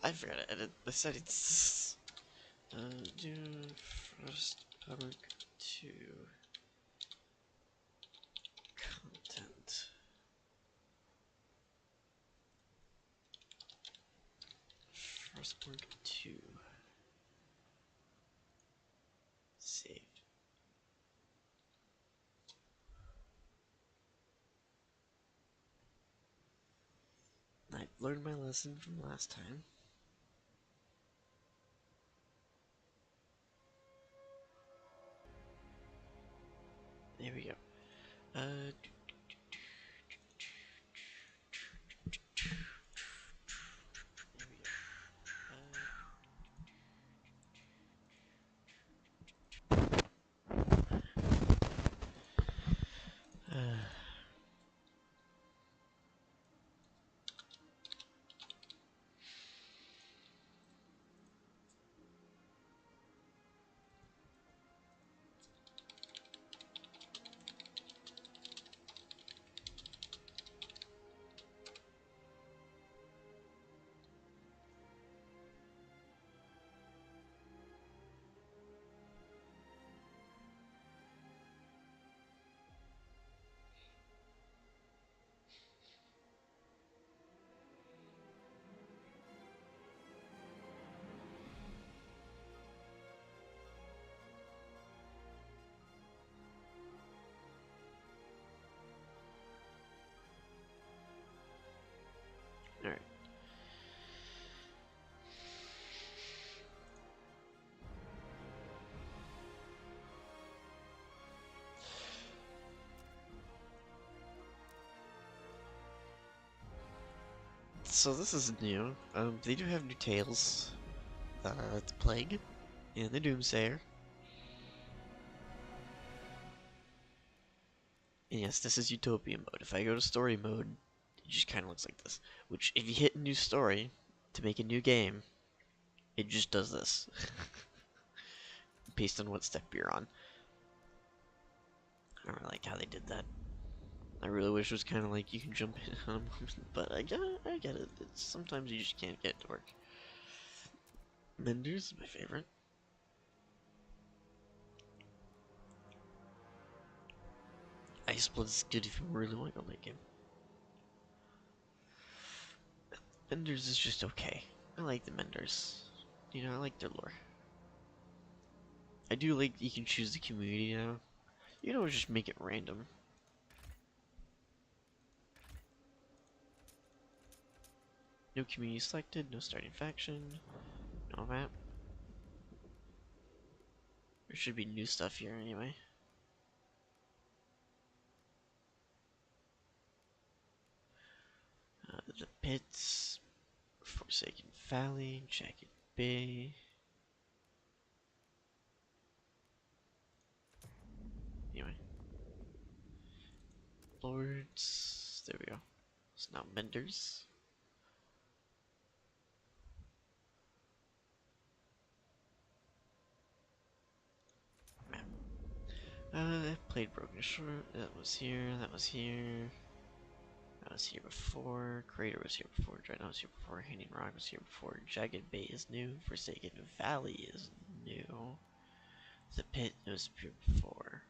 I forgot to edit the settings. Do frostpunk 2 content. Frostpunk 2 saved. I've learned my lesson from last time. There we go. Alright. So this is new. They do have new tales. The Plague and the Doomsayer. And yes, this is Utopia mode. If I go to story mode, it just kind of looks like this. Which, if you hit new story to make a new game, it just does this. Based on what step you're on. I don't really like how they did that. I really wish it was kind of like you can jump in on them, but I get it. It's, sometimes you just can't get it to work. Mender's my favorite. Ice Blood's good if you really want to go late game. Menders is just okay. I like the Menders. You know, I like their lore. I do like you can choose the community now. You don't just make it random. No community selected, no starting faction, no map. There should be new stuff here anyway. The Pits, Forsaken Valley, Jagged Bay. Anyway. Lords, there we go. So now Menders. Map. I played Broken Shore, that was here, that was here. That was here before, Crater was here before, Dreadnought was here before, Hanging Rock was here before, Jagged Bay is new, Forsaken Valley is new. The Pit was here before.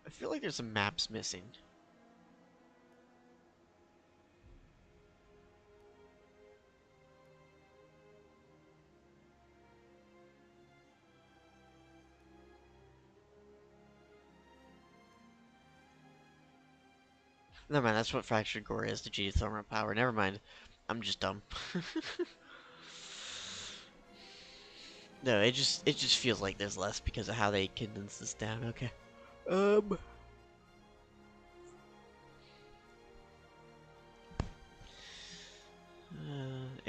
I feel like there's some maps missing. Never mind, that's what Fractured Gore is, the geothermal power. Never mind. I'm just dumb. No, it just feels like there's less because of how they condense this down. Okay. An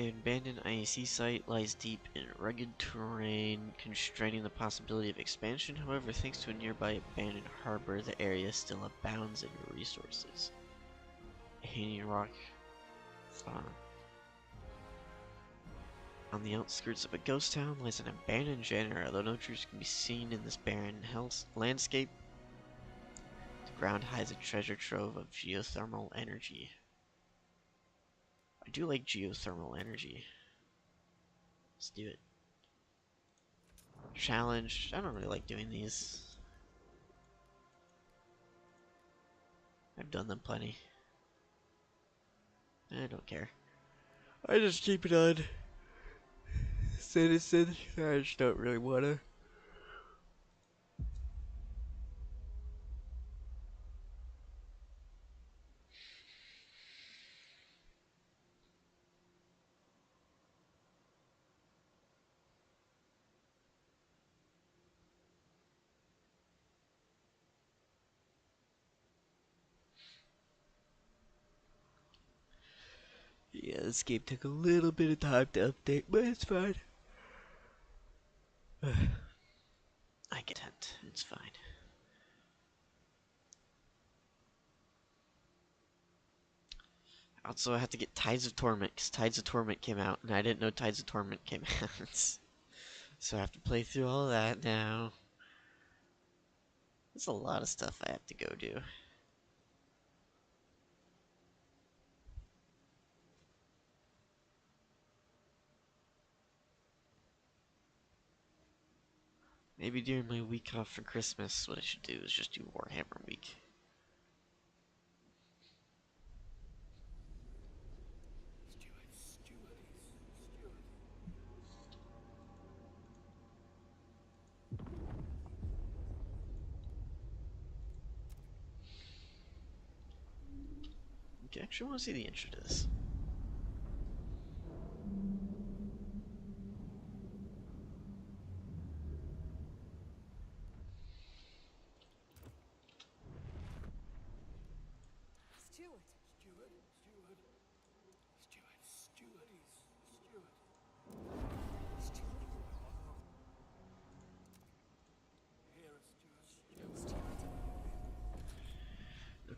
abandoned IAC site lies deep in rugged terrain, constraining the possibility of expansion. However, thanks to a nearby abandoned harbor, the area still abounds in resources. Hanging Rock Farm. On the outskirts of a ghost town lies an abandoned generator. Although no trees can be seen in this barren landscape, the ground hides a treasure trove of geothermal energy. I do like geothermal energy. Let's do it. Challenge. I don't really like doing these. I've done them plenty. I don't care. I just keep it on citizen. I just don't really wanna. Yeah, this game took a little bit of time to update, but it's fine. I get it. It's fine. Also, I have to get Tides of Torment, because Tides of Torment came out, and I didn't know Tides of Torment came out. So I have to play through all that now. There's a lot of stuff I have to go do. Maybe during my week off for Christmas, what I should do is just do Warhammer week. Okay, I actually want to see the intro to this.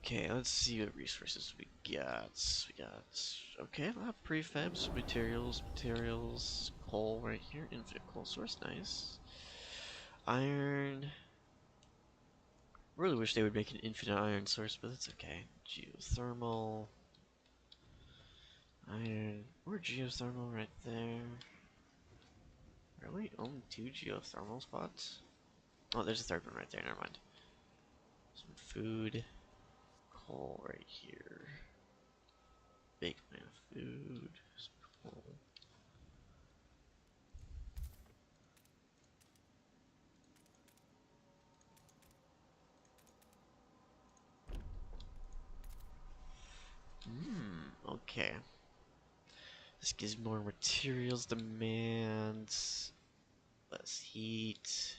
Okay, let's see what resources we got. Okay, a lot of prefabs, materials, coal right here, infinite coal source, nice. Iron. Really wish they would make an infinite iron source, but that's okay. Geothermal. Iron. Or geothermal right there. Really? Only 2 geothermal spots? Oh, there's a third one right there, never mind. Some food. Coal right here. Big amount of food. Some coal. Okay. This gives more materials demands. Less heat.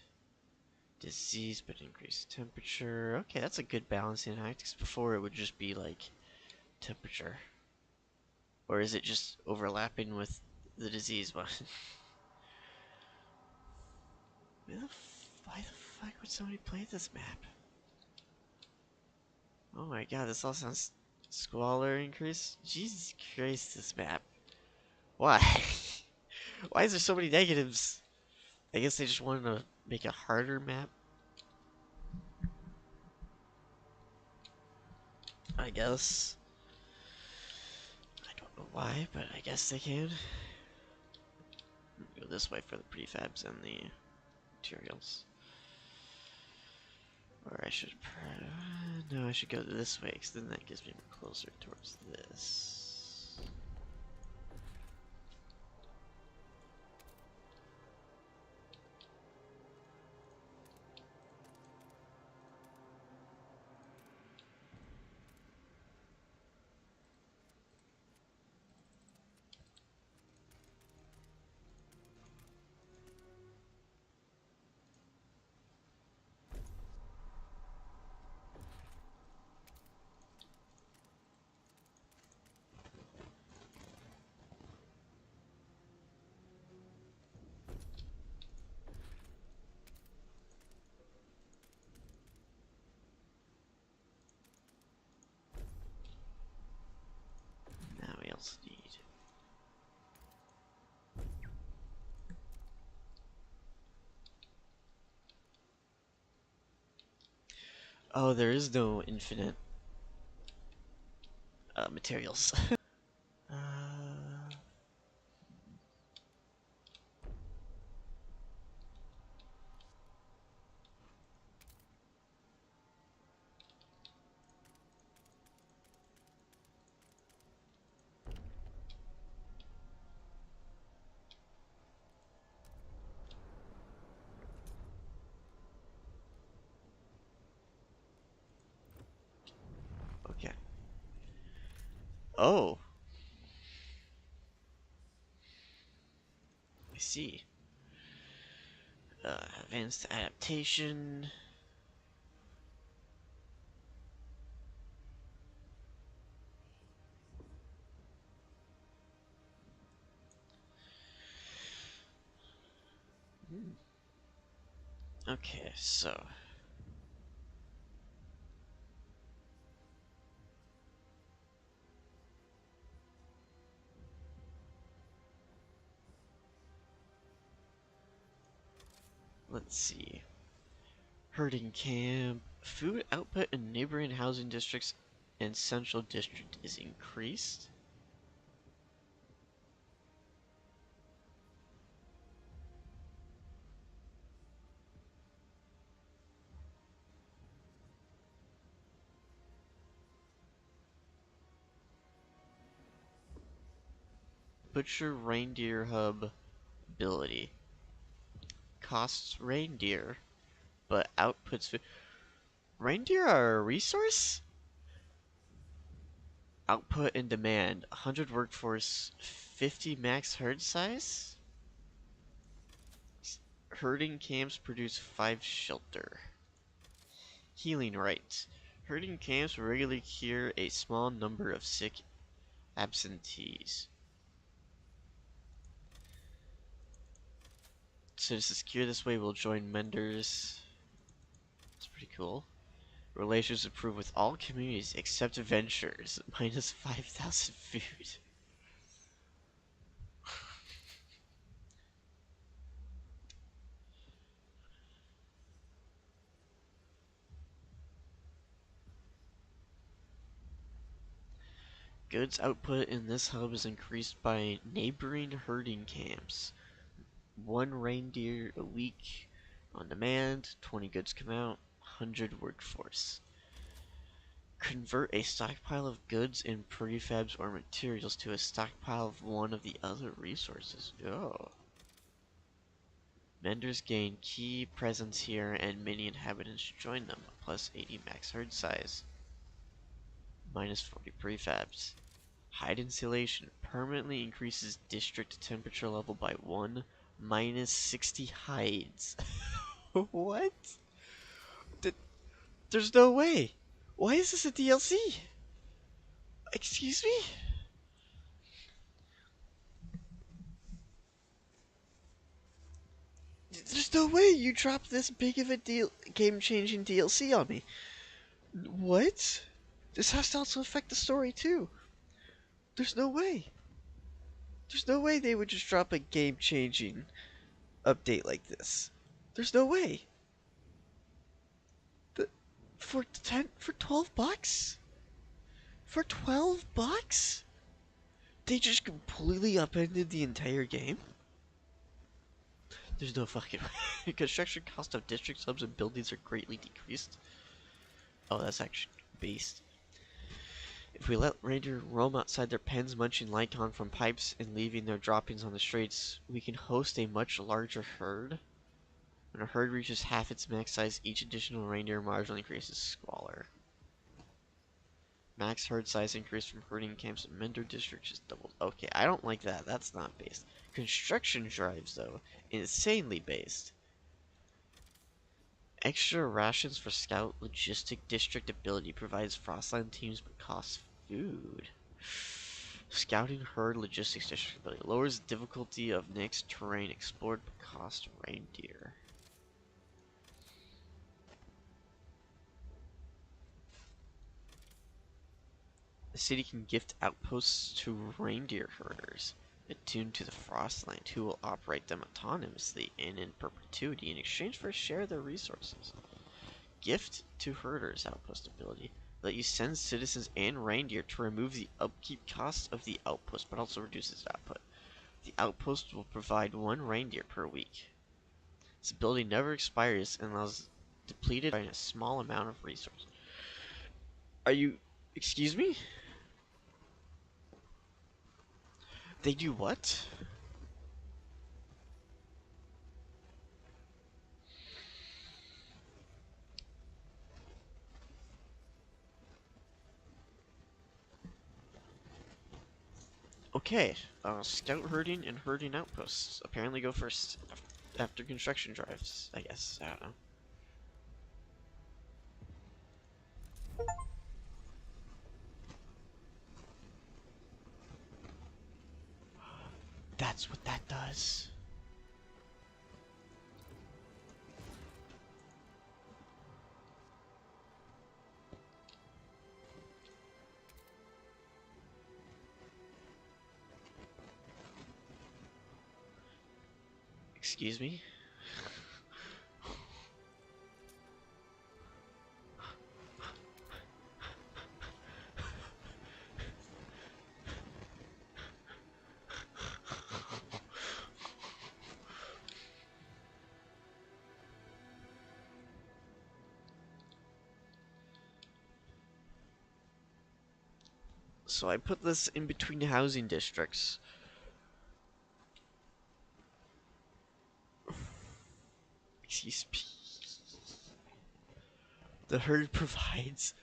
Disease, but increased temperature. Okay, that's a good balancing act, because before it would just be like temperature. Or is it just overlapping with the disease one? Why the fuck would somebody play this map? Oh my god, this all sounds squalor increase? Jesus Christ, this map. Why? Why is there so many negatives? I guess they just wanted to make a harder map. I guess. I don't know why, but I guess they can. Go this way for the prefabs and the materials. Or I should... no, I should go this way, because then that gives me closer towards this. Oh, there is no infinite materials. uh, okay. Oh, I see. Advanced adaptation. Hmm. Okay, so let's see. Herding camp. Food output in neighboring housing districts and central district is increased. Butcher reindeer hub ability. Costs reindeer, but outputs food. Reindeer are a resource? Output and demand. 100 workforce, 50 max herd size? Herding camps produce 5 shelter. Healing rights. Herding camps regularly cure a small number of sick absentees. So to secure this way, we'll join Menders. That's pretty cool. Relations improve with all communities except adventurers. Minus 5,000 food. Goods output in this hub is increased by neighboring herding camps. 1 reindeer a week on demand, 20 goods come out, 100 workforce. Convert a stockpile of goods and prefabs or materials to a stockpile of one of the other resources. Oh. Menders gain key presence here and many inhabitants join them, plus 80 max herd size. Minus 40 prefabs. Hide insulation permanently increases district temperature level by 1, minus 60 hides. What? There's no way. Why is this a DLC? Excuse me? There's no way you dropped this big of a deal, game-changing DLC on me. What? This has to also affect the story too. There's no way. There's no way they would just drop a game-changing update like this. There's no way. The, for 12 bucks? For 12 bucks? They just completely upended the entire game? There's no fucking way. Construction cost of district subs and buildings are greatly decreased. Oh, that's actually based. If we let reindeer roam outside their pens munching lichen from pipes and leaving their droppings on the streets, we can host a much larger herd. When a herd reaches half its max size, each additional reindeer marginally increases squalor. Max herd size increase from herding camps in Mender districts is doubled. Okay, I don't like that. That's not based. Construction drives, though, insanely based. Extra rations for Scout Logistic District ability provides Frostland teams but costs food. Scouting Herd Logistics District ability lowers the difficulty of next terrain explored but costs reindeer. The city can gift outposts to reindeer herders attuned to the Frostland who will operate them autonomously and in perpetuity in exchange for a share of their resources. gift to herders outpost ability. Let you send citizens and reindeer to remove the upkeep cost of the outpost, but also reduces output. The outpost will provide 1 reindeer per week. This ability never expires and allows depleted by a small amount of resources. Are you... excuse me? They do what? Okay, scout herding and herding outposts apparently go first after construction drives, I guess. I don't know. That's what that does. Excuse me? So I put this in between housing districts. Excuse me. The herd provides.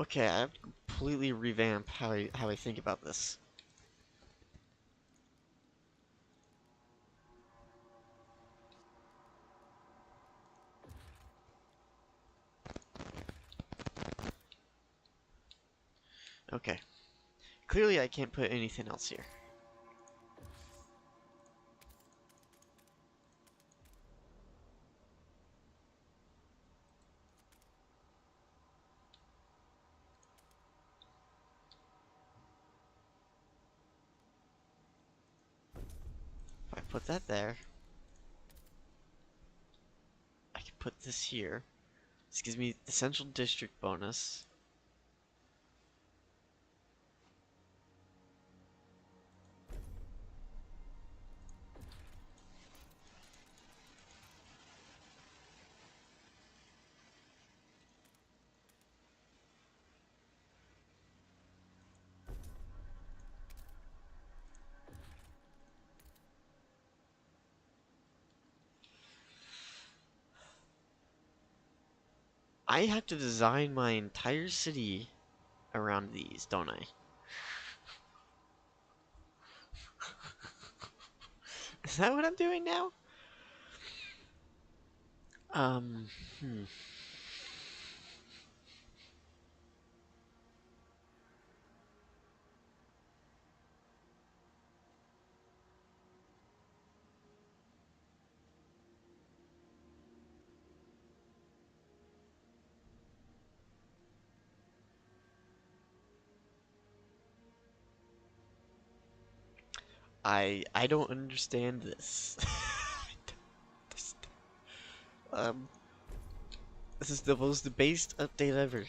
Okay, I have to completely revamp how I think about this. Okay. Clearly I can't put anything else here. If I put that there, I can put this here. This gives me the central district bonus. I have to design my entire city around these, don't I? Is that what I'm doing now? Hmm. I don't understand this. This- um, this is the most based update ever.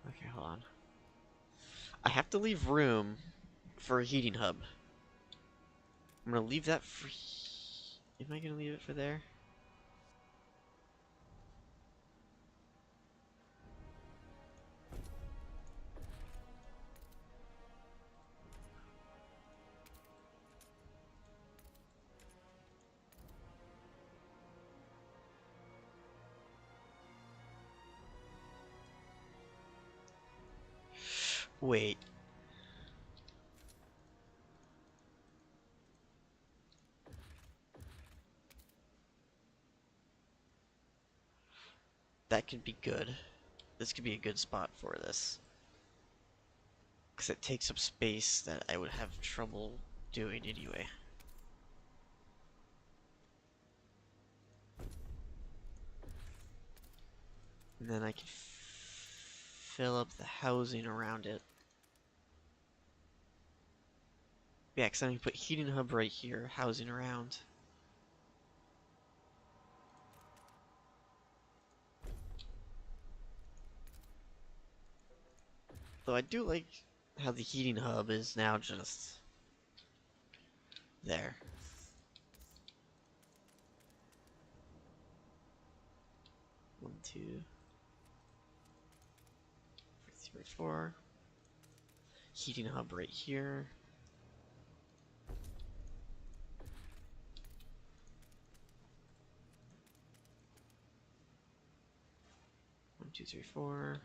Okay, hold on. I have to leave room for a heating hub. I'm gonna leave that for... Am I gonna leave it for there? Wait. that could be good. This could be a good spot for this. Because it takes up space that I would have trouble doing anyway. And then I can fill up the housing around it. Yeah, because I'm going to put heating hub right here, housing around. Though I do like how the heating hub is now just there. One, two, three, four. Heating hub right here. One, two, three, four.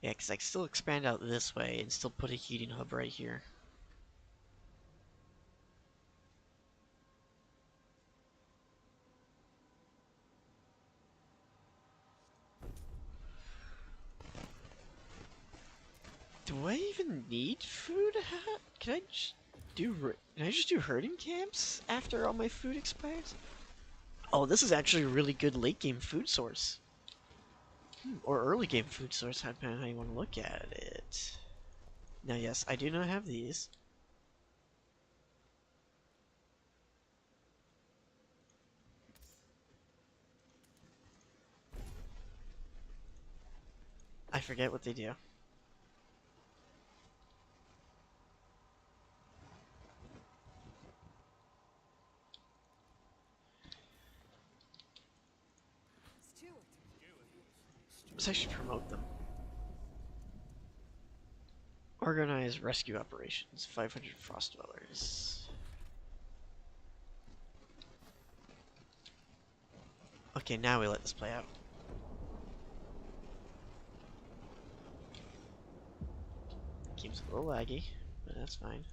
Yeah, because I can still expand out this way and still put a heating hub right here. Do I even need food? Can I just do herding camps after all my food expires? Oh, this is actually a really good late game food source. Or early game food source, depending on how you want to look at it. Now, yes, I do not have these. I forget what they do. So I should promote them. Organize rescue operations. 500 frost dwellers. Okay, now we let this play out. Game's a little laggy, but that's fine.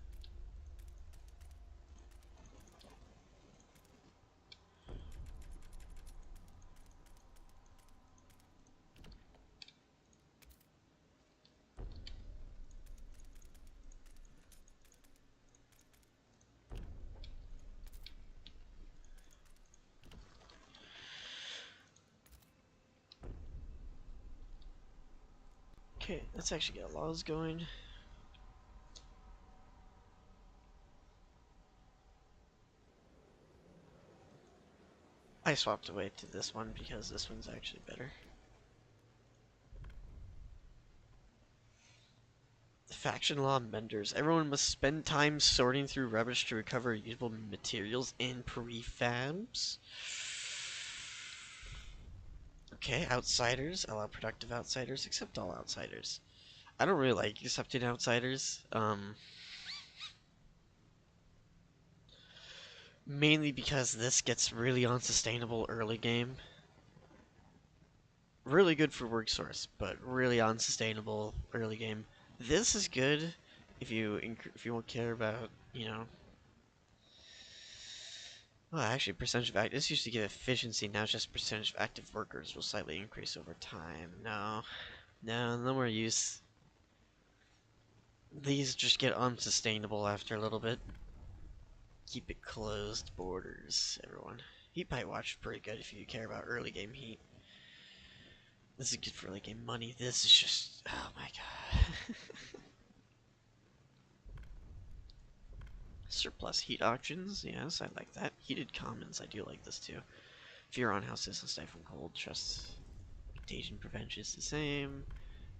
Okay, let's actually get laws going. I swapped away to this one because this one's actually better. Faction law menders. Everyone must spend time sorting through rubbish to recover usable materials and prefabs. Okay, outsiders. Allow productive outsiders. Accept all outsiders. I don't really like accepting outsiders. Mainly because this gets really unsustainable early game. Really good for work source, but really unsustainable early game. This is good if you won't care about, you know. Well, actually, percentage of active. This used to give efficiency. Now it's just percentage of active workers will slightly increase over time. No, no more use. These just get unsustainable after a little bit. Keep it closed borders, everyone. Heat pipe watch is pretty good if you care about early game heat. This is good for early game money. This is just, oh my god. Surplus heat auctions, yes, I like that. Heated commons, I do like this too. Fear on houses and stifle cold, trust contagion prevention is the same.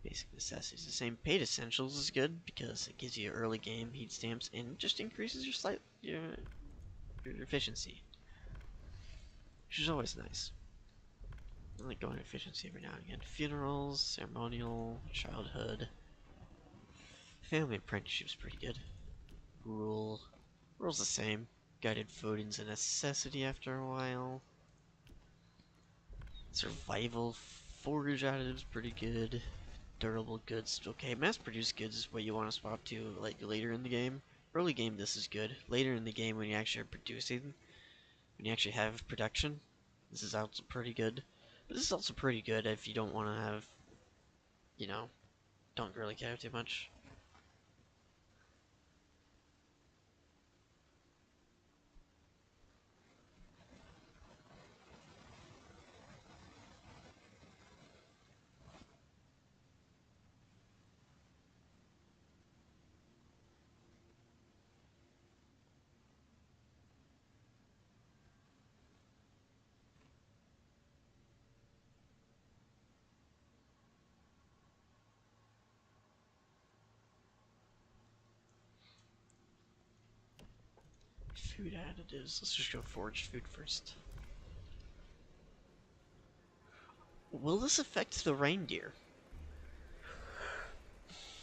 Basic necessities is the same. Paid essentials is good because it gives you early game heat stamps and just increases your efficiency, which is always nice. I like going efficiency every now and again. Funerals, ceremonial, childhood, family apprenticeship's pretty good. Rule's the same. Guided voting's a necessity after a while. Survival Forage additives pretty good. Durable goods okay. Mass produced goods is what you want to swap to like later in the game. Early game this is good. Later in the game when you actually are producing, when you actually have production, this is also pretty good. But this is also pretty good if you don't want to have, you know, don't really care too much. Food additives. Let's just go forage food first. Will this affect the reindeer?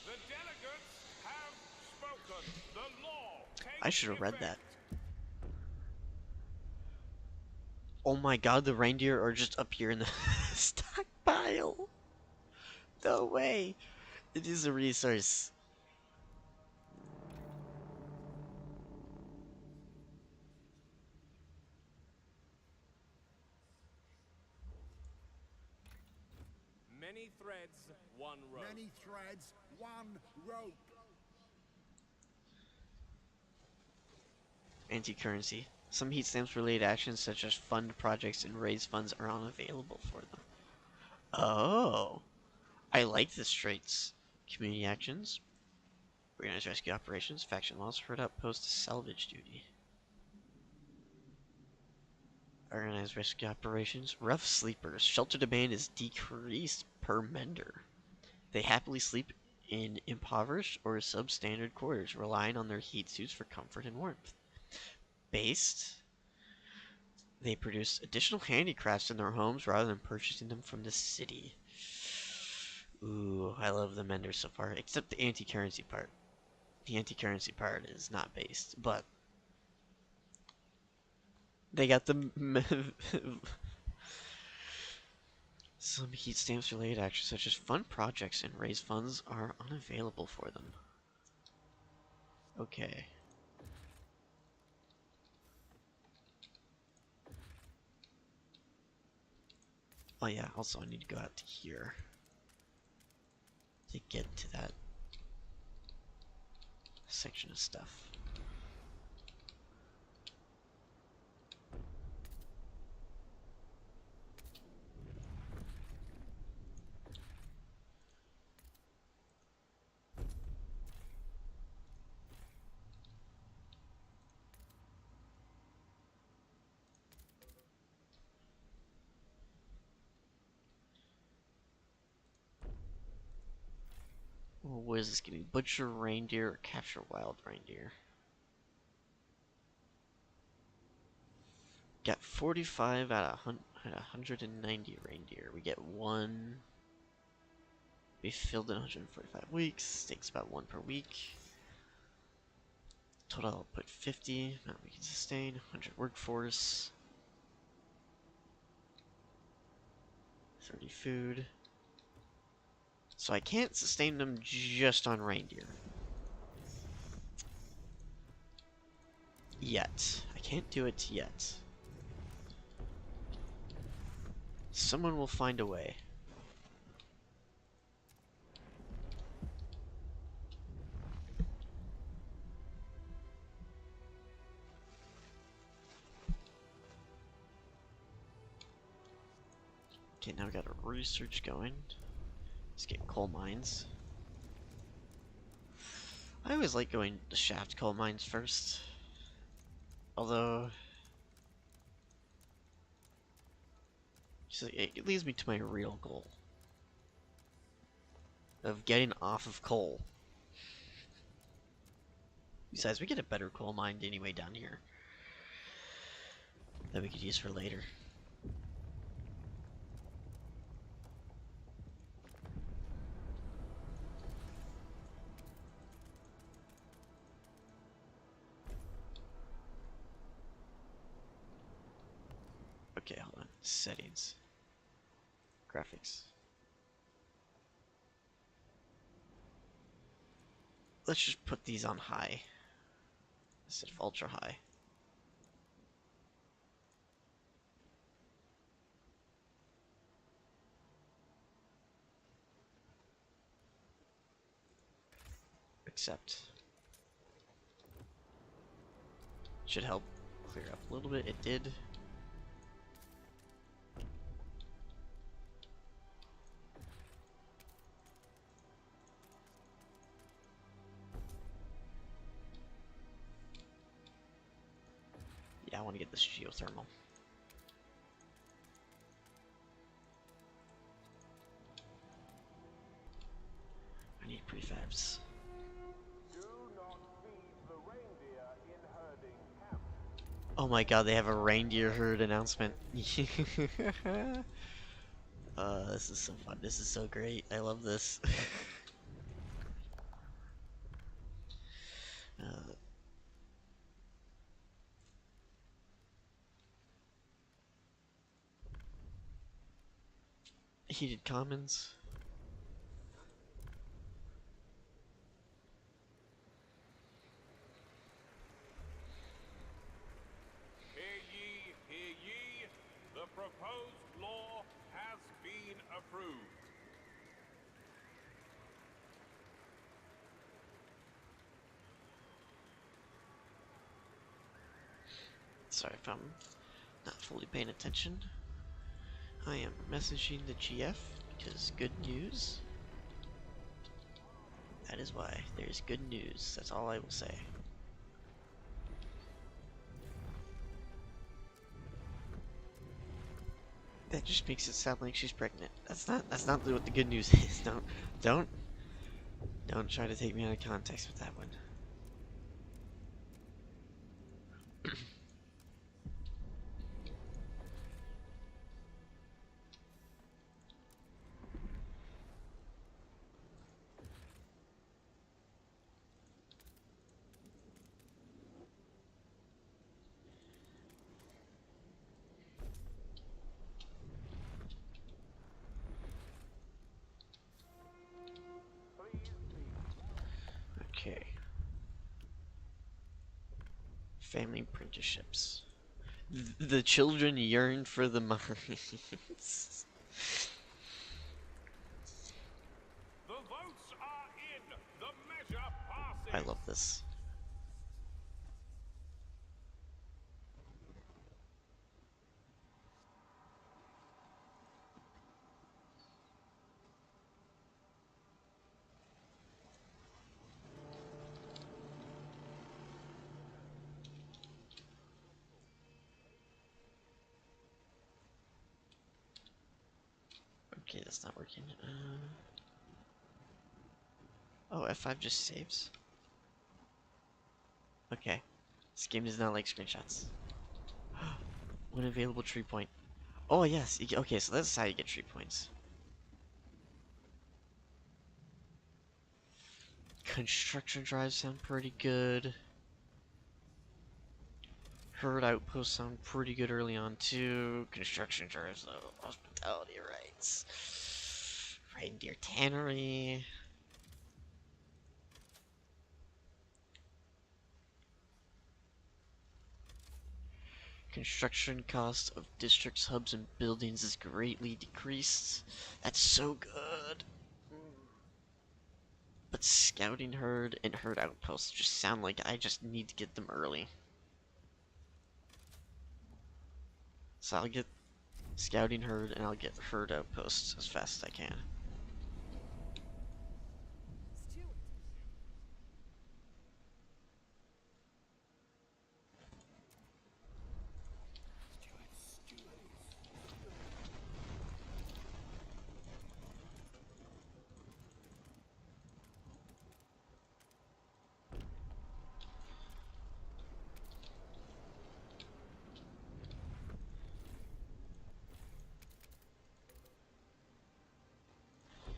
The delegates have spoken. The law takes I should have read that. effect. Oh my god, the reindeer are just up here in the stockpile. No way. It is a resource. Many threads, one rope. Many threads, one rope. Anti-currency. Some heat stamps related actions such as fund projects and raise funds are unavailable for them. Oh. I like this traits. Community actions. Organized rescue operations. Faction laws. Herd outpost. Salvage duty. Organized rescue operations. Rough sleepers. Shelter demand is decreased per mender. They happily sleep in impoverished or substandard quarters, relying on their heat suits for comfort and warmth. Based, they produce additional handicrafts in their homes rather than purchasing them from the city. Ooh, I love the menders so far, except the anti-currency part. The anti-currency part is not based, but they got the some heat stamps related actions such as fund projects and raise funds are unavailable for them. Okay. Oh yeah, also I need to go out to here to get to that section of stuff. What is this getting? Butcher reindeer or capture wild reindeer? Got 45 out of 190 reindeer. We get one. Be filled in 145 weeks. Takes about one per week. Total output 50. Amount we can sustain. 100 workforce. 30 food. So I can't sustain them just on reindeer. Yet. I can't do it yet. Someone will find a way. Okay, now we got a research going. Let's get coal mines. I always like going to shaft coal mines first. Although, it leads me to my real goal of getting off of coal. Besides, we get a better coal mine anyway down here that we could use for later. Okay, hold on. Settings. Graphics. let's just put these on high instead of ultra high. Except should help clear up a little bit. It did. Yeah, I want to get this geothermal. I need prefabs. Do not feed the reindeer in herding camp. Oh my god, they have a reindeer herd announcement. This is so fun. This is so great. I love this. uh, heated commons. Hear ye, hear ye. The proposed law has been approved. Sorry if I'm not fully paying attention. I am messaging the GF because good news. That is why. There's good news. That's all I will say. That just makes it sound like she's pregnant. That's not what the good news is. Don't try to take me out of context with that one. Okay. Family apprenticeships. The children yearn for the mines. The votes are in. The measure passes. I love this. Okay, that's not working. Oh, F5 just saves. Okay. This game does not like screenshots. One available tree point. Oh, yes. Okay, so that's how you get tree points. Construction drives sound pretty good. Herd outposts sound pretty good early on, too. Construction drives, though. Hospitality rights. Reindeer tannery. Construction cost of districts, hubs, and buildings is greatly decreased. That's so good. But scouting herd and herd outposts just sound like I just need to get them early. So I'll get scouting herd and I'll get herd outposts as fast as I can.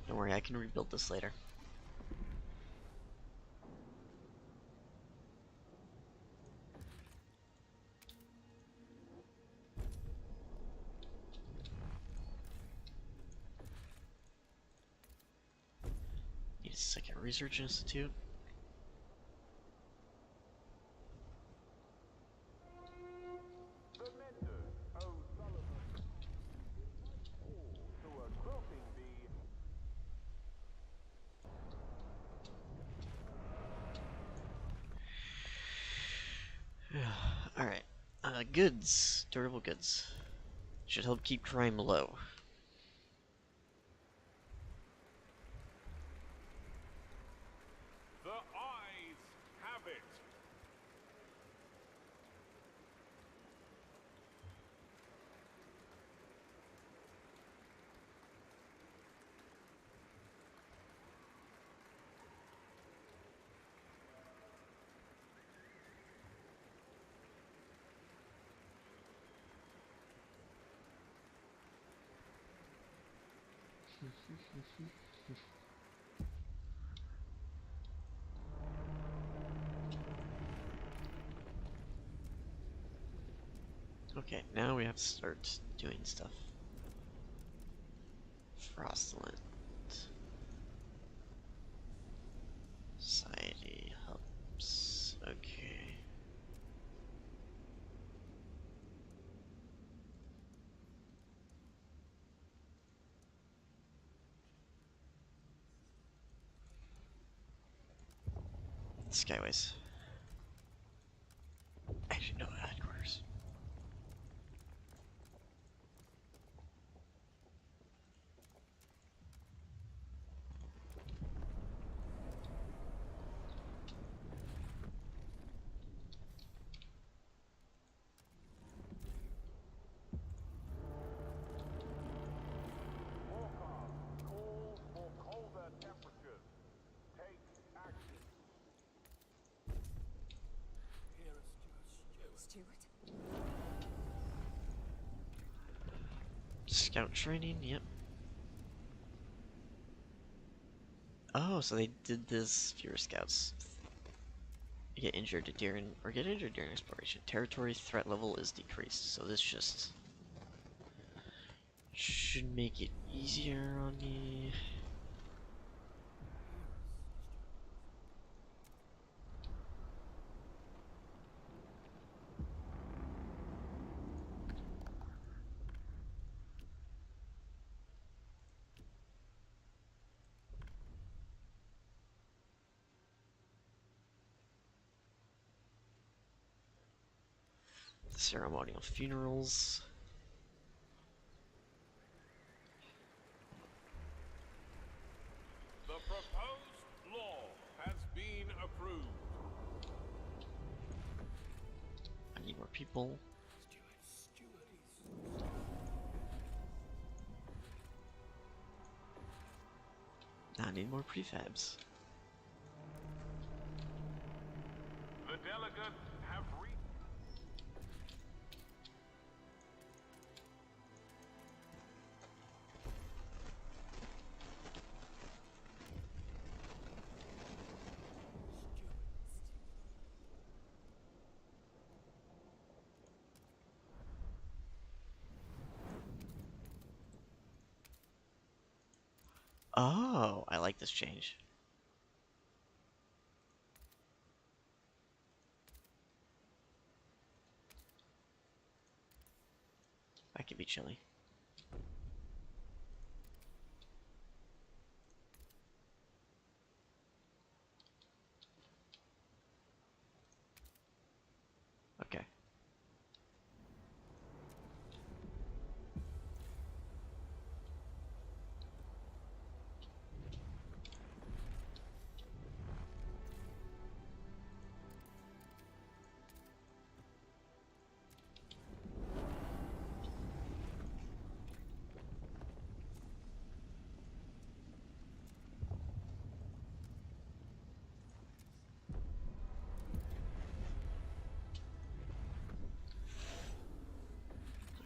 Don't worry, I can rebuild this later. Need a second research institute. Goods. Durable goods. Should help keep crime low. The eyes have it. Okay, now we have to start doing stuff. Frostland. Society hubs. Okay. Skyways. Actually, no, headquarters. Call for colder temperatures. Take action. Stewart? Scout training, yep. Oh, so they did this. Fewer scouts get injured during exploration. Territory threat level is decreased, so this just should make it easier on me. Ceremonial funerals. The proposed law has been approved. I need more people. Now I need more prefabs. The delegates have reached. Oh, I like this change. That could be chilly. Okay.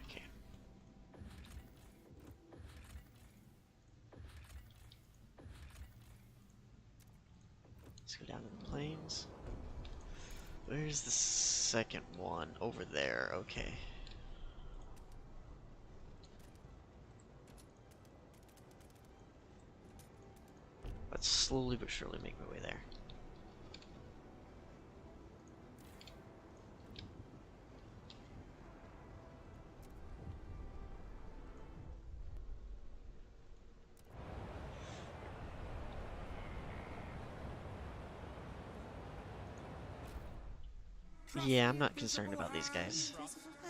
Okay. Let's go down to the plains. Where's the second one? Over there. Okay. Let's slowly but surely make my way there. Yeah, I'm not concerned about these guys. Trace of a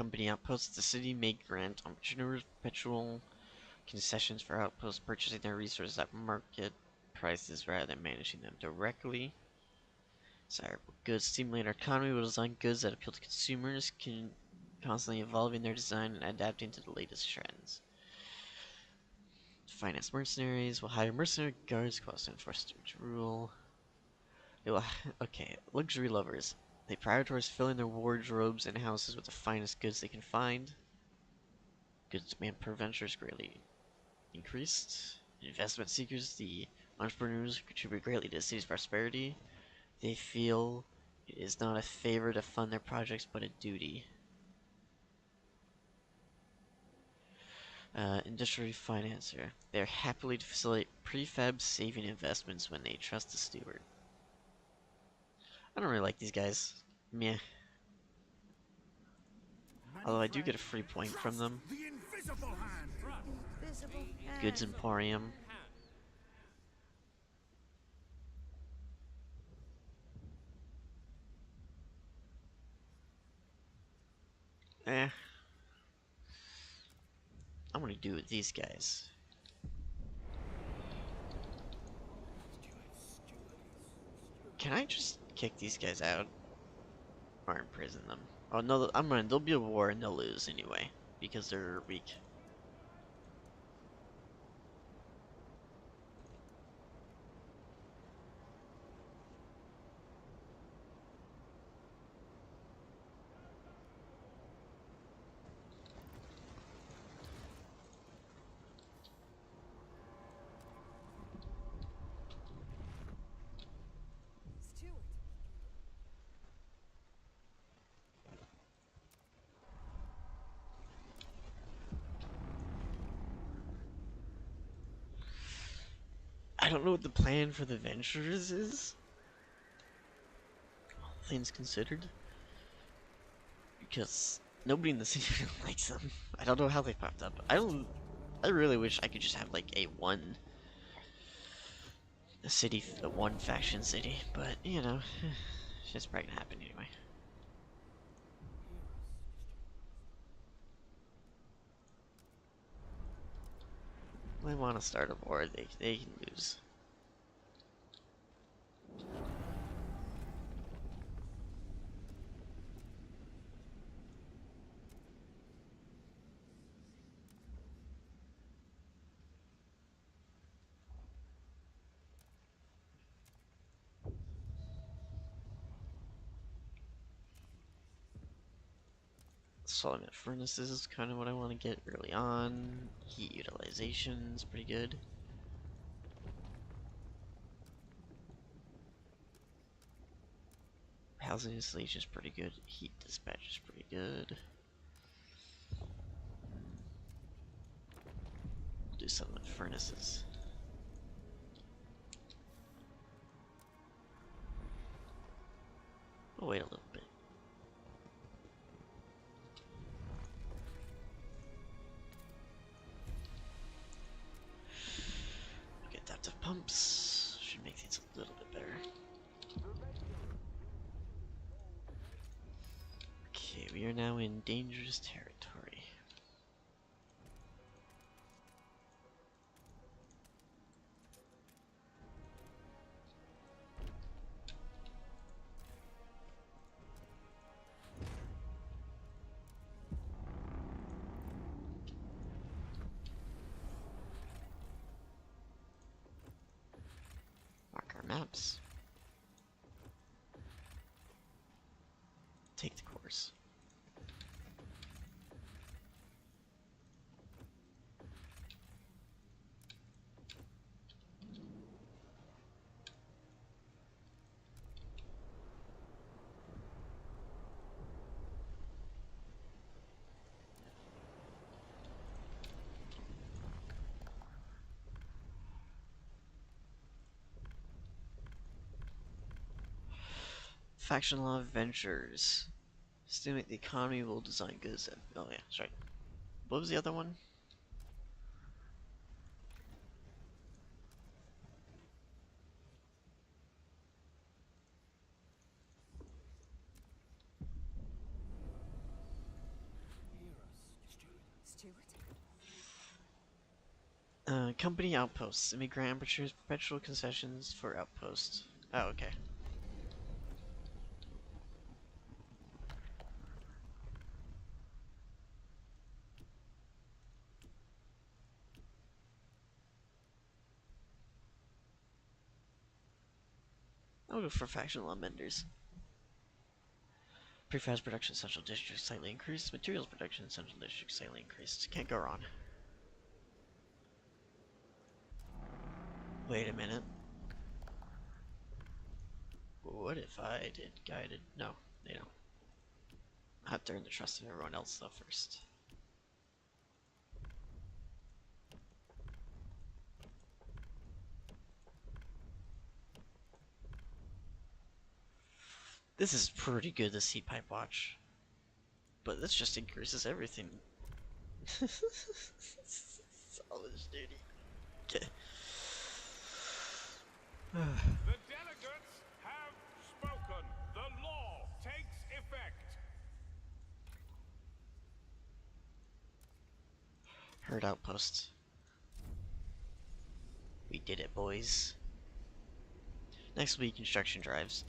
company outposts. The city may grant entrepreneurs perpetual concessions for outposts, purchasing their resources at market prices rather than managing them directly. Desirable goods stimulate our economy. Will design goods that appeal to consumers, constantly evolving their design and adapting to the latest trends. Finance mercenaries. Will hire mercenary guards, cost to enforce steward's rule. Okay, luxury lovers. They prioritize filling their wardrobes and houses with the finest goods they can find. Goods demand per venture is greatly increased. Investment seekers, the entrepreneurs who contribute greatly to the city's prosperity. They feel it is not a favor to fund their projects, but a duty. Industry financer. They are happily to facilitate prefab saving investments when they trust the steward. I don't really like these guys. Meh. Many Although I do get a friends. free point from Trust them. the invisible hand. Invisible Goods hand. Emporium. Eh. I'm gonna do with these guys. Can I just kick these guys out? Or imprison them? Oh no, there'll be a war and they'll lose anyway. Because they're weak. Steward. I don't know what the plan for the Ventures is. All things considered. Because nobody in the city really likes them. I don't know how they popped up. I really wish I could just have like a one faction city, but you know, shit's probably gonna happen anyway. They want to start a war, they can lose. Solid furnaces is kind of what I want to get early on. Heat utilization is pretty good. Housing installation is pretty good. Heat dispatch is pretty good. We'll do some with furnaces. We'll wait a little bit. Okay, adaptive pumps should make things a little bit better. Okay, we are now in dangerous territory. Mark our maps. Take the course. Faction Law Ventures. Stimulate the economy, will design goods that... Oh yeah, that's right. What was the other one? Company outposts. Immigrant apertures, perpetual concessions for outposts. Oh, okay. I'll go for factional amenders. Prefast production central district slightly increased. Materials production central district slightly increased. Can't go wrong. Wait a minute. What if I did guided? No, they don't. I have to earn the trust of everyone else though first. This is pretty good, this heat pipe watch. But this just increases everything. Solid duty. Okay. The delegates have spoken. The law takes effect. Herd outpost. We did it, boys. Next will be construction drives.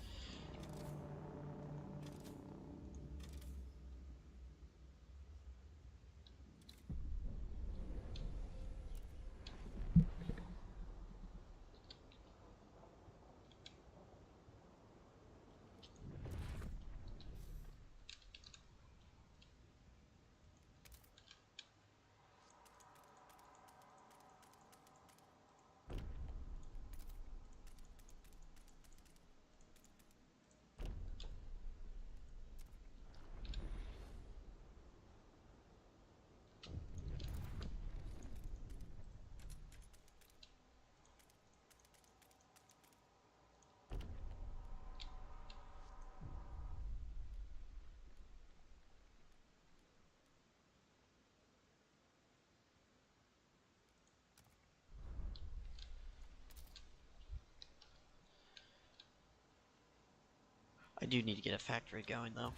I do need to get a factory going though.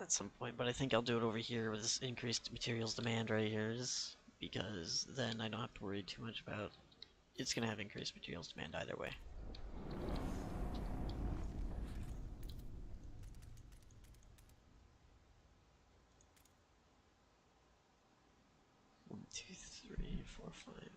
At some point, but I think I'll do it over here with this increased materials demand right here, just because then I don't have to worry too much about it's gonna have increased materials demand either way. One, two, three, four, five.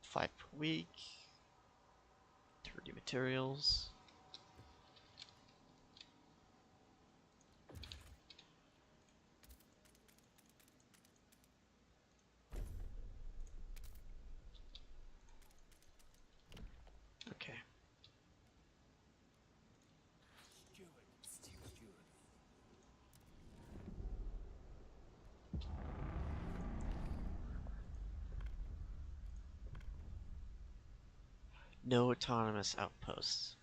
Five per week. 30 materials. Okay. No autonomous outposts.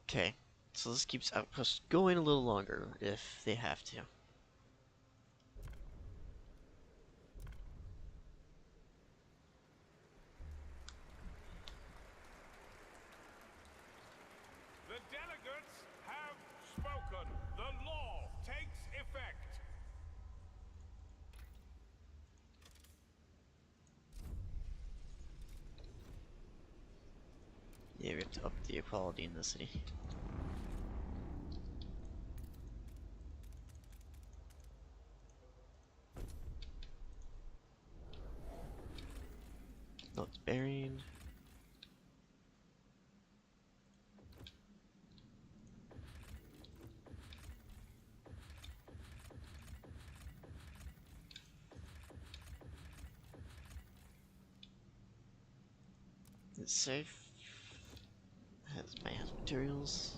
Okay, so this keeps outposts going a little longer if they have to. The delegates have spoken. The law takes effect. Yeah, we have to up the equality in the city. Not bearing. It's safe. Has mass materials.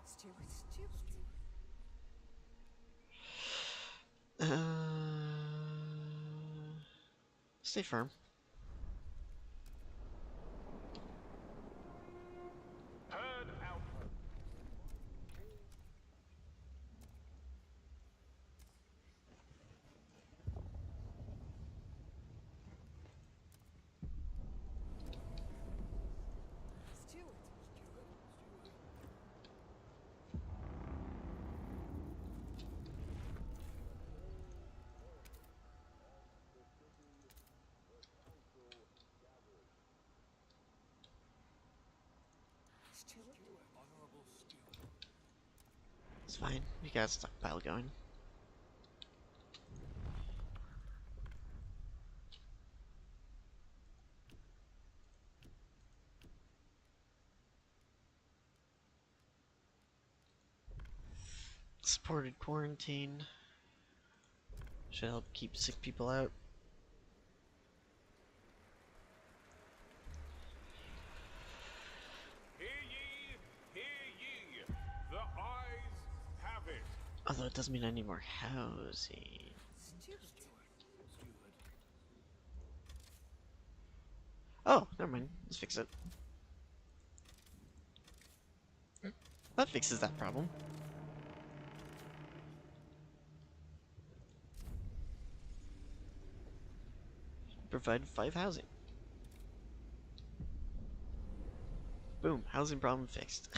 Steward. Uh, stay firm. Herd out. Steward. Steward. It's fine. We got a stockpile going. Supported quarantine. Should help keep sick people out. Hear ye, hear ye. The eyes have it. Although it does mean I need more housing. Steward. Oh, never mind. Let's fix it. That fixes that problem. Provide 5 housing. Boom, housing problem fixed.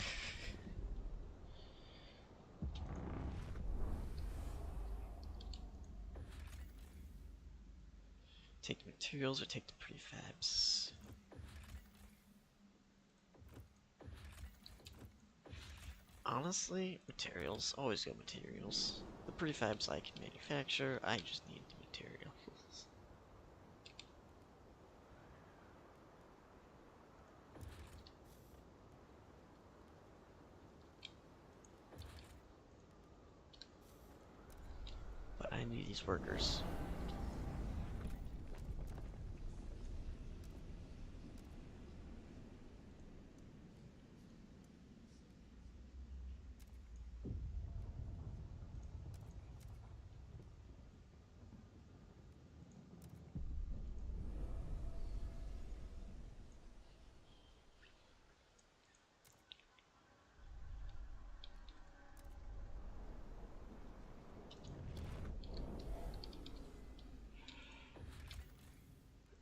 Take the materials or take the prefabs. Honestly, materials. Always go materials. The prefabs I can manufacture, I just need the materials. But I need these workers.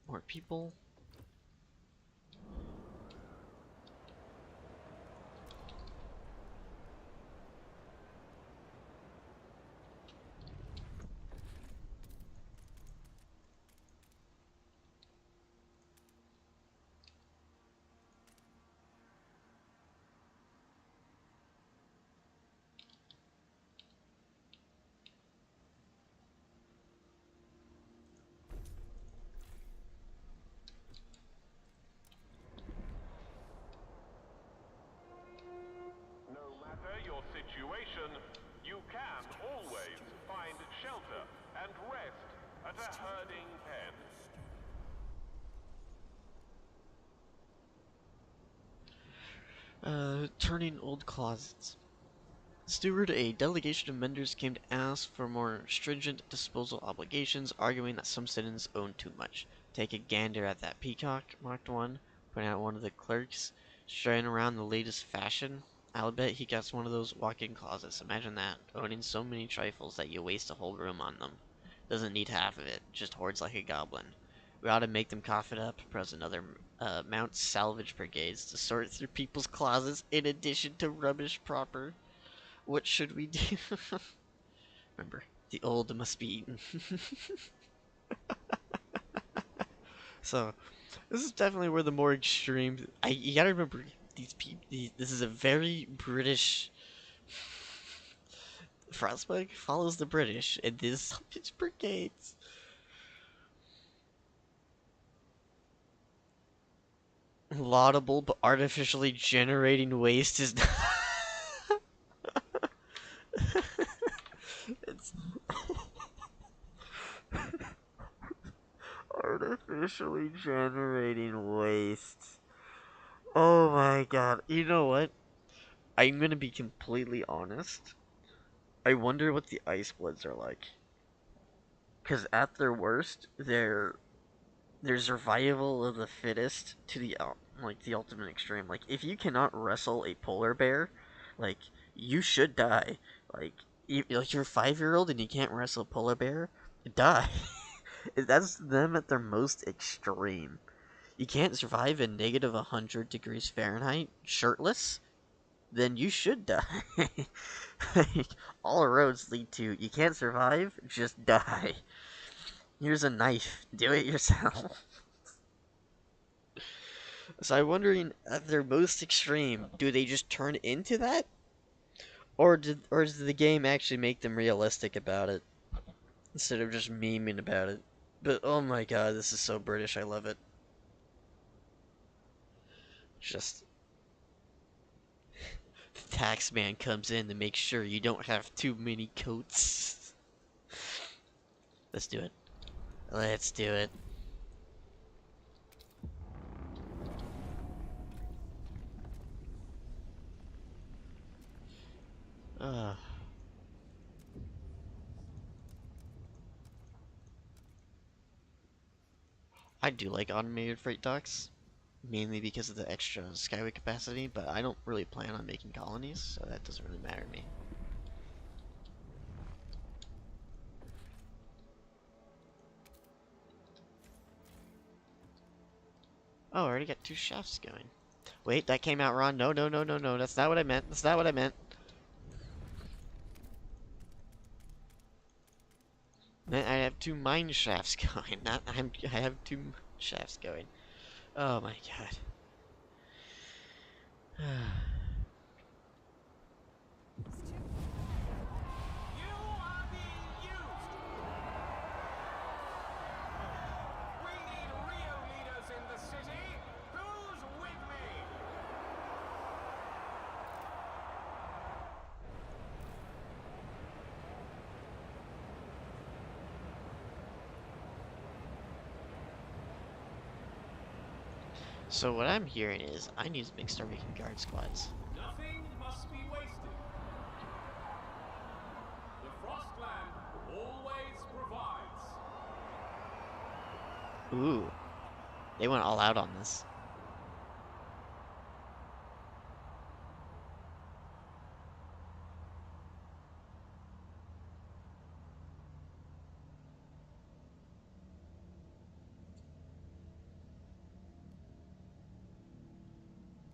More people. No matter your situation, you can always find shelter and rest at a herding pen. Turning old closets. Steward, a delegation of menders came to ask for more stringent disposal obligations, arguing that some citizens own too much. Take a gander at that peacock, marked one, pointing out one of the clerks, strutting around the latest fashion. I'll bet he got one of those walk-in closets. Imagine that, owning so many trifles that you waste a whole room on them. Doesn't need half of it, just hoards like a goblin. We ought to make them cough it up, present other mount salvage brigades to sort through people's closets in addition to rubbish proper. What should we do? Remember, the old must be eaten. So, this is definitely where the more extreme. You gotta remember, these people. This is a very British. Frostpunk follows the British, and this salvage brigades. laudable, but artificially generating waste is not. It's artificially generating waste. Oh my god. You know what? I'm gonna be completely honest. I wonder what the ice bloods are like. Because at their worst, they're survival of the fittest to the like the ultimate extreme. Like if you cannot wrestle a polar bear, like you should die. Like like you're a 5-year-old and you can't wrestle a polar bear, die. That's them at their most extreme. You can't survive in negative 100 degrees Fahrenheit shirtless, then you should die. Like, all roads lead to you can't survive, just die. Here's a knife. Do it yourself. So I'm wondering, at their most extreme, do they just turn into that, or does the game actually make them realistic about it instead of just memeing about it? But oh my god, this is so British. I love it. Just the tax man comes in to make sure you don't have too many coats. Let's do it. Let's do it. Uh, I do like automated freight docks, mainly because of the extra skyway capacity, but I don't really plan on making colonies, so that doesn't really matter to me. Oh, I already got 2 shafts going. Wait, that came out wrong. No, no, no, no, no. That's not what I meant. That's not what I meant. I have 2 mine shafts going. Not I have 2 shafts going. Oh my god. You are being used! We need real leaders in the city! Who's with me? So what I'm hearing is I need to start making guard squads. Nothing must be wasted. The Frostland always provides. Ooh, they went all out on this.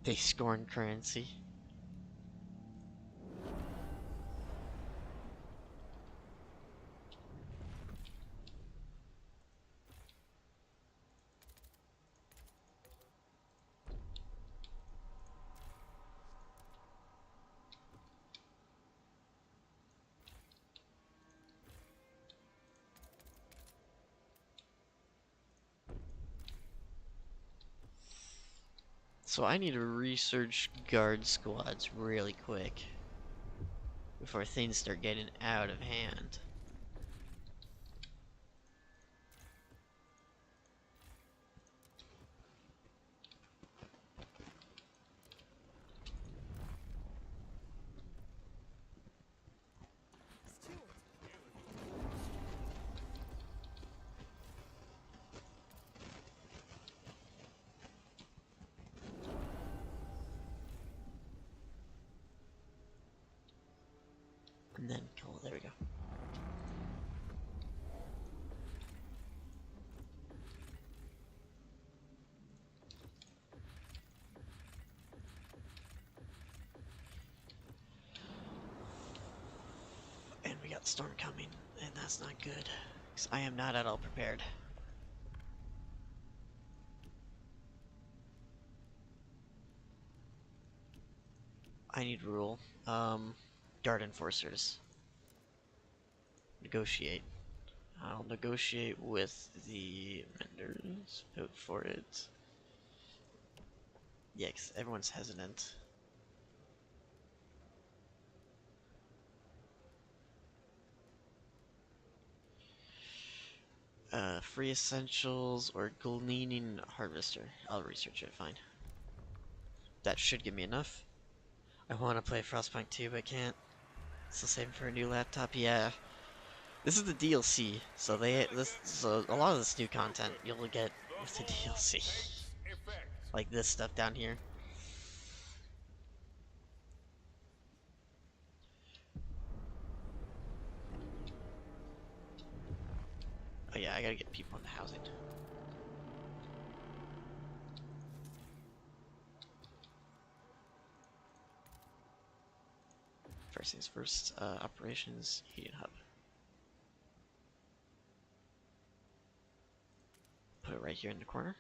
They scorn currency. So I need to research guard squads really quick before things start getting out of hand. Stewart. And then, oh, there we go. And we got storm coming, and that's not good. 'Cause I am not at all prepared. I need rule. Guard enforcers. Negotiate. I'll negotiate with the vendors. Vote for it. Yeah, 'cause everyone's hesitant. Free essentials or gleaning harvester. I'll research it, fine. That should give me enough. I want to play Frostpunk 2, but can't. So saving for a new laptop, yeah. This is the DLC, so so a lot of this new content you'll get The with the law DLC. takes effect. Like this stuff down here. Oh yeah, I gotta get people into housing. First things first, operations, heating hub. Put it right here in the corner.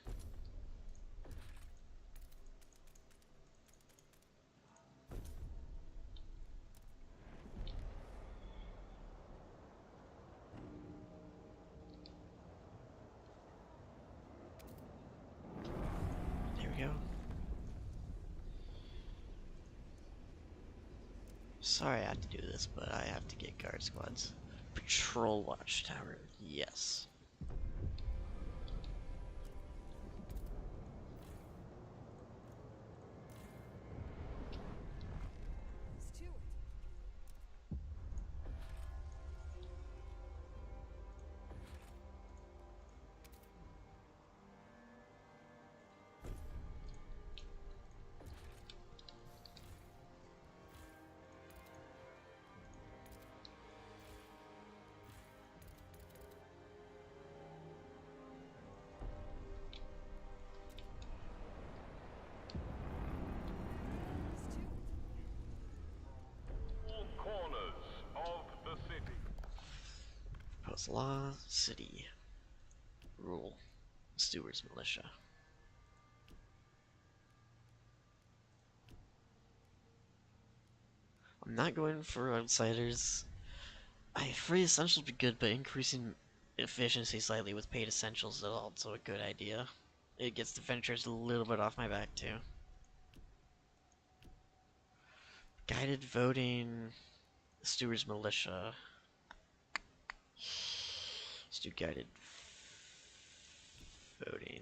There we go. Sorry I have to do this, but I have to get guard squads. Patrol watchtower, yes. Let's do it. Let's do it. All corners of the city. Post law, city, rule, stewards militia. I'm not going for outsiders. Free essentials would be good, but increasing efficiency slightly with paid essentials is also a good idea. It gets the ventures a little bit off my back too. Guided voting, stewards militia. Let's do guided voting.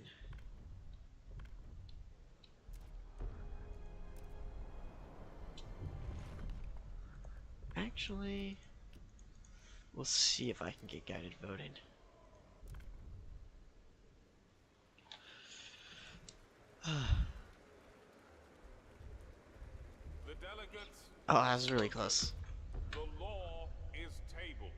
Actually, we'll see if I can get guided voting. The delegates. Oh, that was really close. The law is tabled.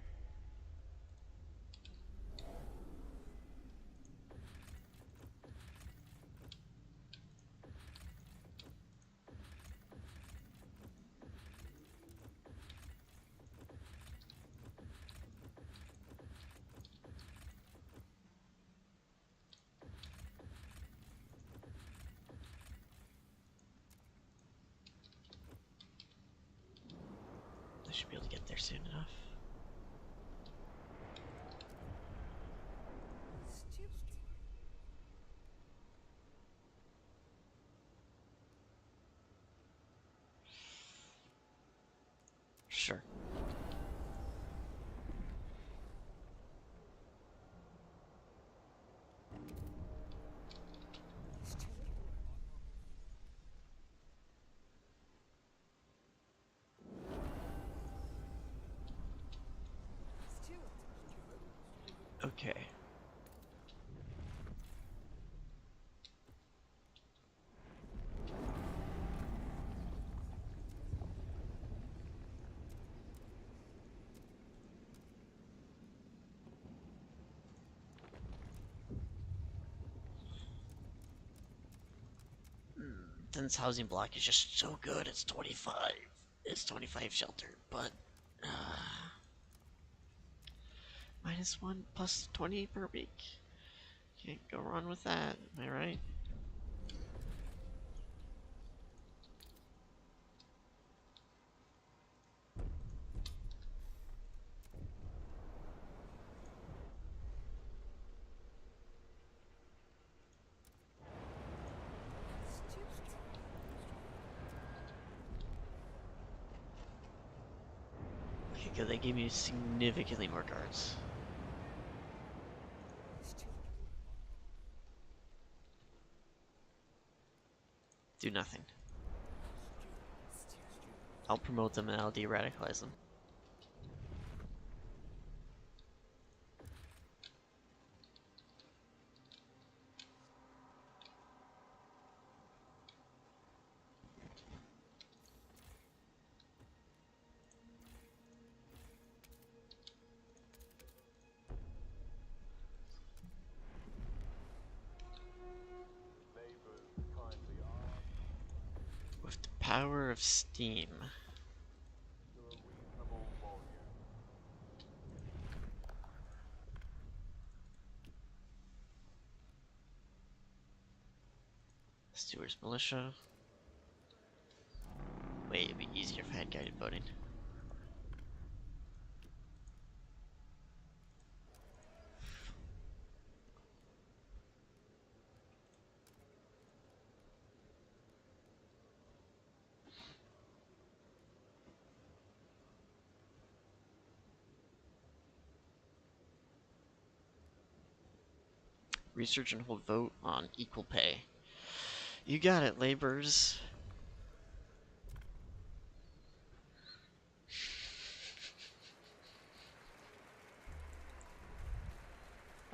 I should be able to get there soon enough. Let's do it. Sure. Let's do it. Let's do it. Okay. Dense housing block is just so good. It's 25. It's 25 shelter, but -1 plus 20 per week. Can't go wrong with that. Am I right? Let's do it. Okay, good. They gave me significantly more guards. Stupid. Do nothing. Stupid. I'll promote them and I'll de-radicalize them. Neighbors kindly ask With the power of steam. to a reasonable volume. Stewart's militia. Wait, it'd be easier if I had guided voting. Research and hold vote on equal pay. You got it, laborers.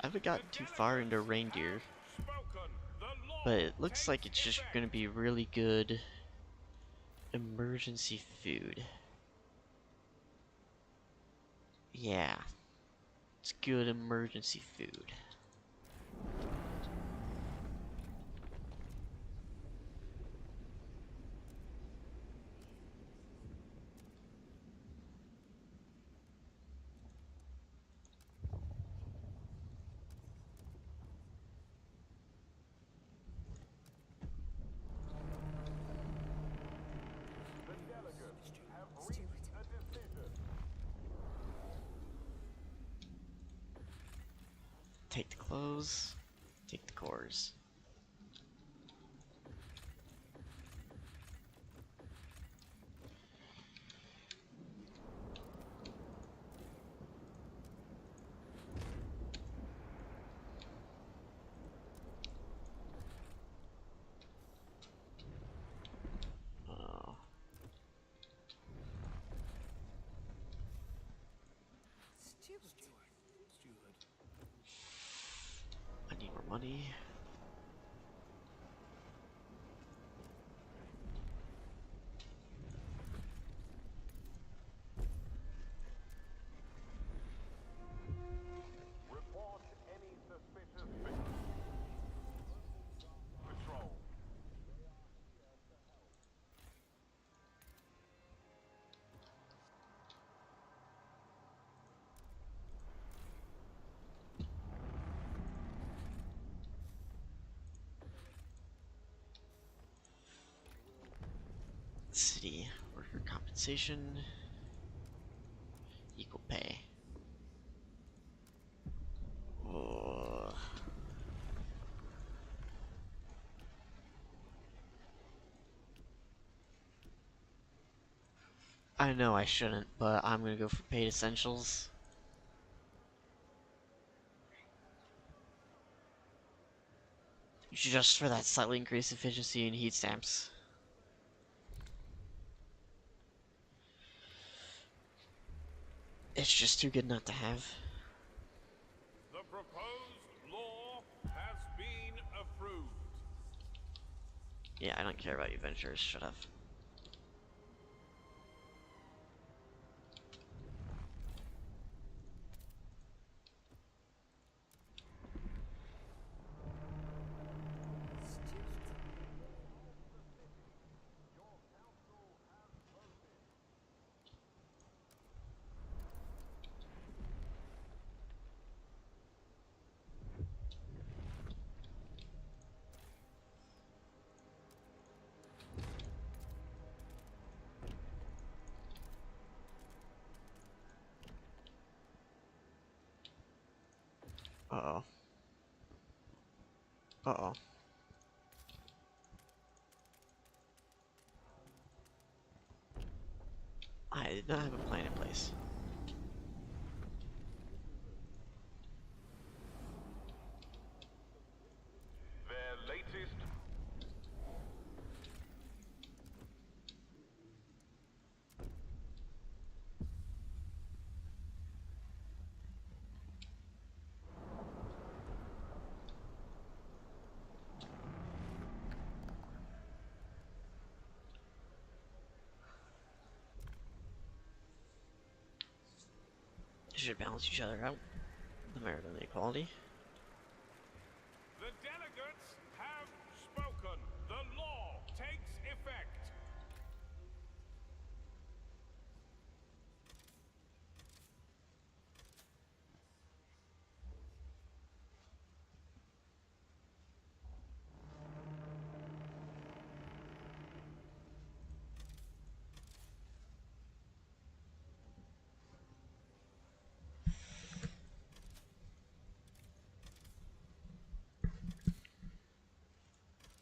I haven't gotten too far into reindeer, Spoken. The law but it looks like it's takes just effect. gonna be really good emergency food. Yeah, it's good emergency food. The delegates have reached a decision. Take the clothes, take the cores. Oh, Stupid. I need more money. Report any suspicious figures. Patrol. City worker compensation, equal pay. Oh. I know I shouldn't, but I'm gonna go for paid essentials. Just for that slightly increased efficiency in heat stamps. It's just too good not to have. The proposed law has been approved. Yeah, I don't care about you ventures, shut up. Uh-oh. Uh-oh. I did not have a plan in place. should balance each other out. The merit and the equality. The delegates have spoken. The law takes effect.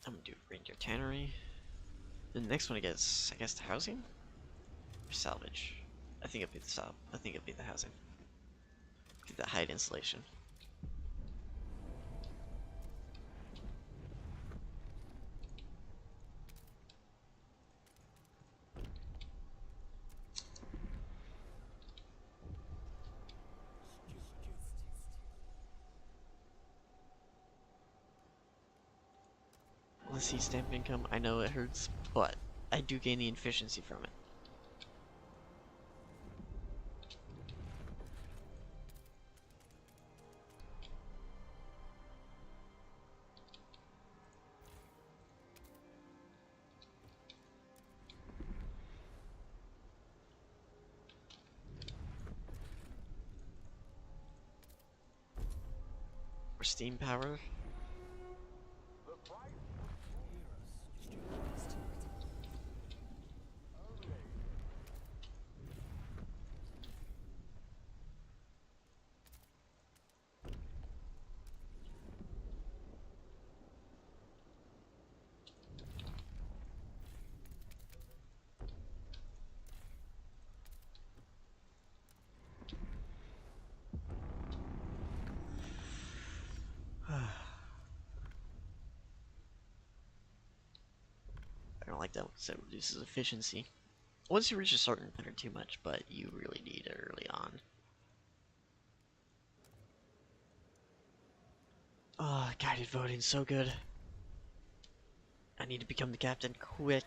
I'm gonna do reindeer tannery. The next one I guess the housing? Or salvage. I think it'd be the I think it'd be the housing. Get the height insulation. Let's see, stamp income. I know it hurts, but I do gain the efficiency from it. Or steam power. I don't like that because it reduces efficiency. Once you reach a certain point, or too much, but you really need it early on. Ah, oh, guided voting, so good. I need to become the captain quick.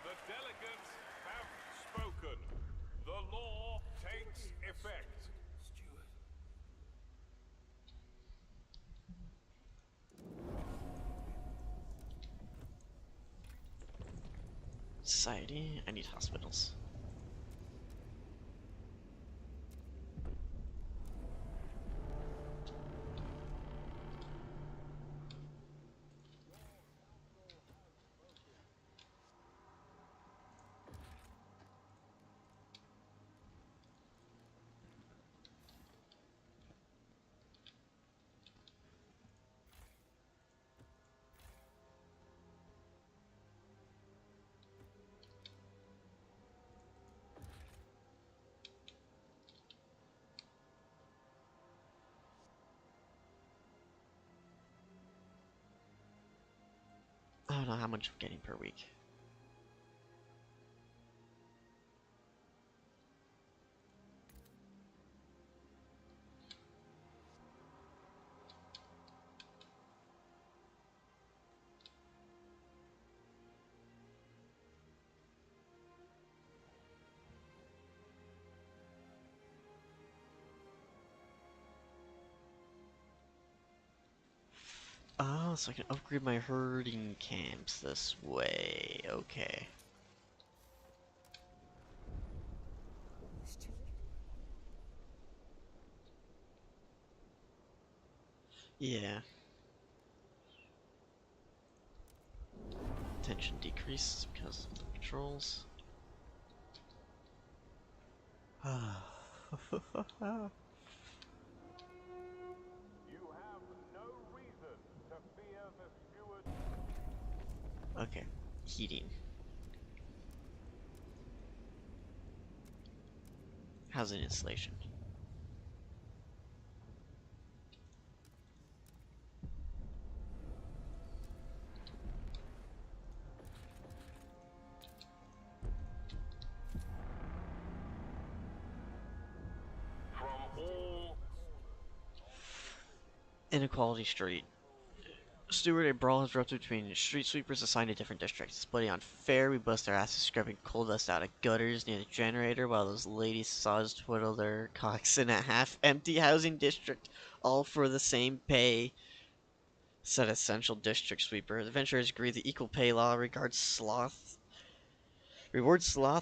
The delegates have spoken. The law takes effect. Society, I need hospitals. I don't know how much I'm getting per week. Oh, so I can upgrade my herding camps this way. Okay. Yeah. Tension decreases because of the patrols. You have no reason to fear the steward. Okay. Heating. Housing insulation. From all Inequality Street. Stewart, a brawl has erupted between street sweepers assigned to different districts. It's bloody unfair. We bust our asses scrubbing coal dust out of gutters near the generator while those ladies saw us twiddle their cocks in a half-empty housing district, all for the same pay, said a central district sweeper. The adventurers agree the equal pay law rewards sloth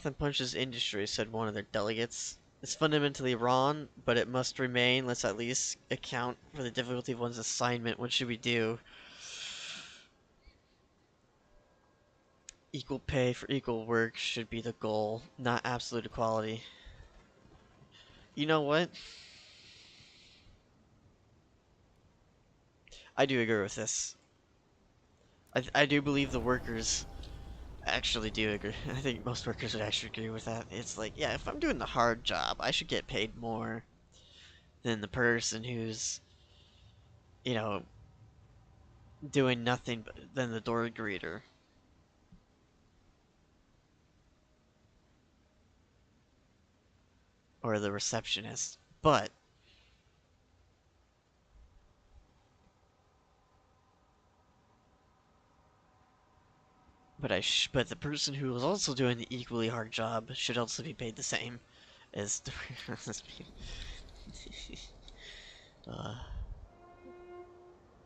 and punishes industry, said one of their delegates. It's fundamentally wrong, but it must remain. Let's at least account for the difficulty of one's assignment. What should we do? Equal pay for equal work should be the goal, not absolute equality. You know what? I do agree with this. I do believe the workers actually do agree. I think most workers would actually agree with that. It's like, yeah, if I'm doing the hard job, I should get paid more than the person who's, you know, doing nothing than the door greeter. Or the receptionist. But the person who is also doing the equally hard job should also be paid the same as the uh,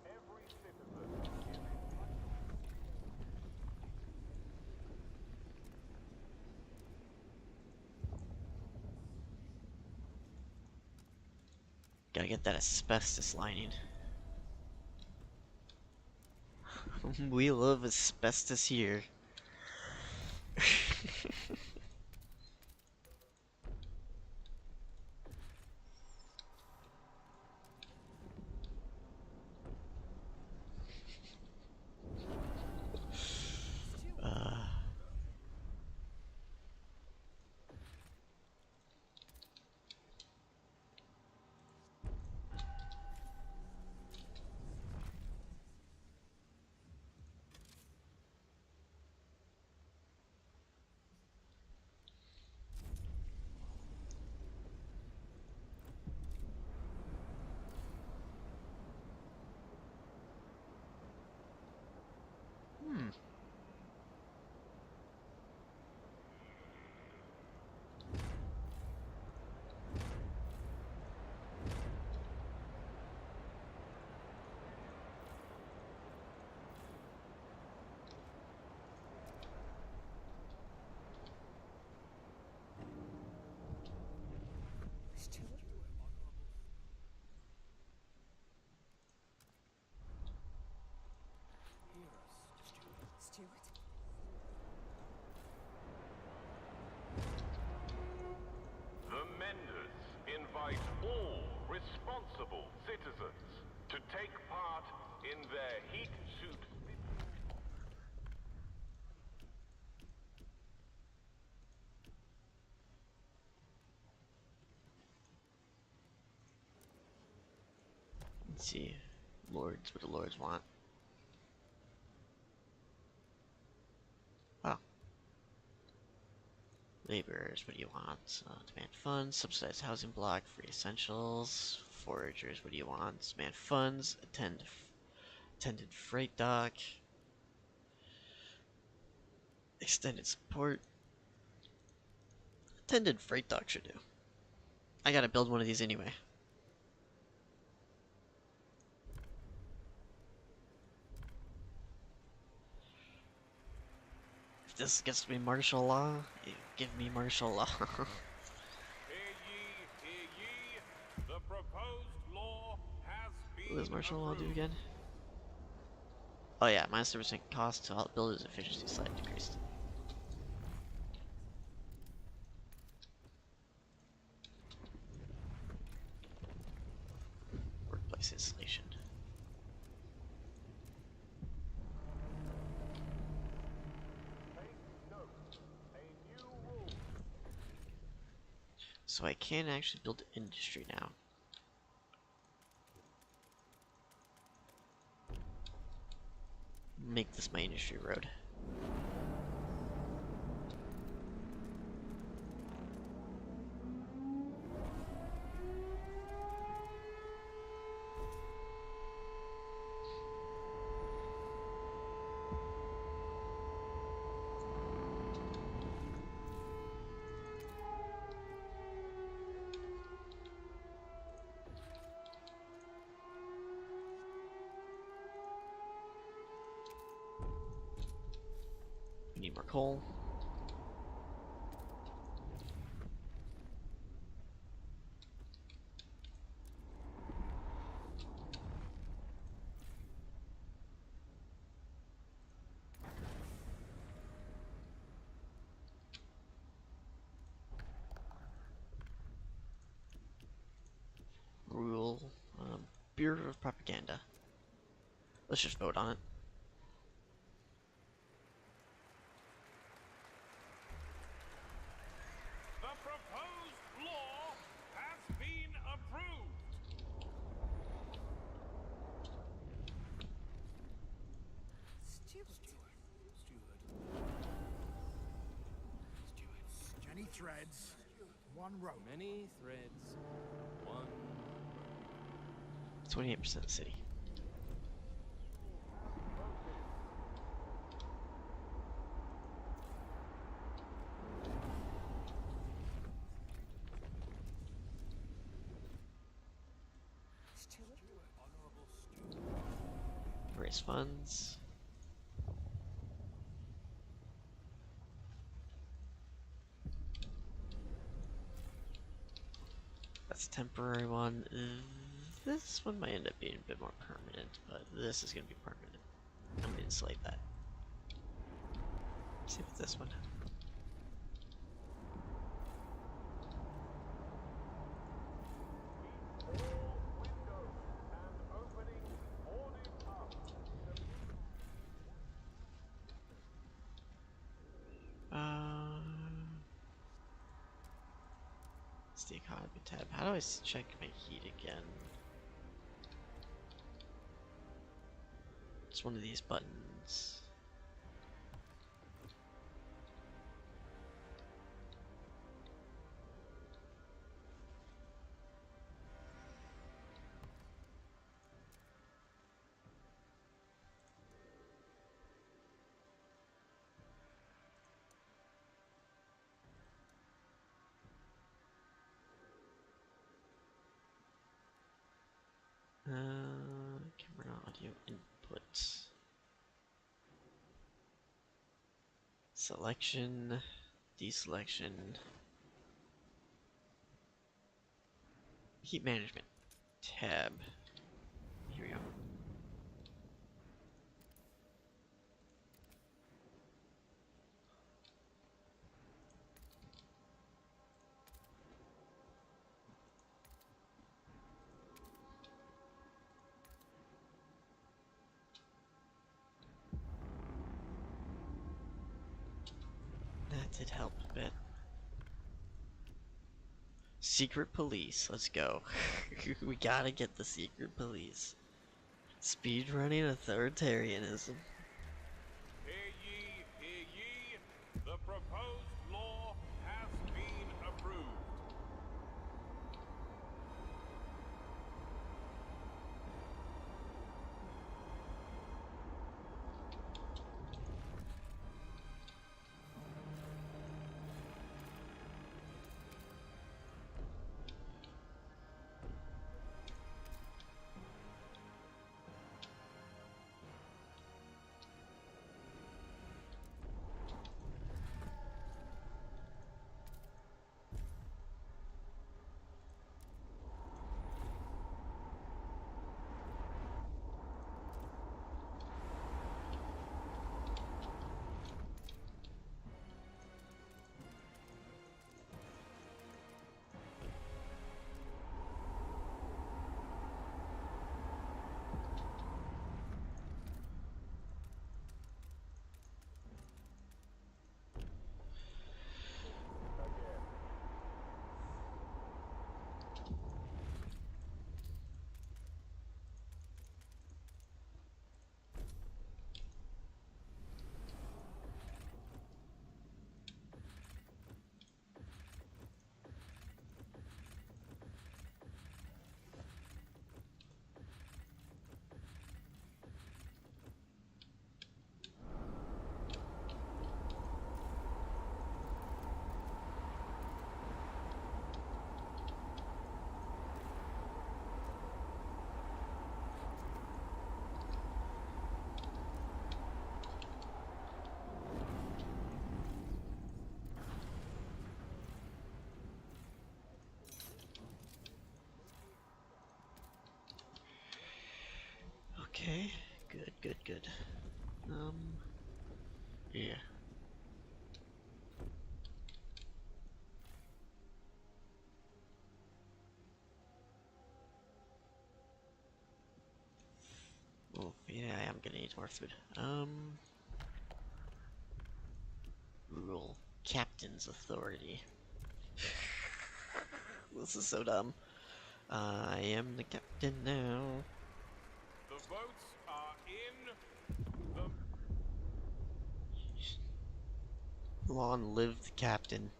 Every citizen is gotta get that asbestos lining. We love asbestos here. uh, hmm. Stewart? Stewart? The Menders invite all responsible citizens to take part in their heat suit. Let's see. Lords, what do lords want? Oh. Laborers, what do you want? Demand funds, subsidized housing block, free essentials. Foragers, what do you want? Demand funds, attended freight dock. Extended support. Attended freight dock should do. I gotta build one of these anyway. If this gets me martial law, you give me martial law. Hear ye, hear ye. The proposed law has What been does martial law do approved. again? Oh yeah, minus 30% cost to builders' efficiency slightly decreased. Workplace installation. Take note. A new rule. So I can actually build industry now. Make this my industry road. Need more coal. Rule. Bureau of Propaganda. Let's just vote on it. The proposed law has been approved. Steward. Many threads, one rope. Many threads, one. 28% city. Steward. Raise funds. That's a temporary one. This one might end up being a bit more permanent, but this is going to be permanent. I'm going to insulate that. See with this one. It's the economy tab. How do I check my heat again? It's one of these buttons. Camera audio input. Selection, deselection. Heat management tab. Here we go. That did help a bit. Secret police, let's go. We gotta get the secret police. Speedrunning authoritarianism. Hear ye, hear ye. The proposed law has been approved. Okay, good, good, good. Yeah. Oh, yeah, I am gonna need more food. Rule. Captain's authority. This is so dumb. I am the captain now. The votes are in. The Long live the captain.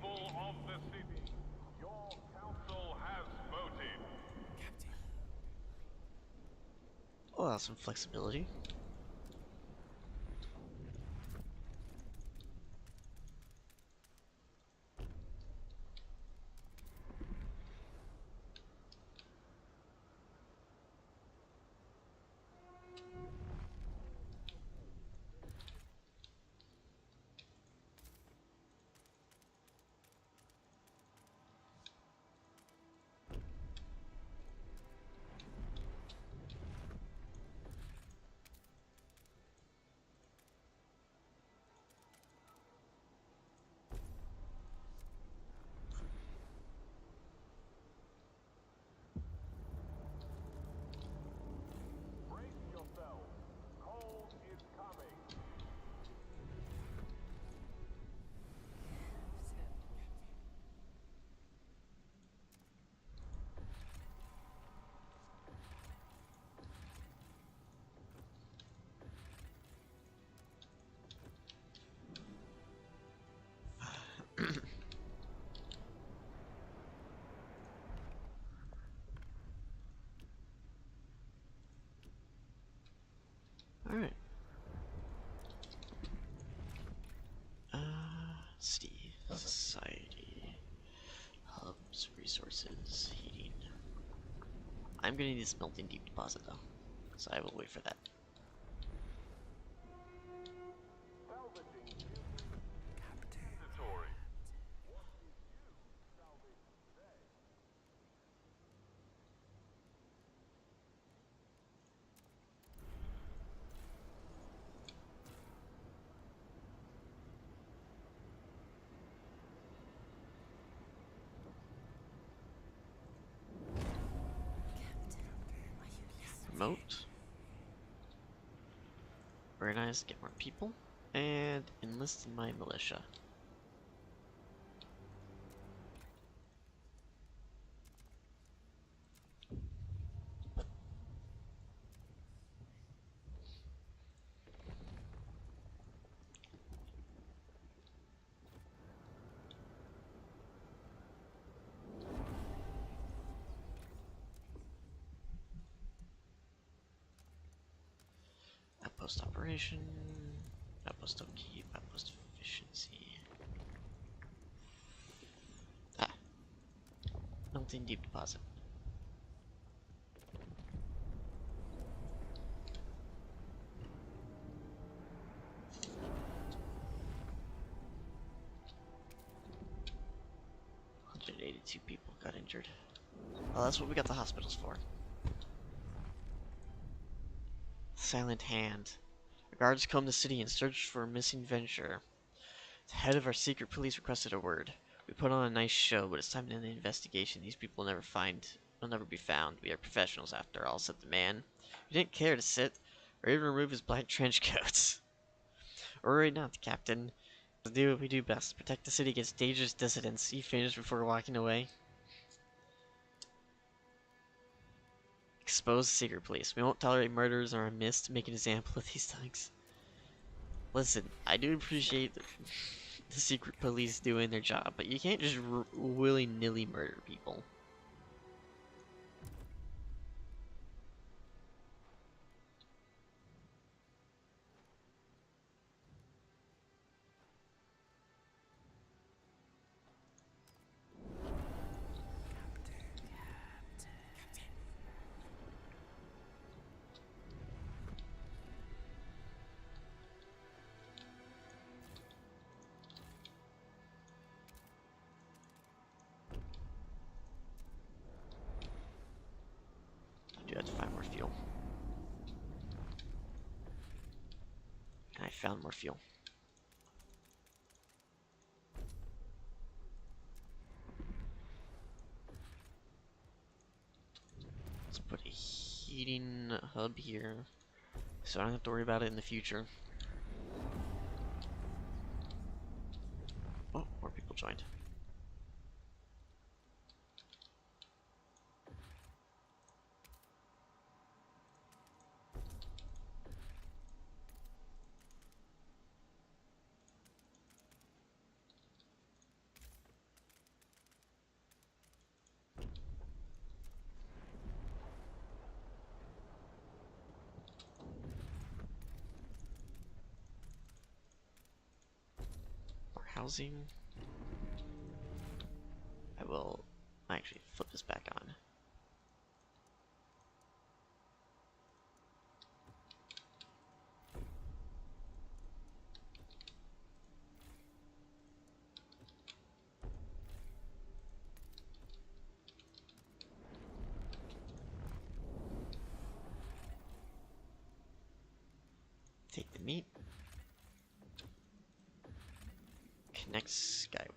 people of the city, your council has voted. Oh, that's some flexibility. Brace yourselves. Cold is coming. Alright. See. Society. Hubs, resources, heating. I'm gonna need a smelting deep deposit though. So I will wait for that. Salvaging mandatory. What did you salvage today? Promote. Organize, get more people. And enlist in my militia. Outpost operation. Outpost upkeep. Outpost efficiency. Ah. Melting deep deposit. Two people got injured. Well, that's what we got the hospitals for. Silent Hand. Our guards combed the city and searched for a missing venture. The head of our secret police requested a word. We put on a nice show, but it's time to end the investigation. These people will never be found. We are professionals after all, said the man. He didn't care to sit, or even remove his black trench coats. Worry not, Captain. We'll do what we do best. Protect the city against dangerous dissidents. He finished before walking away. Expose the secret police. We won't tolerate murders or a miss to make an example of these thugs. Listen, I do appreciate the secret police doing their job, but you can't just willy-nilly murder people. fuel. I found more fuel. Let's put a heating hub here, so I don't have to worry about it in the future. Oh, more people joined. More housing. I will actually flip this back on. Take the meat. Connect Skyway.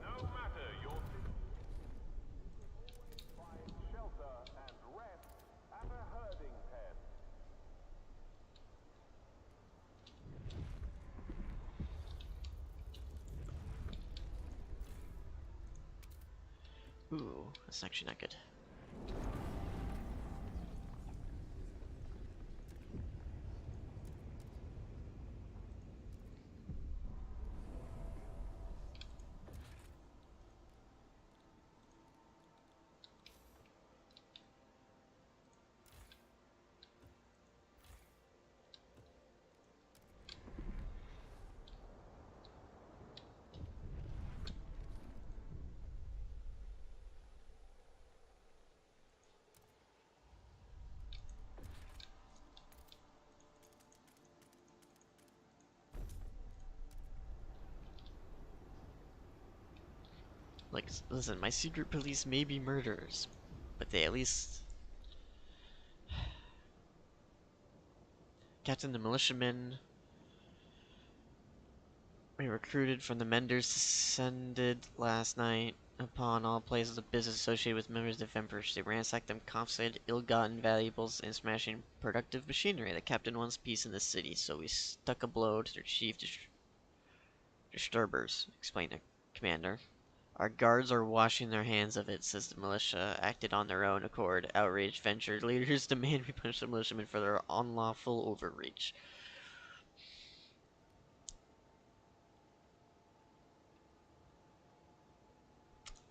No matter your situation, find shelter and rest at a herding pen. Ooh, that's actually not good. Like, listen, my secret police may be murderers, but they at least... Captain the militiamen we recruited from the Menders descended last night upon all places of business associated with members of the Emperors. They ransacked them, confiscated ill-gotten valuables, and smashing productive machinery. The captain wants peace in the city, so we stuck a blow to their chief disturbers, explained the commander. Our guards are washing their hands of it, says the militia, acted on their own accord. Outraged venture leaders demand we punish the militiamen for their unlawful overreach.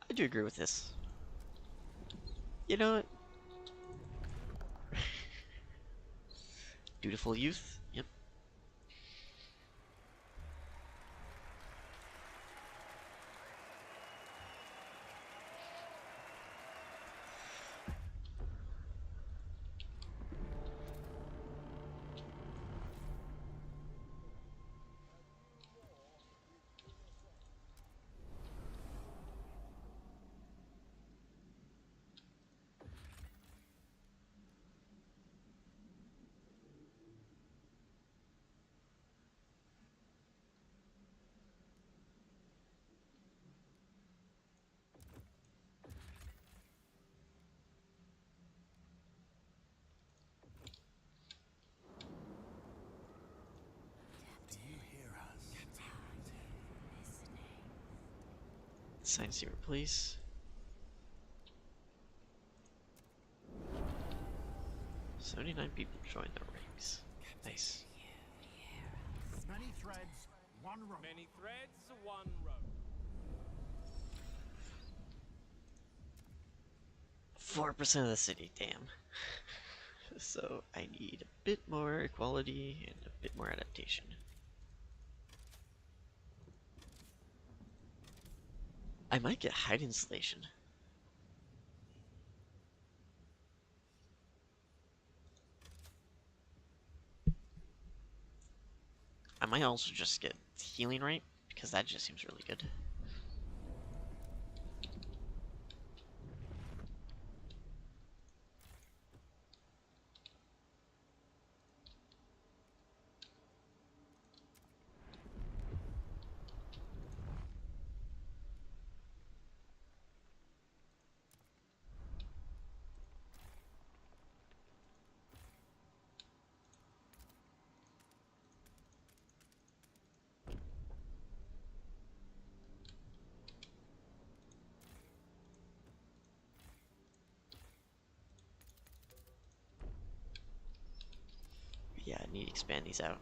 I do agree with this. You know what? Dutiful youth? Yep. please. 79 people joined the ranks. Nice. Many threads, one rope. Many threads, one rope. 4% of the city, damn. So I need a bit more equality and a bit more adaptation. I might get height insulation. I might also just get healing rate, because that just seems really good. Yeah, I need to expand these out.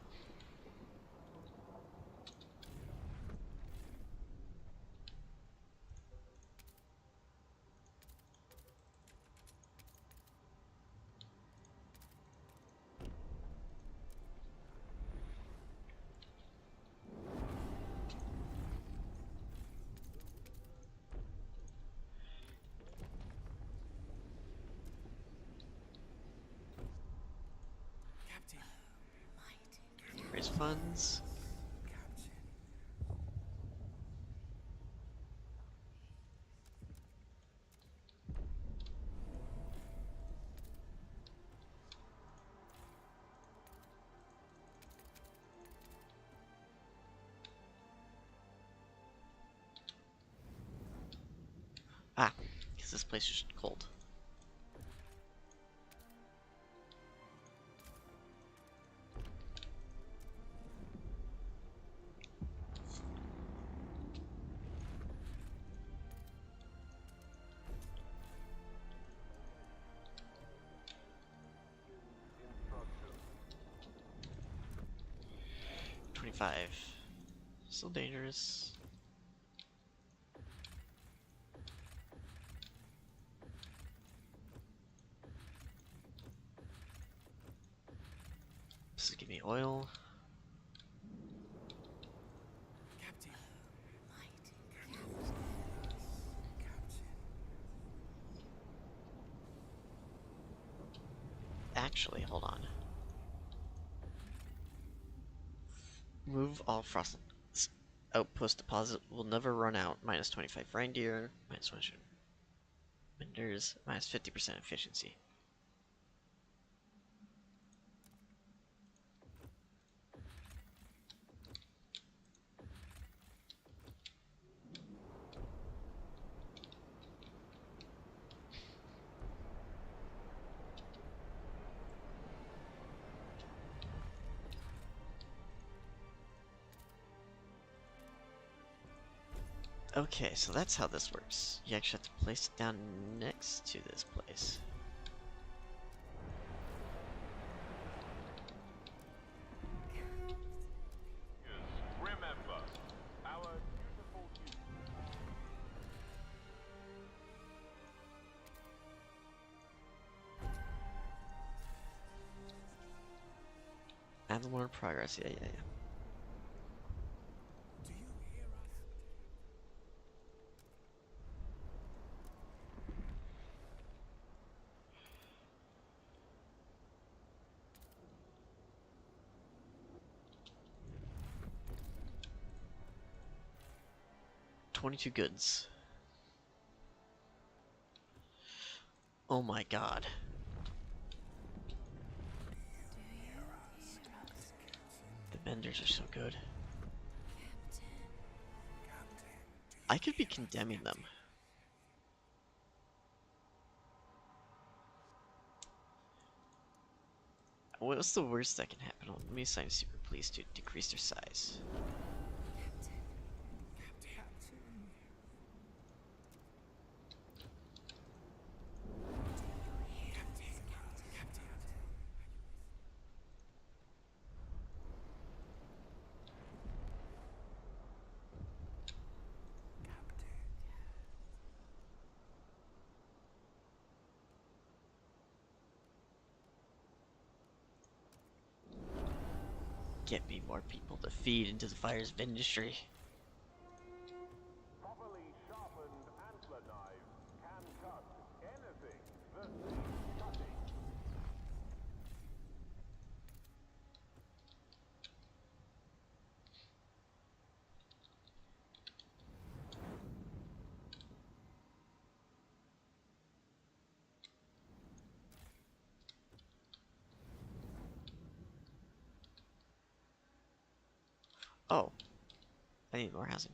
Captain. Raise funds. Captain. Ah, because this place is cold. Instructions. 25. Still dangerous. This is give me oil. Captain. Actually, hold on. Move all frost outpost deposit will never run out. Minus 25 reindeer. Minus 100 vendors. Minus 50% efficiency. Okay, so that's how this works. You actually have to place it down next to this place. Yes, remember, our beautiful youth. Add the more progress. Yeah. Do you hear us? 22 goods. Oh my god. The vendors are so good. I could be condemning them. What's the worst that can happen? Let me assign secret police to decrease their size. Get me more people to feed into the fires of industry. Properly sharpened antler knives can cut anything that needs cutting. Oh, I need more housing.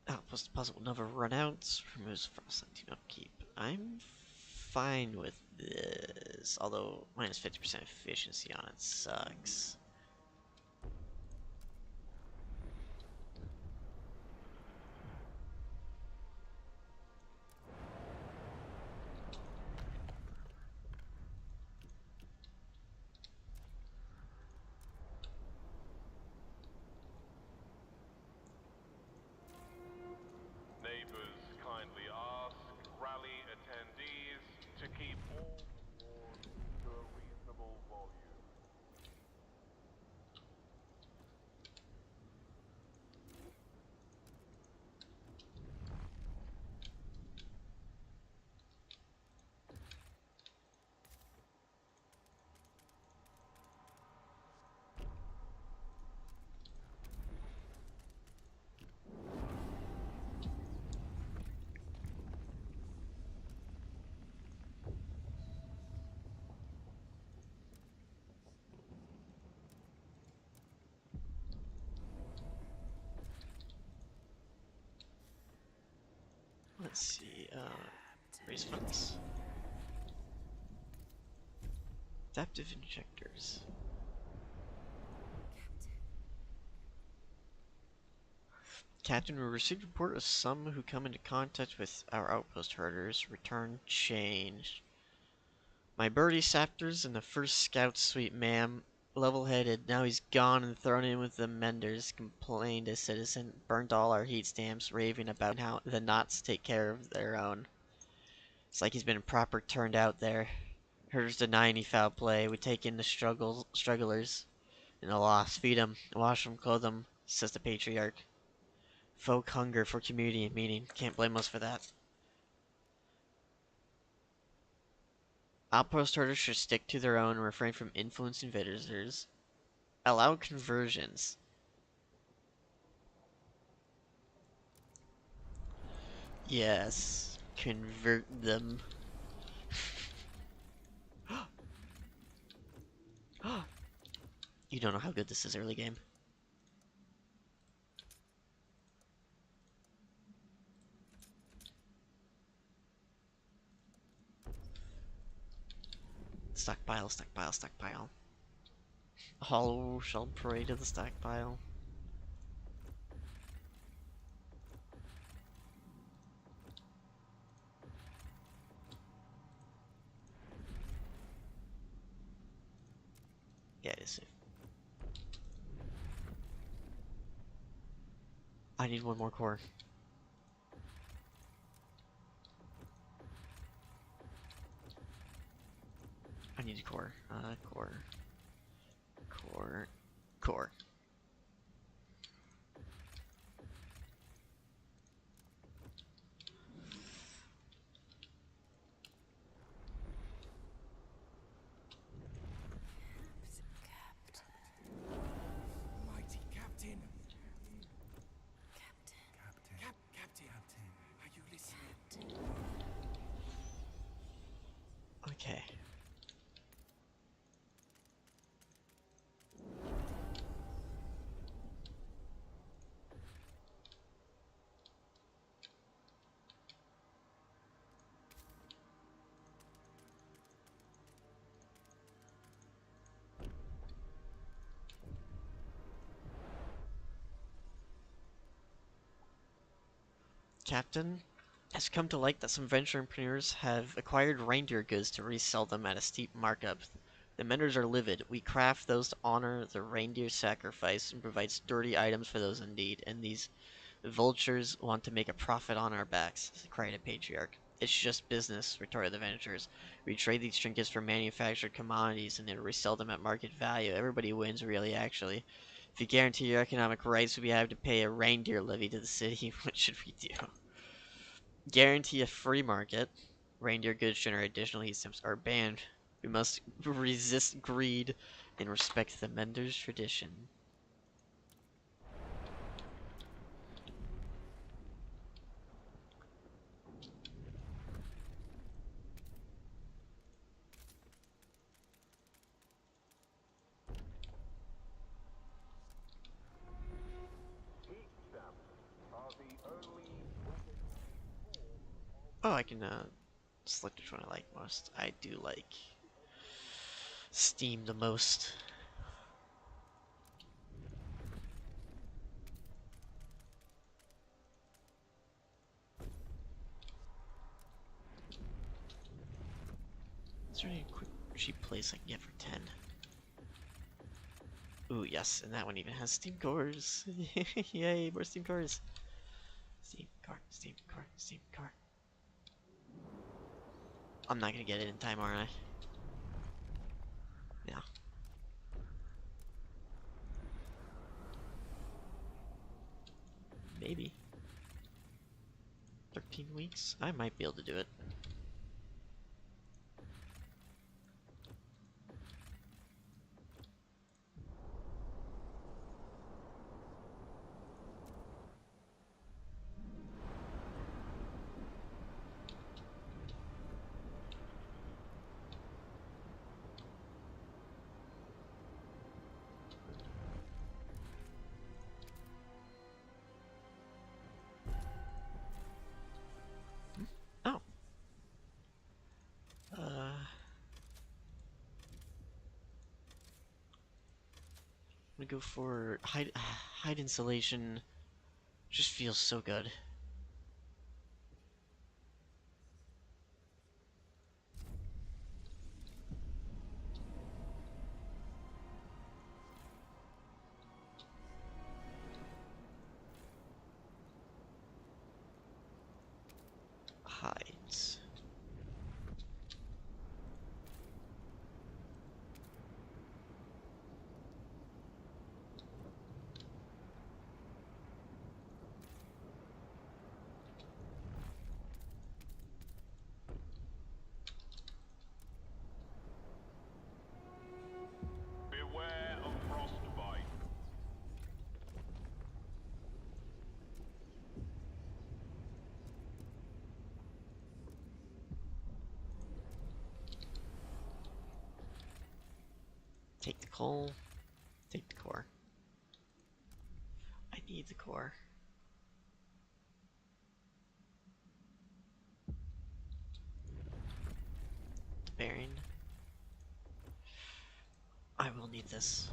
Outpost deposit will never run out. Removes frost team upkeep. I'm fine with this, although minus 50% efficiency on it sucks. Neighbors kindly ask rally attendees to keep all awards to a reasonable volume. Let's see, raise funds. Adaptive injectors. Captain, we received a report of some who come into contact with our outpost herders. Return changed. My birdie saptors and the first scout suite, ma'am. Level-headed. Now he's gone and thrown in with the menders. Complained a citizen. Burnt all our heat stamps, raving about how the knots take care of their own. It's like he's been proper turned out there. Herders deny any foul play. We take in the strugglers in the loss. Feed them, wash them, clothe them, says the patriarch. Folk hunger for community and meaning. Can't blame us for that. Outpost herders should stick to their own and refrain from influencing visitors. Allow conversions. Yes. Convert them. You don't know how good this is early game. Stockpile, stockpile, stockpile. Hollow shall pray to the stockpile. Yeah, it is safe. I need one more core. I need a core. Core. Core. Core. Captain has come to light that some venture entrepreneurs have acquired reindeer goods to resell them at a steep markup. The menders are livid. We craft those to honor the reindeer sacrifice and provide sturdy items for those in need, and these vultures want to make a profit on our backs, cried a patriarch. It's just business, retorted the venturers. We trade these trinkets for manufactured commodities and then resell them at market value. Everybody wins, really, actually. If you guarantee your economic rights, we have to pay a reindeer levy to the city. What should we do? Guarantee a free market. Reindeer goods generate additional heat stamps are banned. We must resist greed and respect the mender's tradition. Heat stamps are the only Oh, I can select which one I like most. I do like Steam the most. Is there any quick cheap place I can get for 10? Ooh, yes, and that one even has Steam cores. Yay, more Steam cores. Steam core, Steam core, Steam core. I'm not gonna get it in time, aren't I? Yeah. Maybe. 13 weeks? I might be able to do it. Oh. I'm gonna go for hide insulation. Just feels so good. Hides. beware of frostbite. Take the coal. Take the core. I need the core. The bearing. I will need this.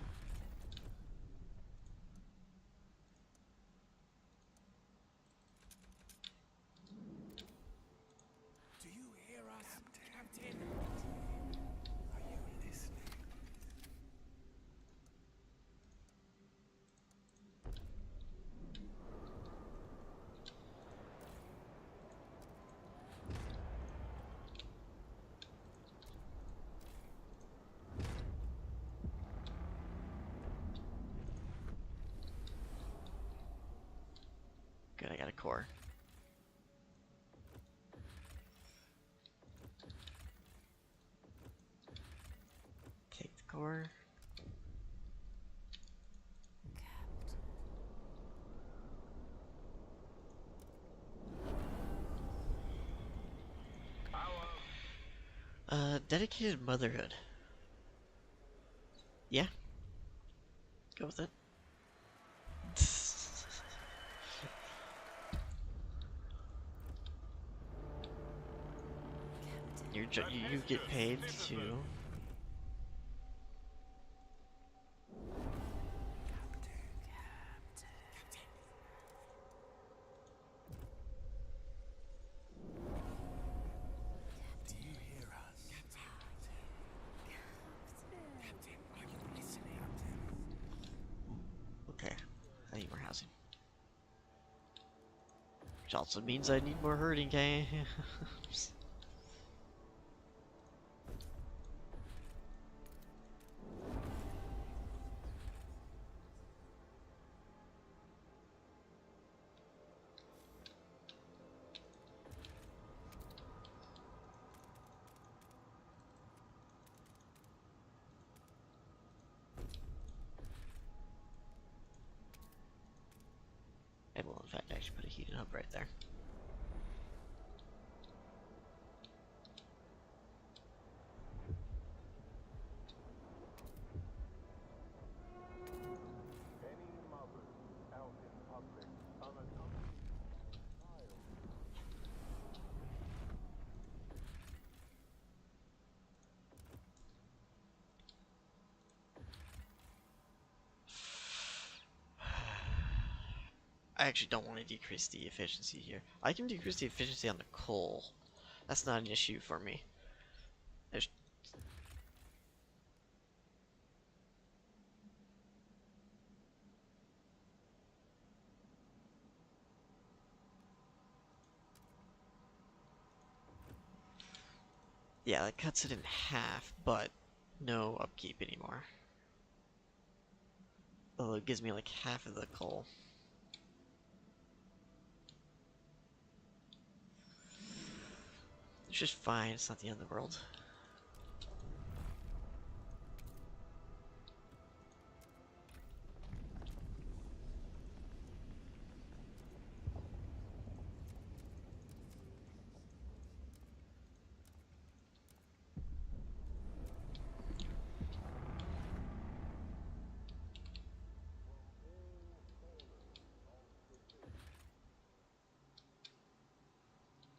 Do you hear us, Captain? Are you listening? Good, I got a core. Take the core. Dedicated motherhood. Yeah. Go with it. You get paid to. housing. Which also means I need more herding camps. I will, in fact, actually put a heating hub right there. Any mothers out in public unaccompanied child. I actually don't want to decrease the efficiency here. I can decrease the efficiency on the coal. That's not an issue for me. There's... Yeah, that cuts it in half, but no upkeep anymore. Although it gives me like half of the coal. It's just fine, it's not the end of the world.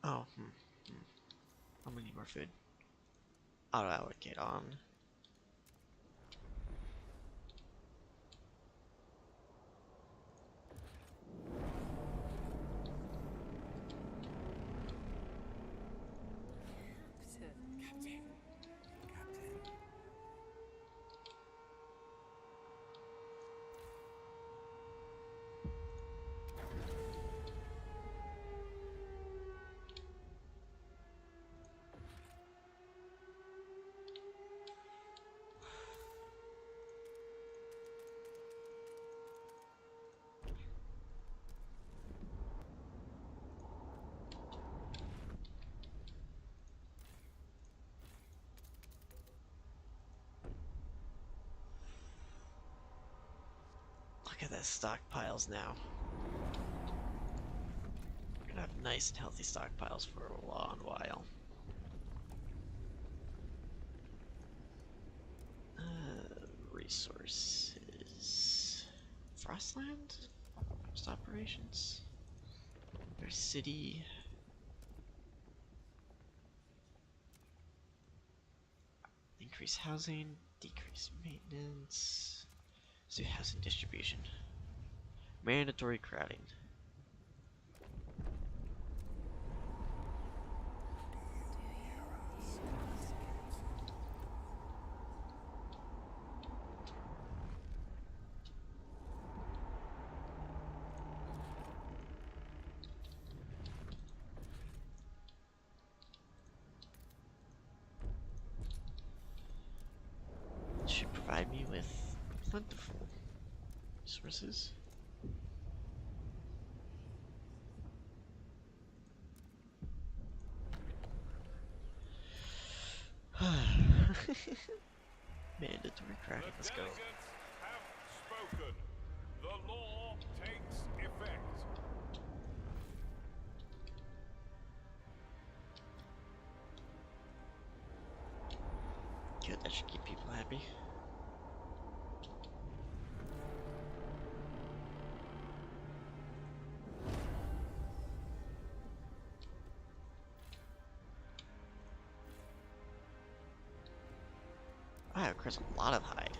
Oh, I'm gonna need more food. Auto allocate on. Captain. Captain. Look at the stockpiles now. We're gonna have nice and healthy stockpiles for a long while. Resources. Frostland? Frost operations? There's city. Increase housing, decrease maintenance. Let's do housing distribution. Mandatory crowding. Should provide me with plentiful resources. Mandatory crowding, let's The go. delegates have spoken. The law takes effect. Good, that should keep people happy. I have across a lot of hide.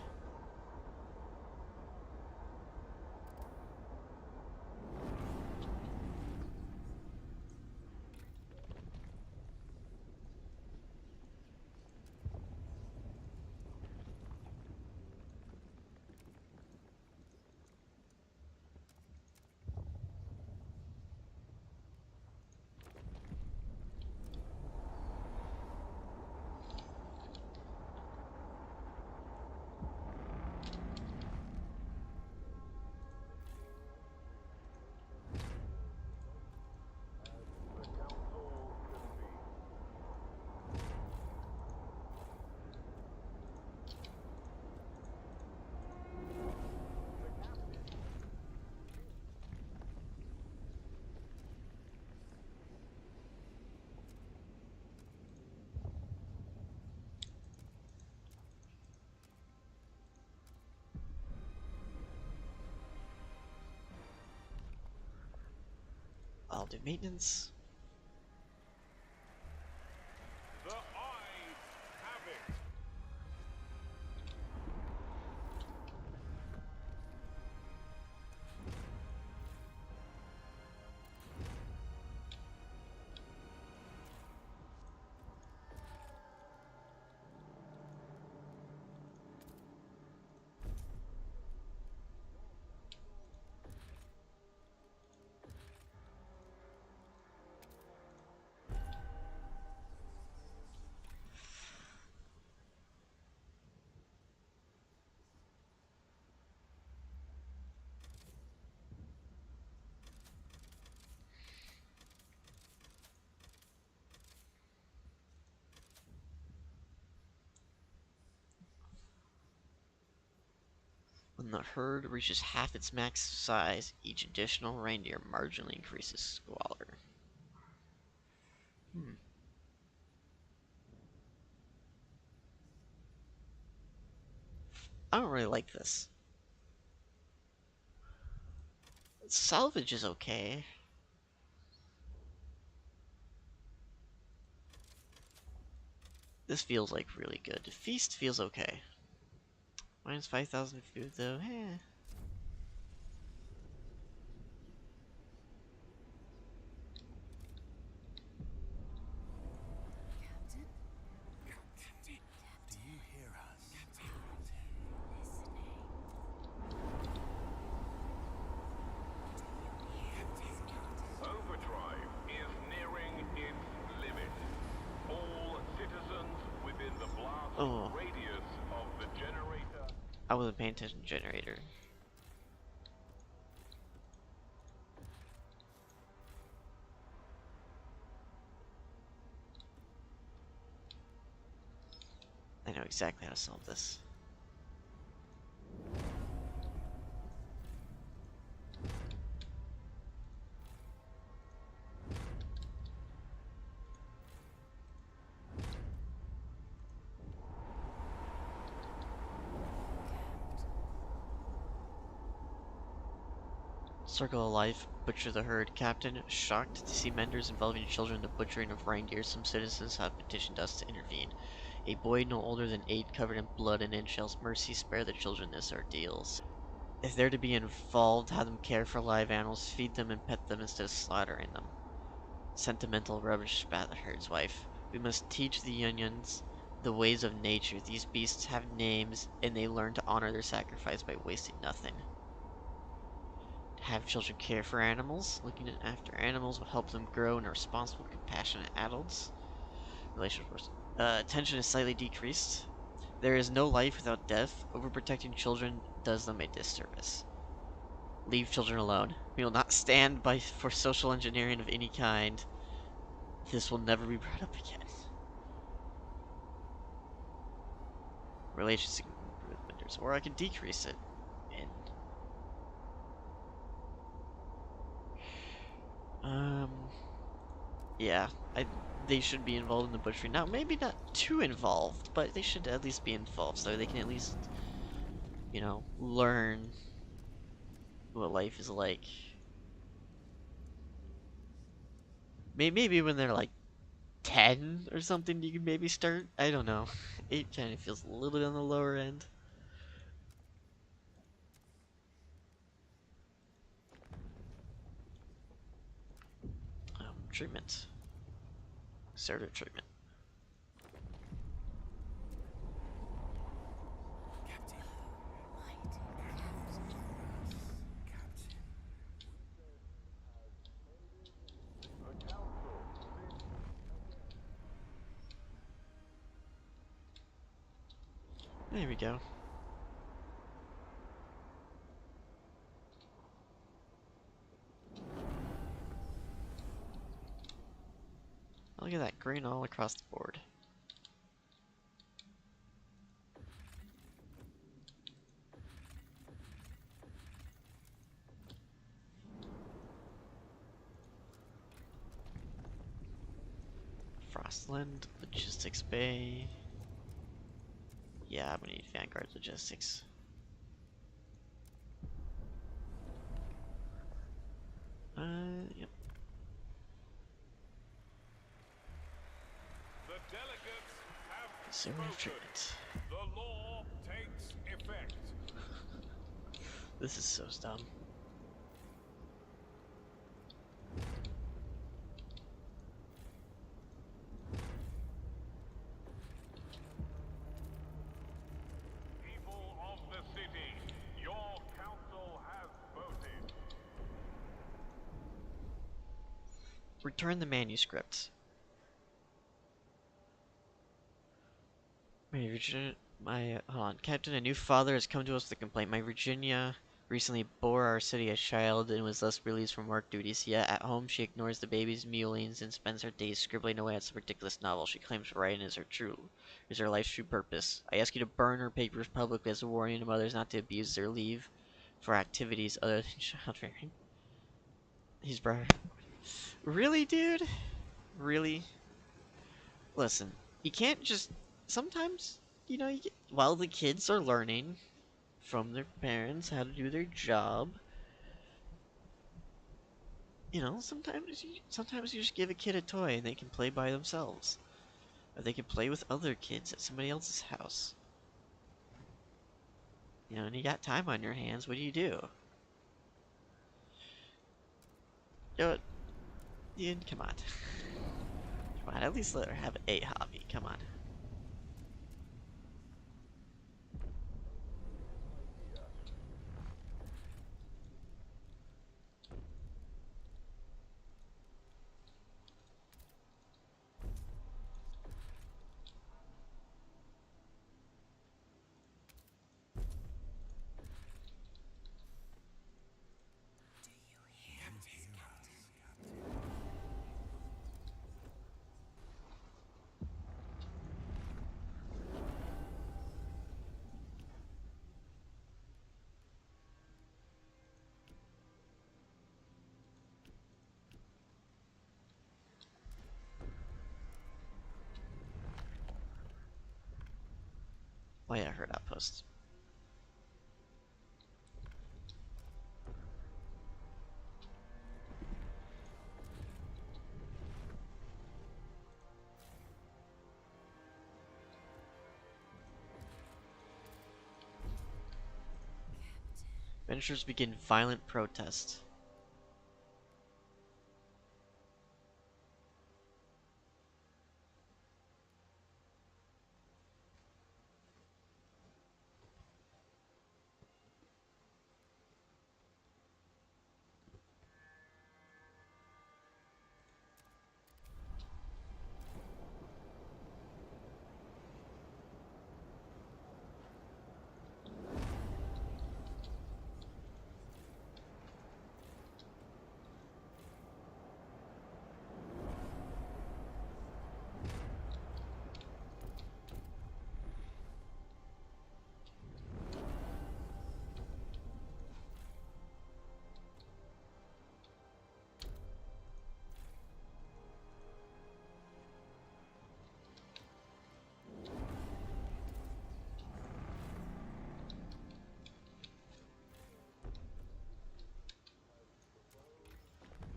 I'll do maintenance. The eyes have it. When the herd reaches half its max size, each additional reindeer marginally increases squalor. I don't really like this. Salvage is okay. This feels like really good. Feast feels okay. Minus 5,000 food though. Eh. Captain? Captain, do you hear us? Overdrive is nearing its limit. All citizens within the blast Oh, radius of the generator. I wasn't paying attention to generator. I know exactly how to solve this. Circle of Life, butcher the herd. Captain, shocked to see menders involving children in the butchering of reindeer, some citizens have petitioned us to intervene. A boy no older than 8, covered in blood and eggshells. Mercy, spare the children this ordeal. If they're to be involved, have them care for live animals, feed them and pet them instead of slaughtering them. Sentimental rubbish, spat the herd's wife. We must teach the onions the ways of nature. These beasts have names, and they learn to honor their sacrifice by wasting nothing. Have children care for animals. Looking after animals will help them grow into responsible, compassionate adults. Relationships. Tension is slightly decreased. There is no life without death. Overprotecting children does them a disservice. Leave children alone. We will not stand by for social engineering of any kind. This will never be brought up again. Relations with vendors, or I can decrease it. And yeah, they should be involved in the butchery. Now, maybe not too involved, but they should at least be involved so they can at least, learn what life is like. Maybe when they're like 10 or something, you can maybe start. I don't know. 8 kind of feels a little bit on the lower end. Treatment. Starter treatment. Captain, Mighty Captain. There we go. Look at that green all across the board. Frostland, Logistics Bay. Yeah, I'm gonna need Vanguard Logistics. Yep. Conservative spoken. treatment. The law takes effect. This is so dumb. People of the city, your council has voted. Return the manuscript. Hold on, Captain, a new father has come to us with a complaint. My Virginia recently bore our city a child and was thus released from work duties. Yet at home she ignores the baby's mewlings and spends her days scribbling away at some ridiculous novel. She claims writing is her life's true purpose. I ask you to burn her papers publicly as a warning to mothers not to abuse their leave for activities other than child rearing. He's brother. Really, dude? Really? Listen, you can't just. Sometimes, while the kids are learning from their parents how to do their job, sometimes you just give a kid a toy and they can play by themselves, or they can play with other kids at somebody else's house. And you got time on your hands. What do? You know what? Ian, come on, come on. At least let her have a hobby. Come on. Oh yeah, I heard outposts. Adventurers begin violent protest.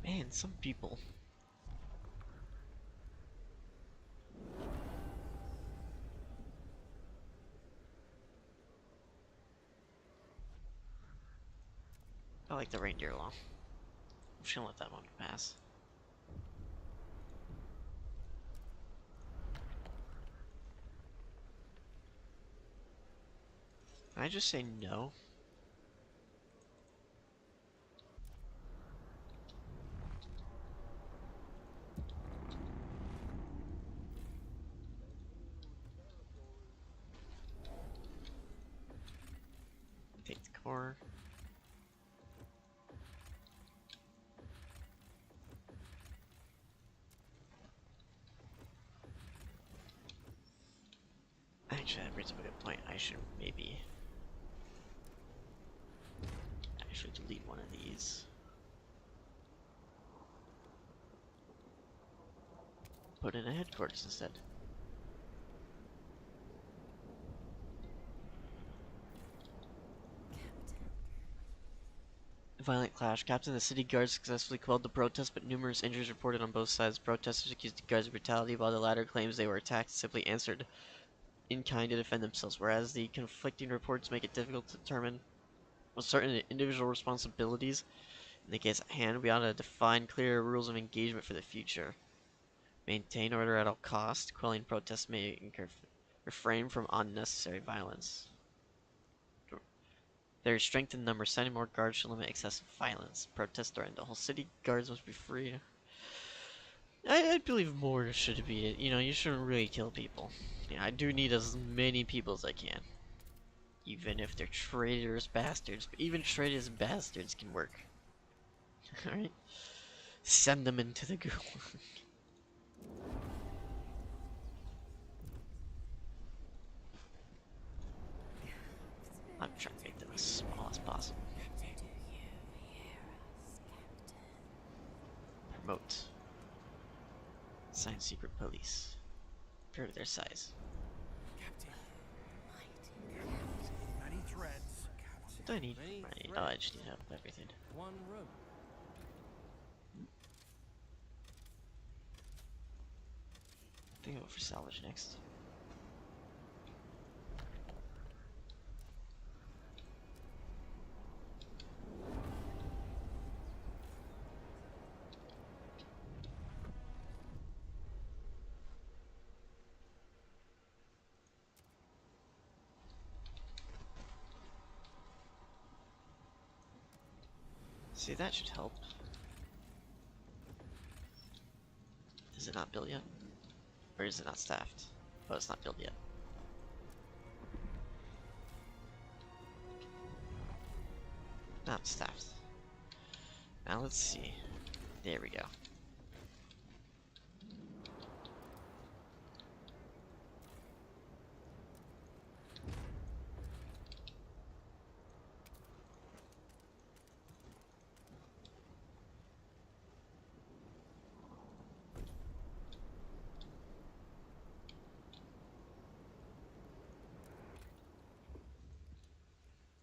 Man, some people. I like the reindeer law. I'm just gonna let that one pass. Can I just say no? Take the core. Actually, that brings up a good point. I should maybe actually delete one of these. Put in a headquarters instead. Violent clash. Captain, the city guards successfully quelled the protest, but numerous injuries reported on both sides. Protesters accused the guards of brutality, while the latter claims they were attacked and simply answered in kind to defend themselves, whereas the conflicting reports make it difficult to determine what certain individual responsibilities in the case at hand. We ought to define clear rules of engagement for the future. Maintain order at all costs. Quelling protests may refrain from unnecessary violence. There is strength in numbers. Sending more guards should limit excessive violence. Protests threaten the whole city. Guards must be free. I believe more should be. You know, you shouldn't really kill people. Yeah, I do need as many people as I can. Even if they're traitorous bastards. But even traitorous bastards can work. Alright? Send them into the gulag. I'm trying to make them as small as possible. Promote. Assign secret police. Prove their size. Many threads. What do I need? Right. Oh, I just need help with everything. One room. I think I'll go for salvage next. See, that should help. Is it not built yet? Or is it not staffed? Oh, it's not built yet. Not staffed. Now let's see. There we go.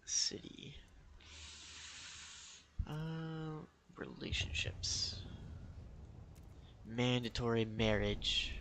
City. Relationships. Mandatory marriage.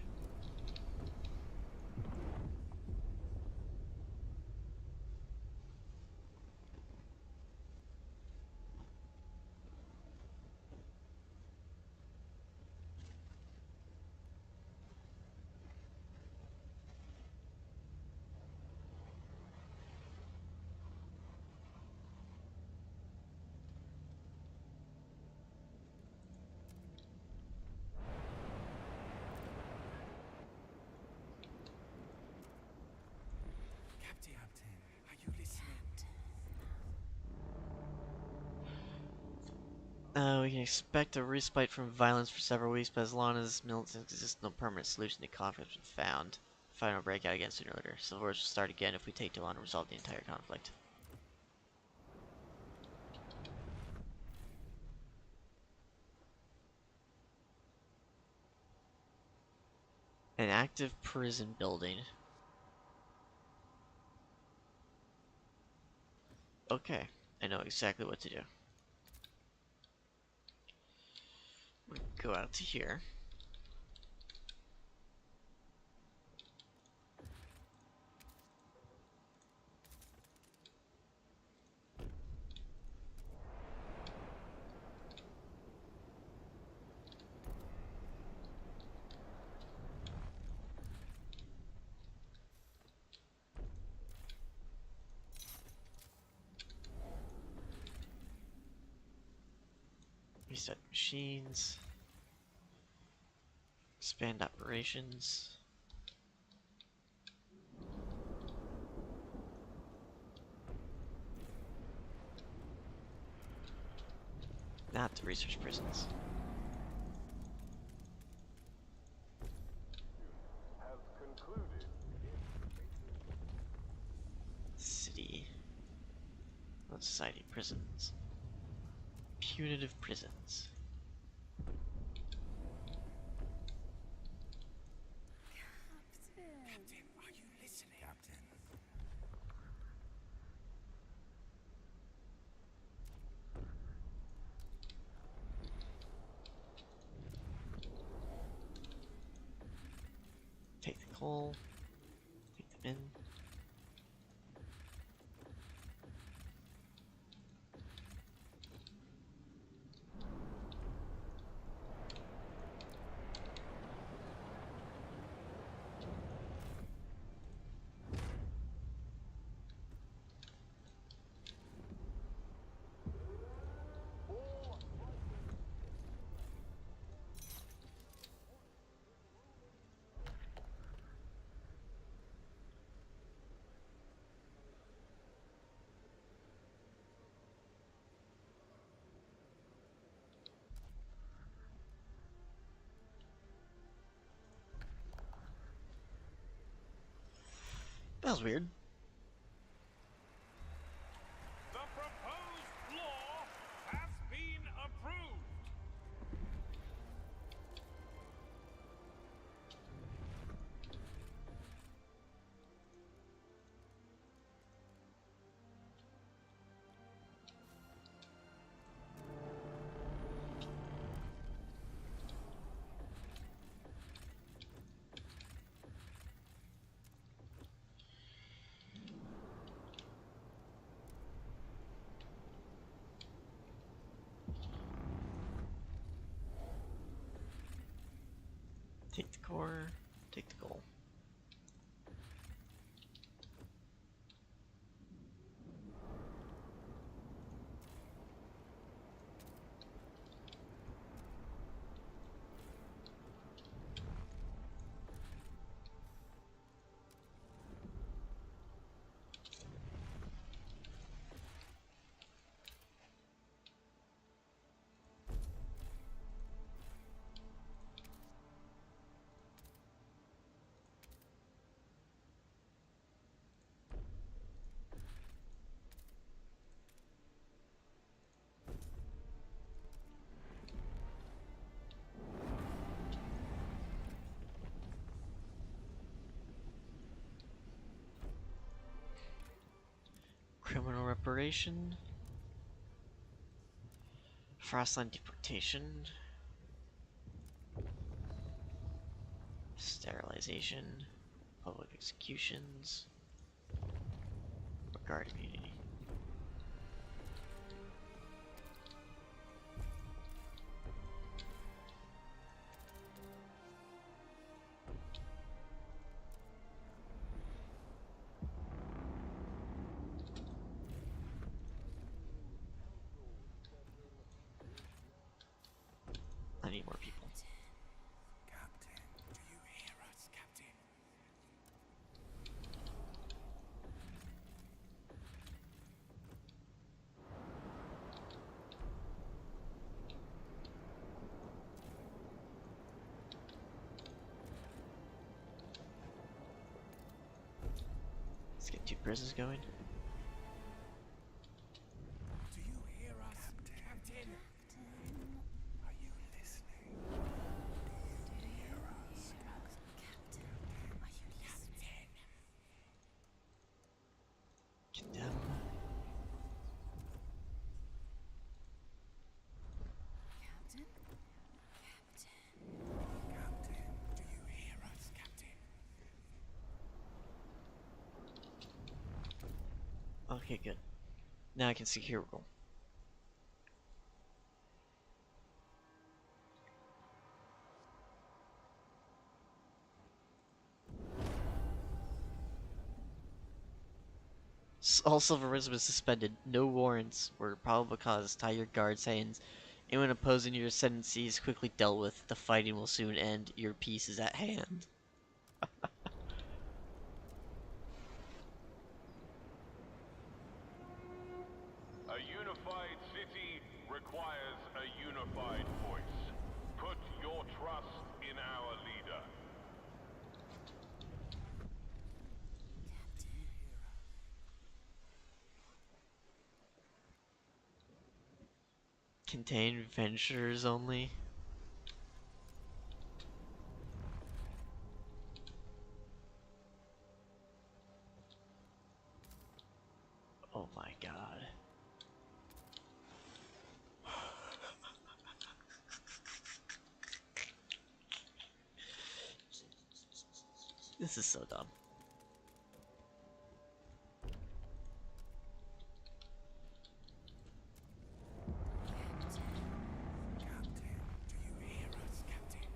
Captain, are you listening? We can expect a respite from violence for several weeks, but as long as militants exist, no permanent solution to conflict has been found. Fight will break out again sooner or later. Civil wars will start again if we take too long to resolve the entire conflict. An active prison building. Okay, I know exactly what to do. I'm gonna go out to here. Reset machines. Expand operations. Not to research prisons. Has concluded. City. Society prisons. Punitive prisons. Captain, are you listening? Captain. Take the coal. Take them in. That was weird. The proposed law has been approved. Take the core, take the goal. Criminal reparation. Frostland deportation. Sterilization. Public executions. Guard immunity. I need more people. Captain, do you hear us, Captain? Let's get 2 prisons going. Do you hear us, Captain? Are you listening? Do you hear us, Captain, are you listening? Get them. Captain? Captain, do you hear us, Captain? Okay, good. Now I can secure goal. All silverism is suspended. No warrants were probable cause. Tie your guards' hands. Anyone opposing your ascendancy is quickly dealt with. The fighting will soon end. Your peace is at hand. A unified city requires a unified voice. Put your trust in our leader. Contain adventurers only. Oh my god. This is so dumb. Captain, do you hear us, Captain?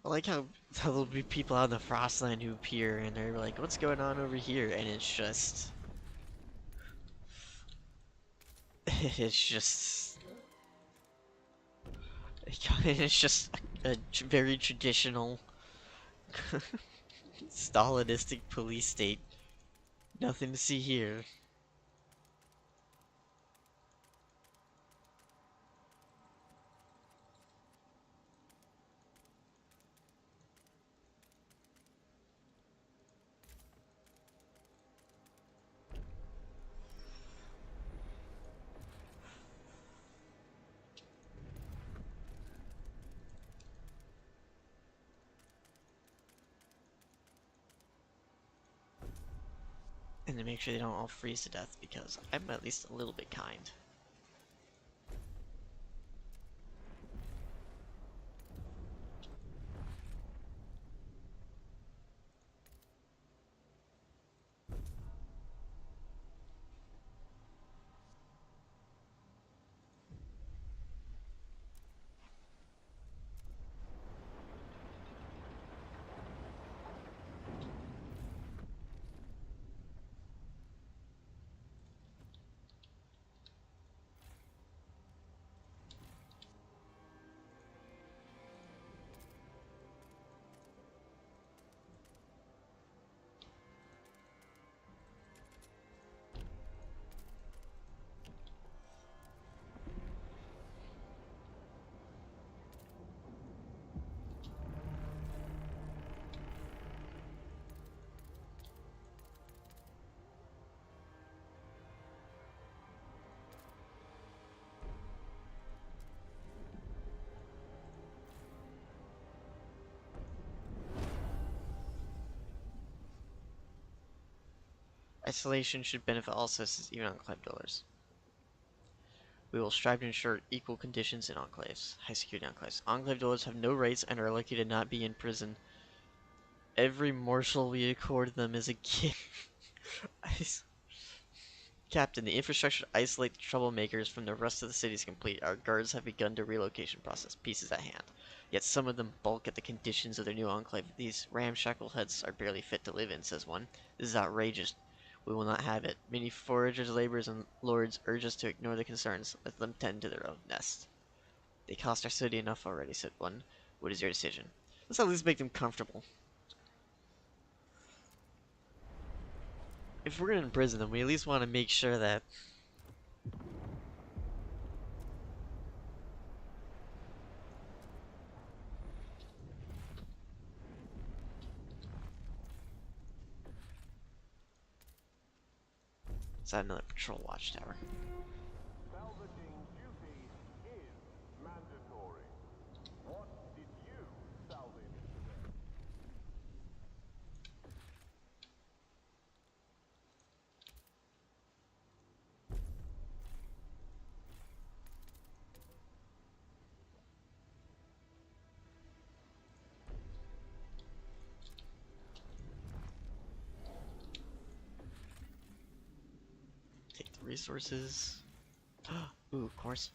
I like how there'll be people out in the Frostland who appear and they're like, what's going on over here? And it's just... It's just... It's just a very traditional Stalinistic police state. Nothing to see here. And to make sure they don't all freeze to death, because I'm at least a little bit kind. Isolation should benefit all citizens, even Enclave dwellers. We will strive to ensure equal conditions in enclaves, high security enclaves. Enclave dwellers have no rights and are lucky to not be in prison. Every morsel we accord them is a gift. Captain, the infrastructure to isolate the troublemakers from the rest of the city is complete. Our guards have begun the relocation process. Peace is at hand. Yet some of them balk at the conditions of their new enclave. These ramshackle huts are barely fit to live in, says one. This is outrageous. We will not have it. Many foragers, laborers, and lords urge us to ignore the concerns. Let them tend to their own nest. They cost our city enough already, said one. What is your decision? Let's at least make them comfortable. If we're gonna imprison them, we at least want to make sure that let's add another patrol watchtower. Salvaging duty is mandatory. What did you salvage today? Take the resources. Ooh, of course.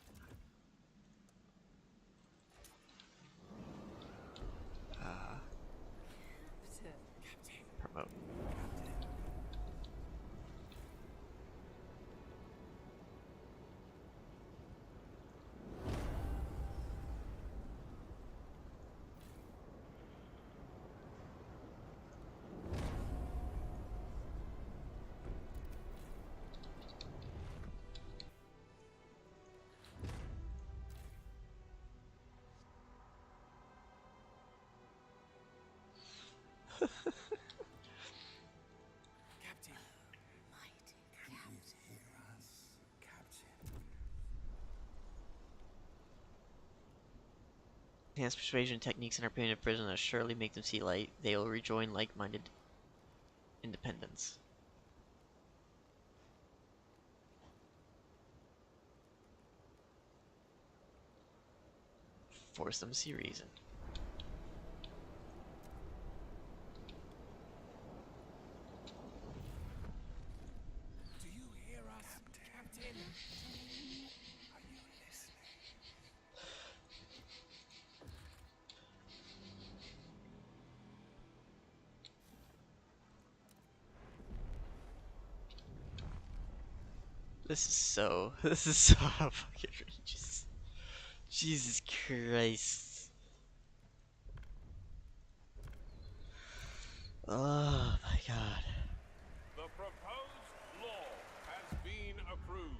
Promote. Captain, Mighty can you hear us, Captain? Enhanced persuasion techniques in our primitive prison will surely make them see light. They will rejoin like-minded independence. Force them to see reason. Do you hear us, Captain? Are you listening? This is so fucking outrageous. Jesus Christ. Oh my god. The proposed law has been approved.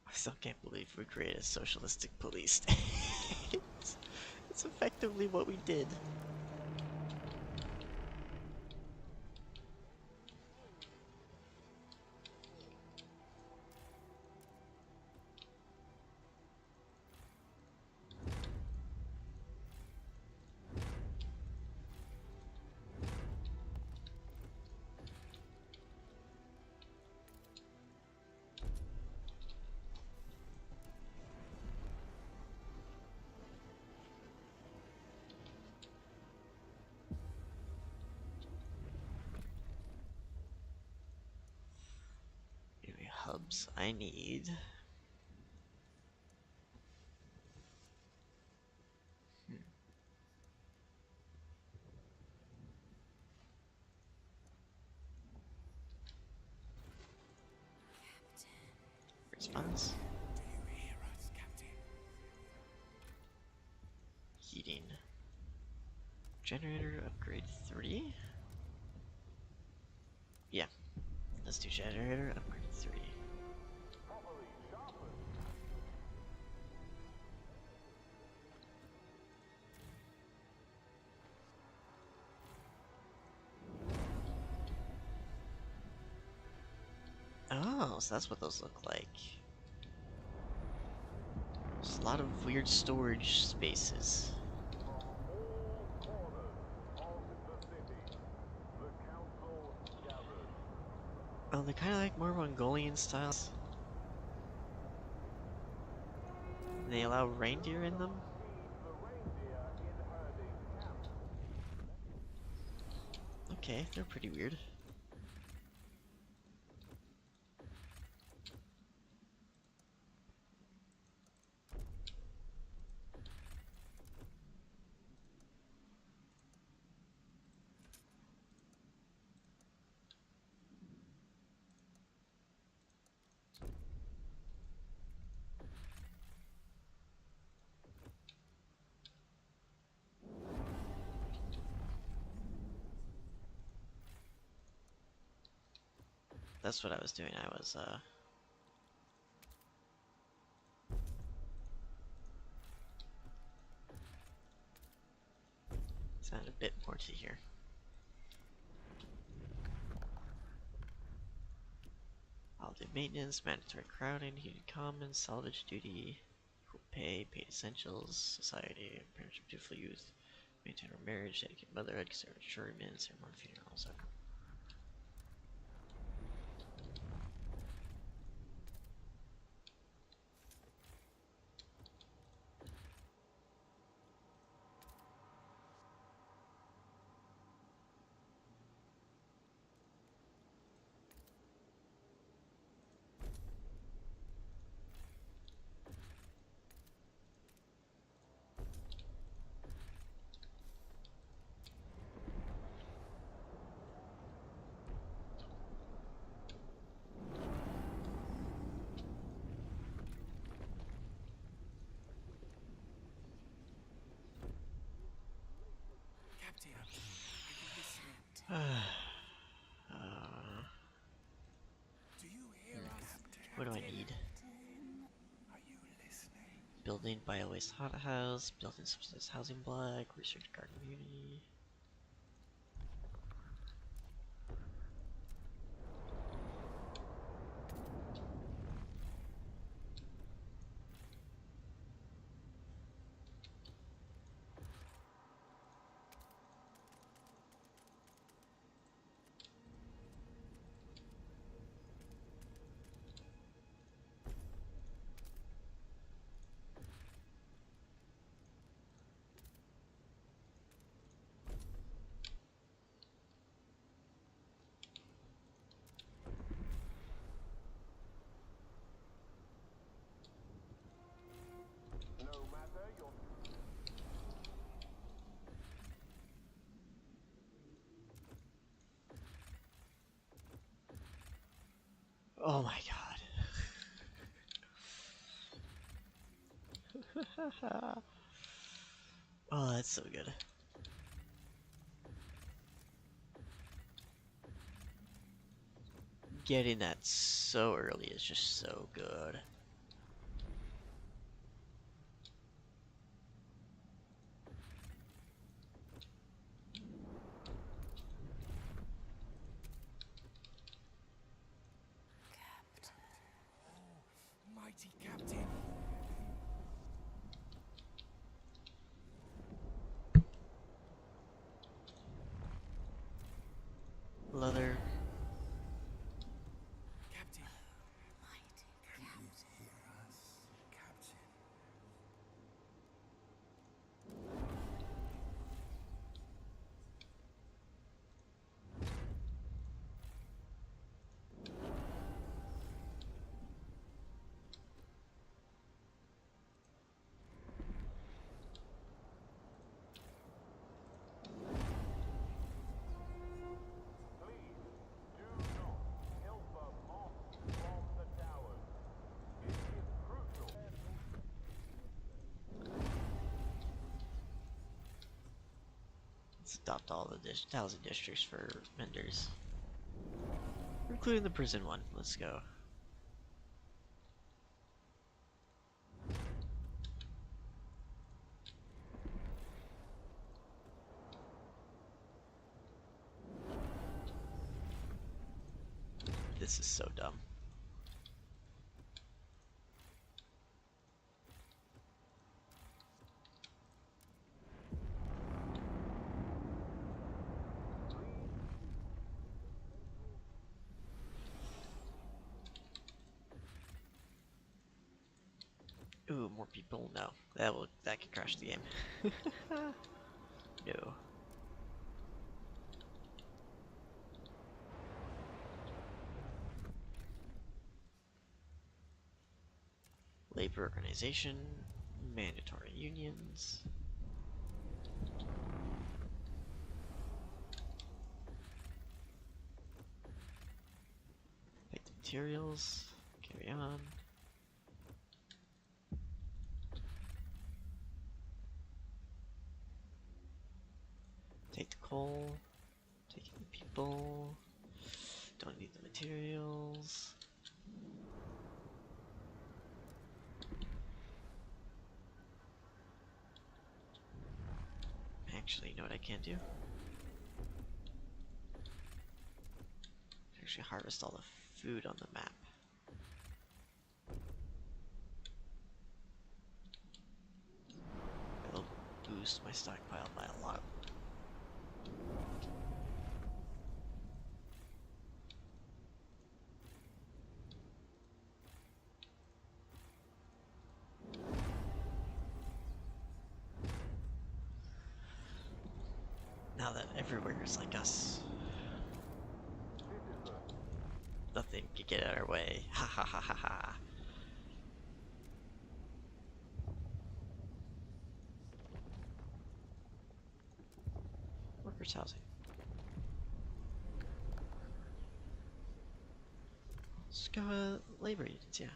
I still can't believe we created a socialistic police state. It's effectively what we did. jobs. I need... Response. Do you hear us, Captain? Heating. Generator upgrade 3? Yeah. Let's do generator upgrade 3. Properly sharpened. Oh, so that's what those look like. There's a lot of weird storage spaces. From all corners of the city, the council gathered. Oh, they're kind of like more Mongolian styles. They allow reindeer in them? See the reindeer in herding camp. Okay, they're pretty weird. That's what I was doing. I was, sound a bit more to hear. I'll do maintenance, mandatory crowding, heated commons, salvage duty, equal pay, paid essentials, society, parents of dutiful youth, maintain our marriage, dedicate motherhood, consider insurement, ceremony, funerals, okay. Captain, are you listening? Do you hear us, What do I Captain? need? Are you listening? Building bio-waste hothouse, building subsidized housing block, research garden community. No matter your Oh my god. Oh, that's so good. Getting that so early is just so good. Mighty Captain. Leather. Captain. Mighty Can you Captain. hear us, Captain? adopt all the housing districts for vendors, including the prison one. Let's go. This is so dumb. Ooh, more people? No. That could crash the game. No. Labor organization, mandatory unions. Take the materials, carry on. Take the coal, take the people. Don't need the materials. Actually, you know what I can do? Actually harvest all the food on the map. It'll boost my stockpile by a lot. Now that everywhere is like us, nothing can get in our way. Ha ha ha ha ha. Workers' housing. Let's go labor unions, yeah.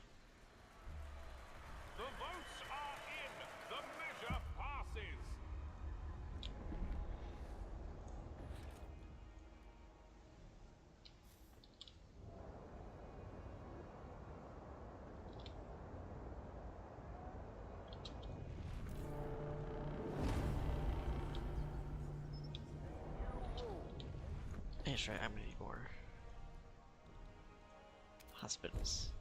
The votes are in. The measure passes. That's right, I'm gonna need more hospitals.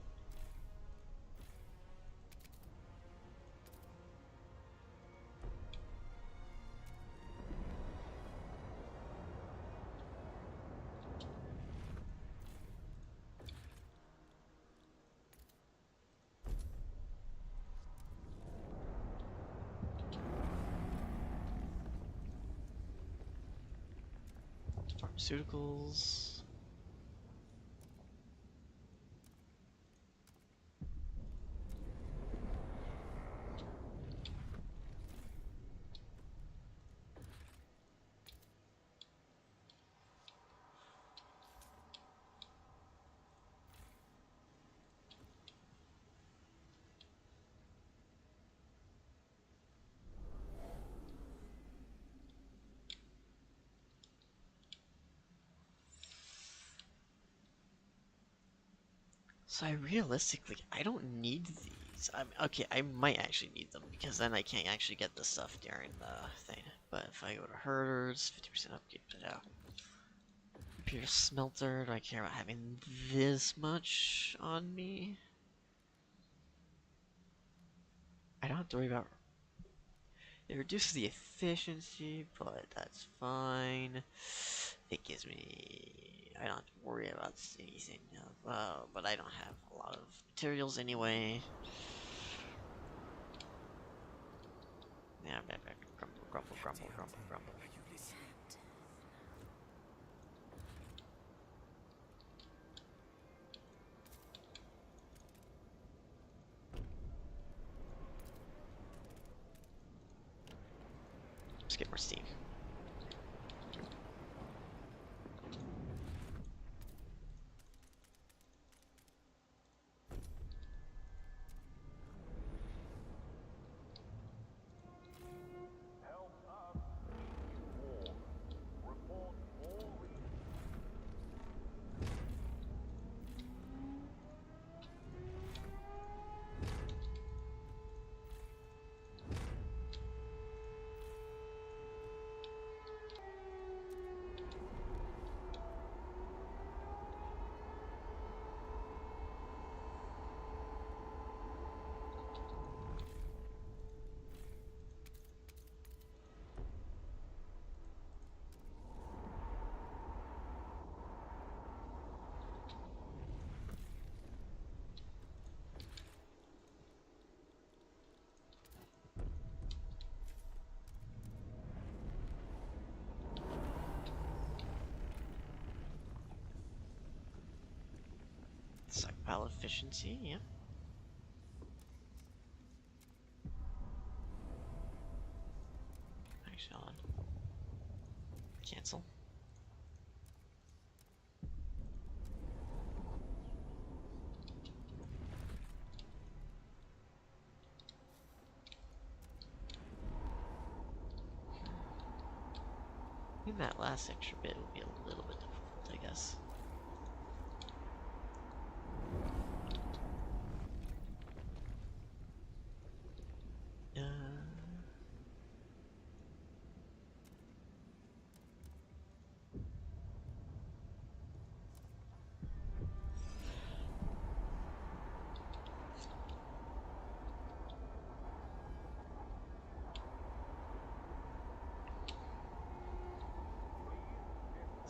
Pharmaceuticals. So I don't need these. Okay, I might actually need them because then I can't actually get the stuff during the thing. But if I go to herders, 50% upkeep, yeah. Pure smelter, do I care about having this much on me? I don't have to worry about. It reduces the efficiency, but that's fine. It gives me. I don't have to worry about anything. But I don't have a lot of materials anyway. Yeah, grumble, grumble, grumble, grumble, grumble. Are you listening? Let's get more steam. Help us in war. Pile efficiency, yep. Actually, hold on. Cancel. I think that last extra bit will be a little bit difficult, I guess.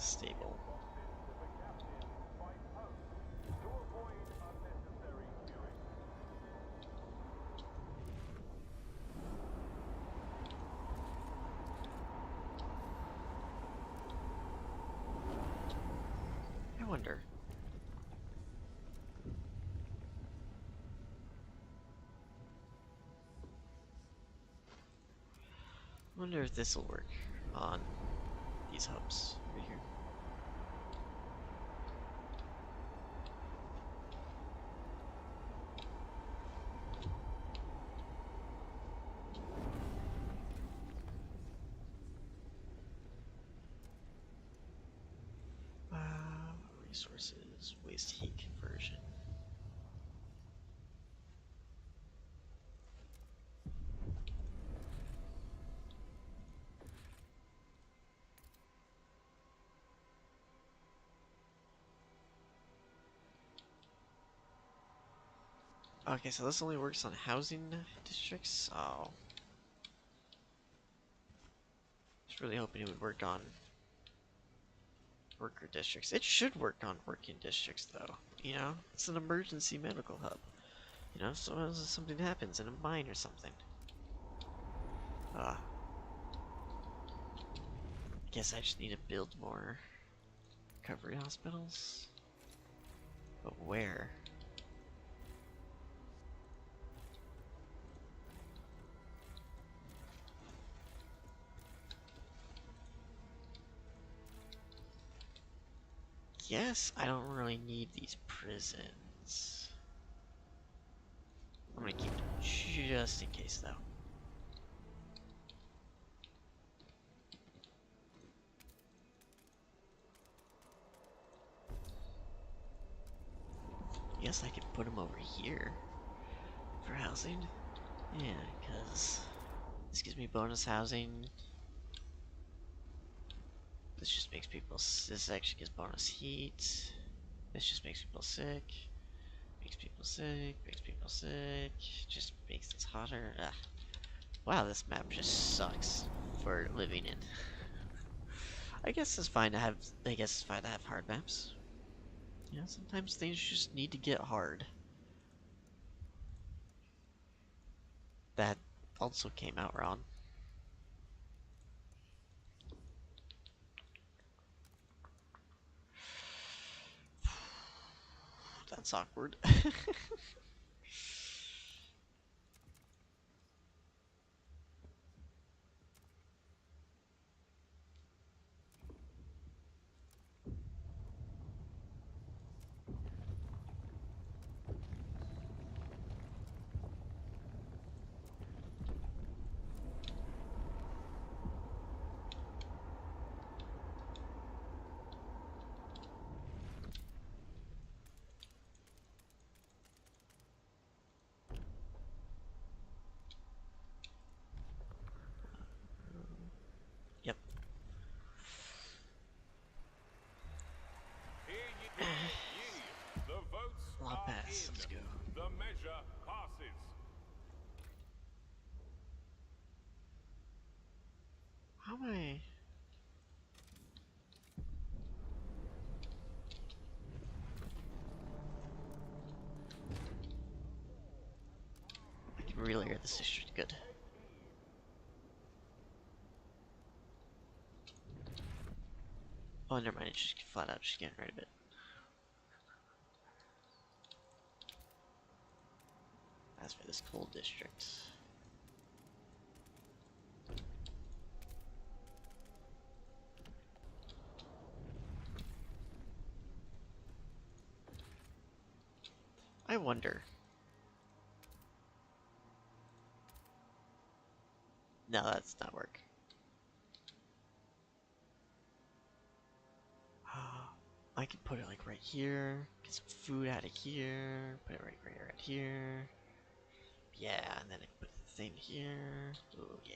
Stable. I wonder. Wonder if this will work on these hubs over here. Resources, waste heat conversion. Okay, so this only works on housing districts? Oh. I was really hoping it would work on worker districts. It should work on working districts, though. You know? It's an emergency medical hub. You know, so if something happens in a mine or something. I guess I just need to build more recovery hospitals. But where? Yes, I don't really need these prisons. I'm gonna keep them just in case, though. Yes, I could put them over here for housing. Yeah, because this gives me bonus housing. This just makes people. This actually gives bonus heat. This just makes people sick. Makes people sick. Makes people sick. Just makes this hotter. Ugh. Wow, this map just sucks for living in. I guess it's fine to have. I guess it's fine to have hard maps. You know, sometimes things just need to get hard. That also came out wrong. That's awkward. Yep. Hear ye. The votes Law are pass. in. Let's go. The measure passes. How am I? I can really hear this district good. Oh, never mind. It's just flat out just getting rid of it. As for this coal district. I wonder. No, that's not work. I can put it like right here. Get some food out of here. Put it right here. Yeah, and then I can put the thing here. Oh yeah.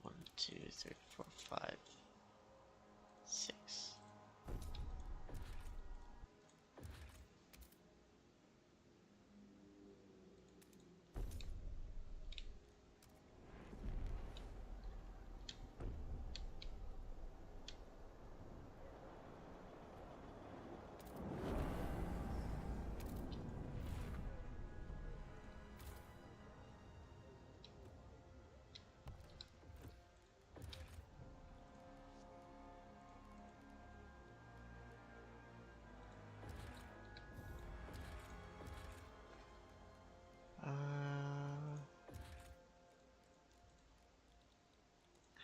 One, two, three, four, five, six.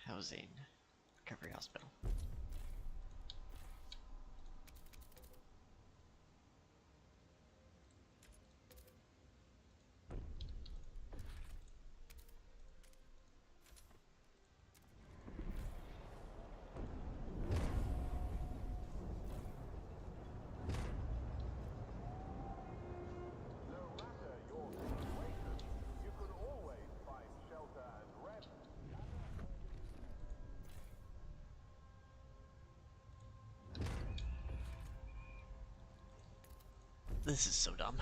Housing. Recovery hospital. No matter your situation, you can always find shelter and rest. This is so dumb.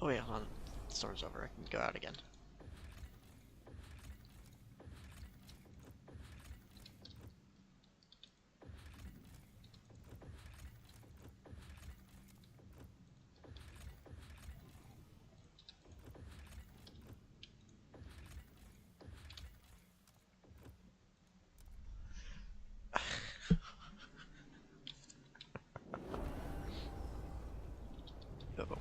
Oh wait, hold on. The storm's over. I can go out again. Uh-oh.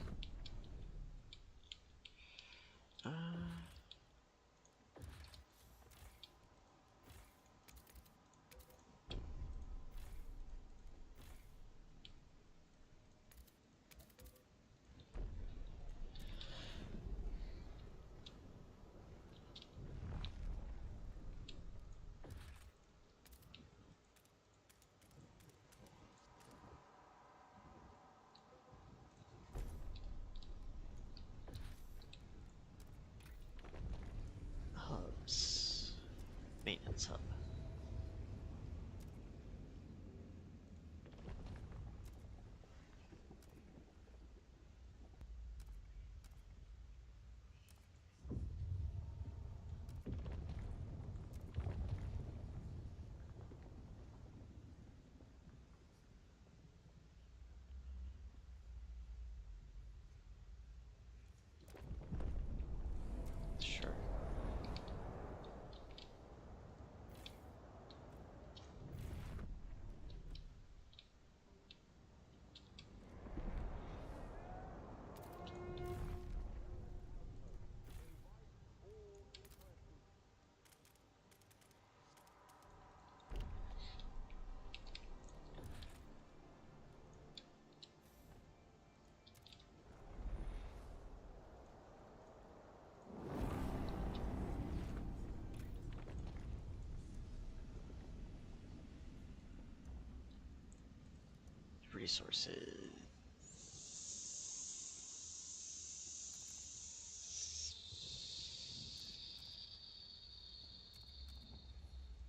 resources.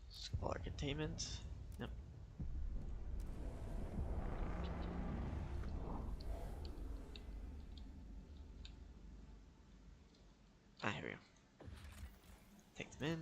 Squalor containment. Yep. Ah, here we go. Take them in.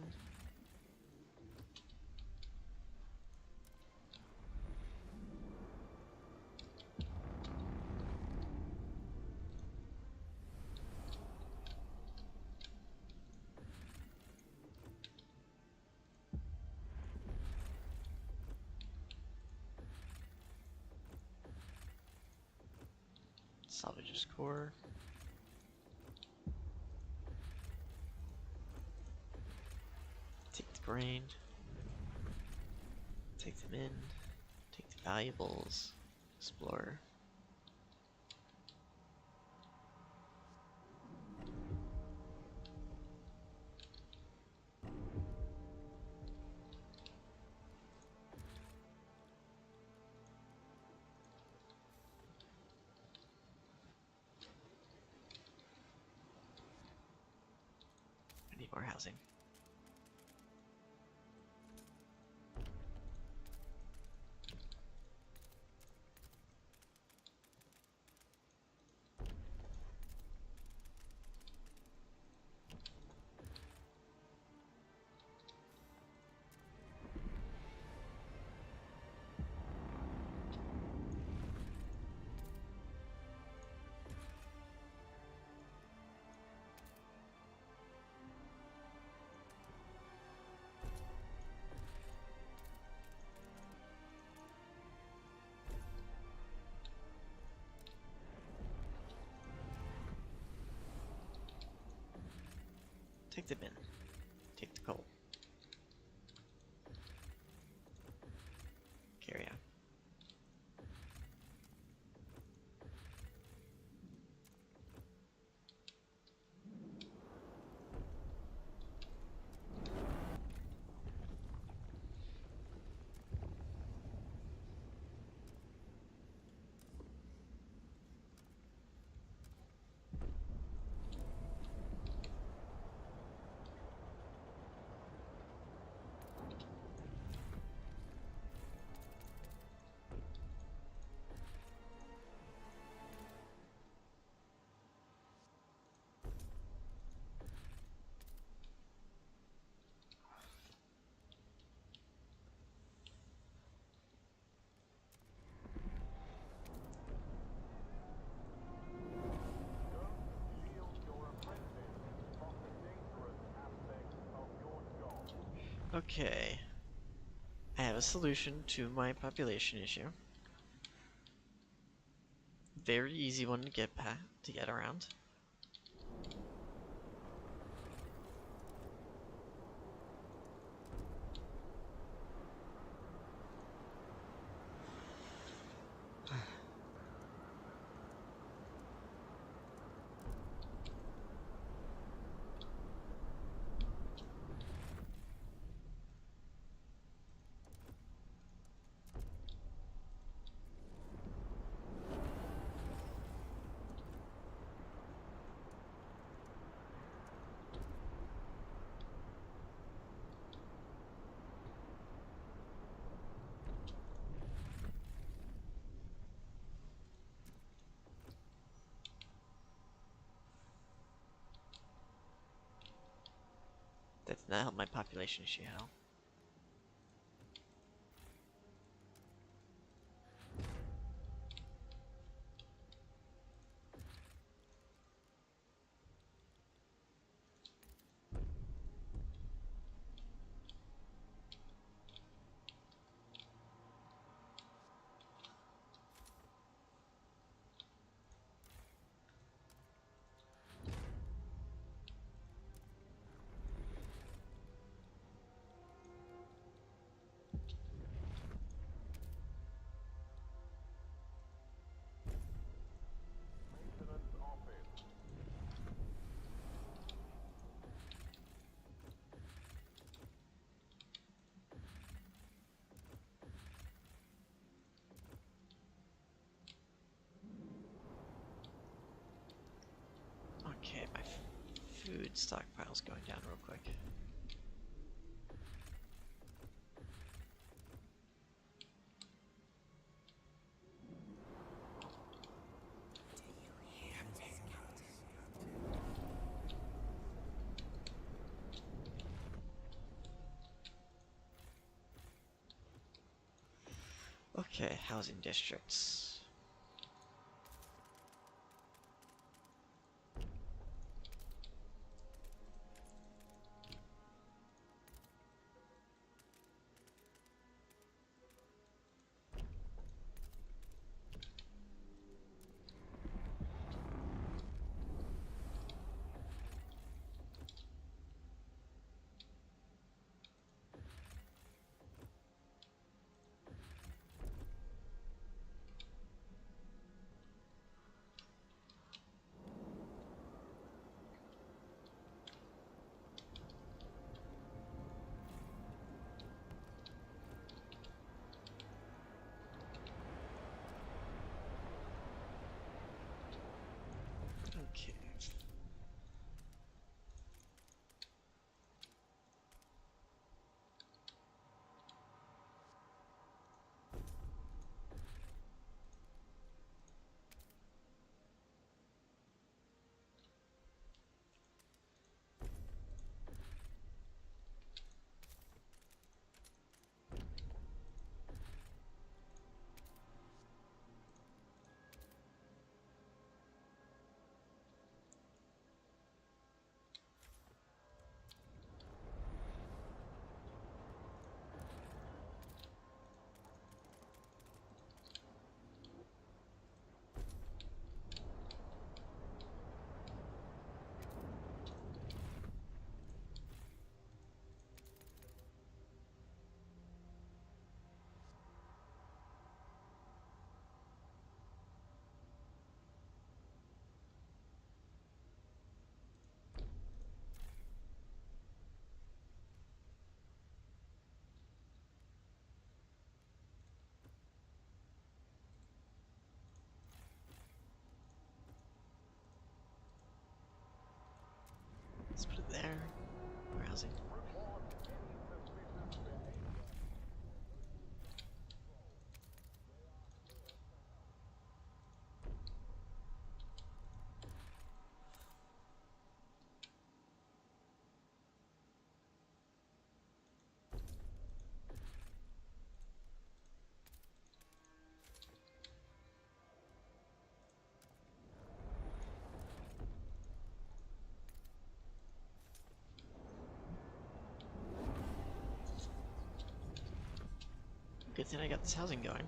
Salvage his core. Take the grain. Take them in. Take the valuables. Explore. I need more housing. Take the bin. Take the coal. Carry on. Okay. I have a solution to my population issue. Very easy one to get around. That did not help my population issue at all. Okay, my food stockpile's going down real quick. Okay, housing districts. Okay. Let's put it there. Browsing. Good thing I got this housing going.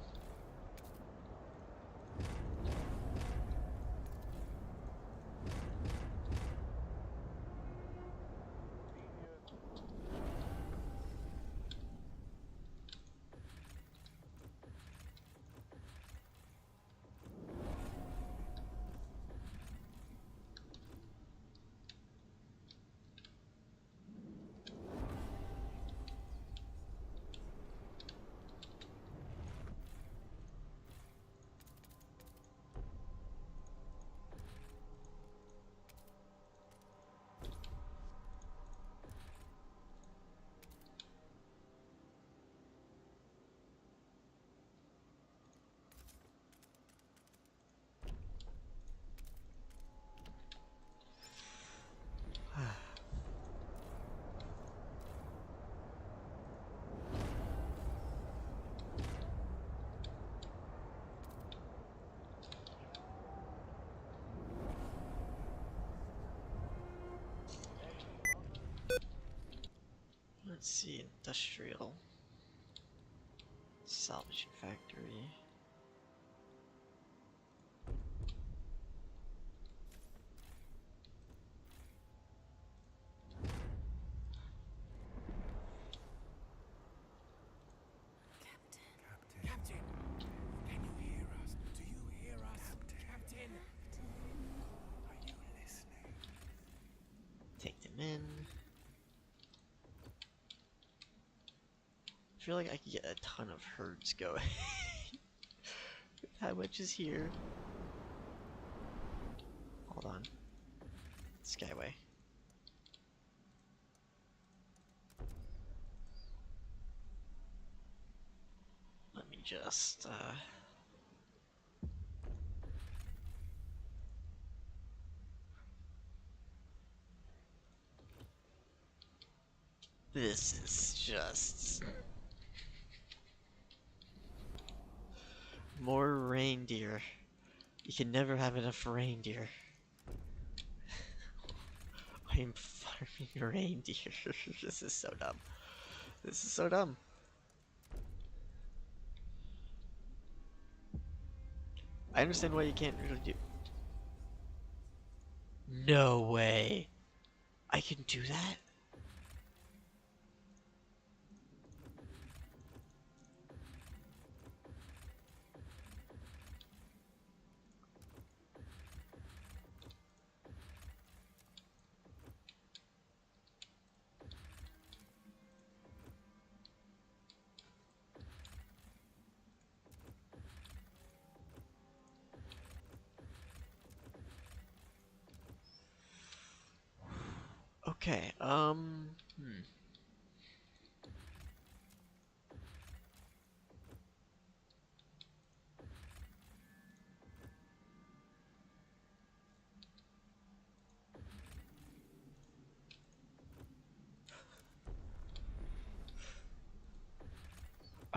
Let's see, industrial. Salvaging factory. Captain, can you hear us? Do you hear us? Captain, are you listening? Take them in. I feel like I could get a ton of herds going. How much is here? Hold on. Skyway. Let me just, this is just... More reindeer. You can never have enough reindeer. I am farming reindeer. This is so dumb. This is so dumb. I understand why you can't really do... No way. I can do that? Okay, I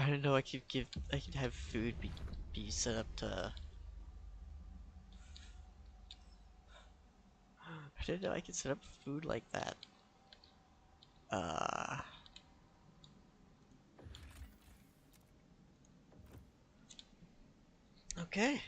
don't know, I could have food be set up to... I didn't know I could set up food like that. Okay.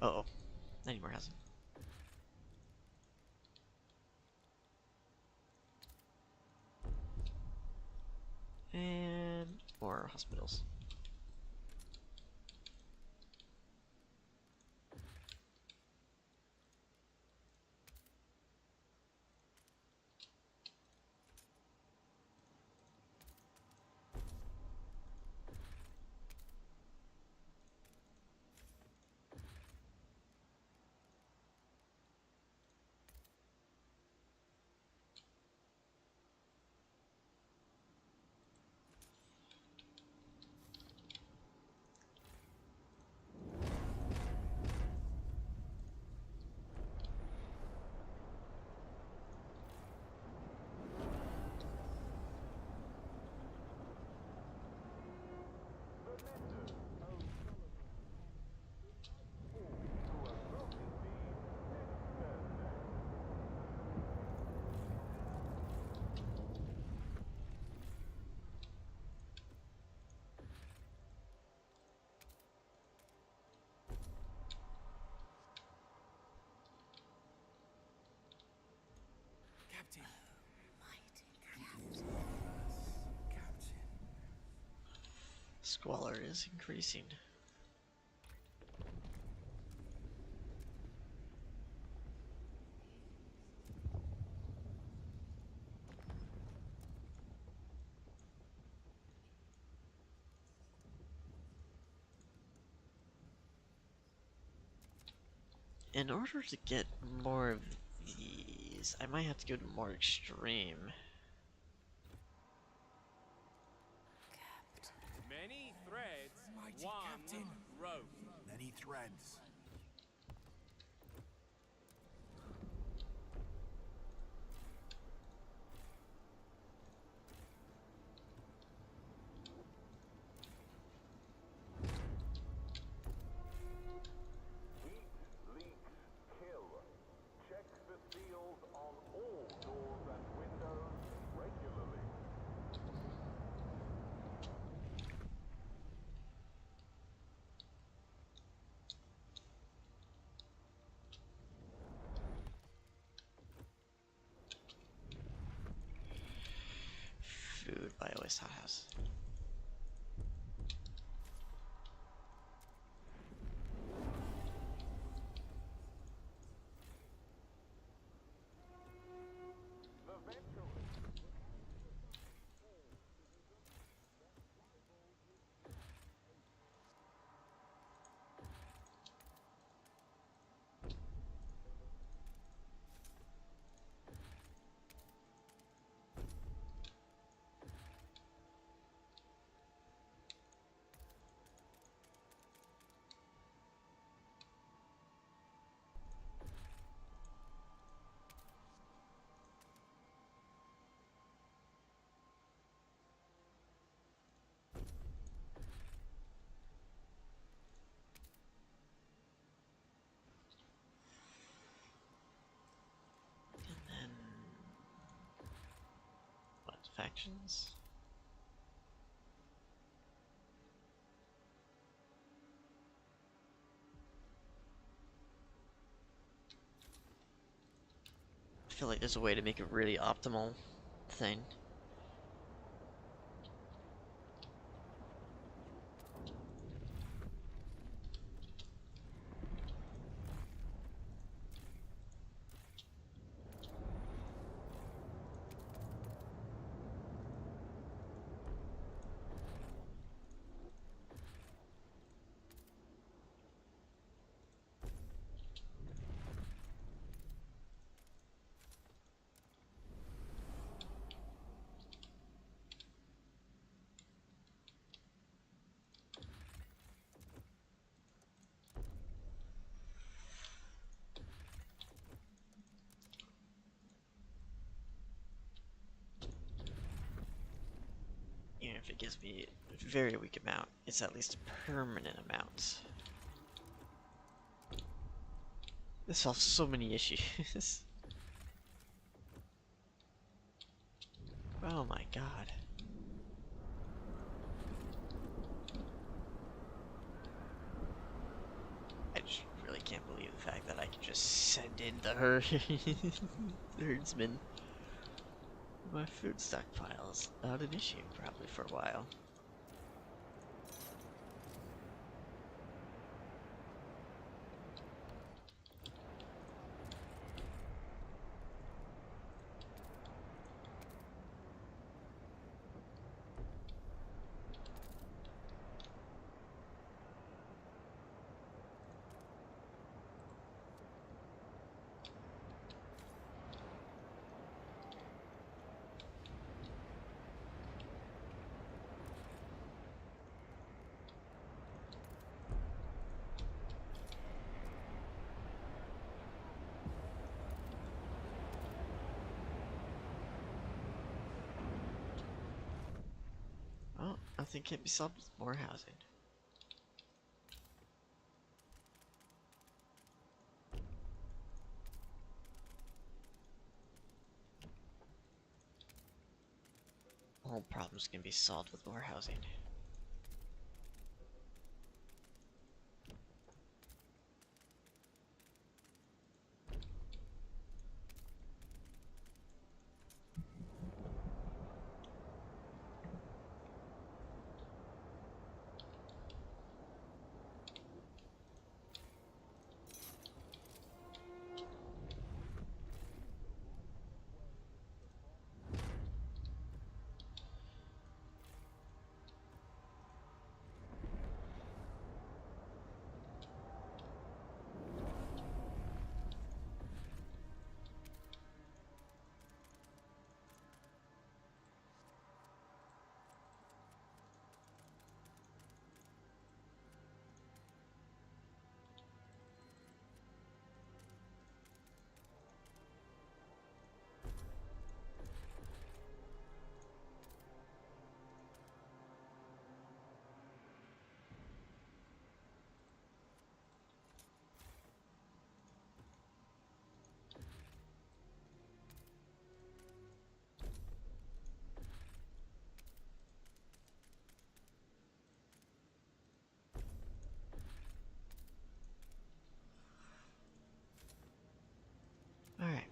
Uh-oh. I need more housing. And more hospitals. Captain. Mighty captain. Captain. Squalor is increasing. In order to get more of these, I might have to go to more extreme. Many threads, Mighty one captain. rope. Many threads. Heat leaks kill. Check the seals on all doors and windows regularly. factions. I feel like there's a way to make a really optimal thing. Even if it gives me a very weak amount, it's at least a permanent amount. This solves so many issues. Oh my god. I just really can't believe the fact that I can just send in the herdsman. My food stockpile's not an issue, probably for a while. Well, nothing can be solved with more housing. All problems can be solved with more housing. Alright.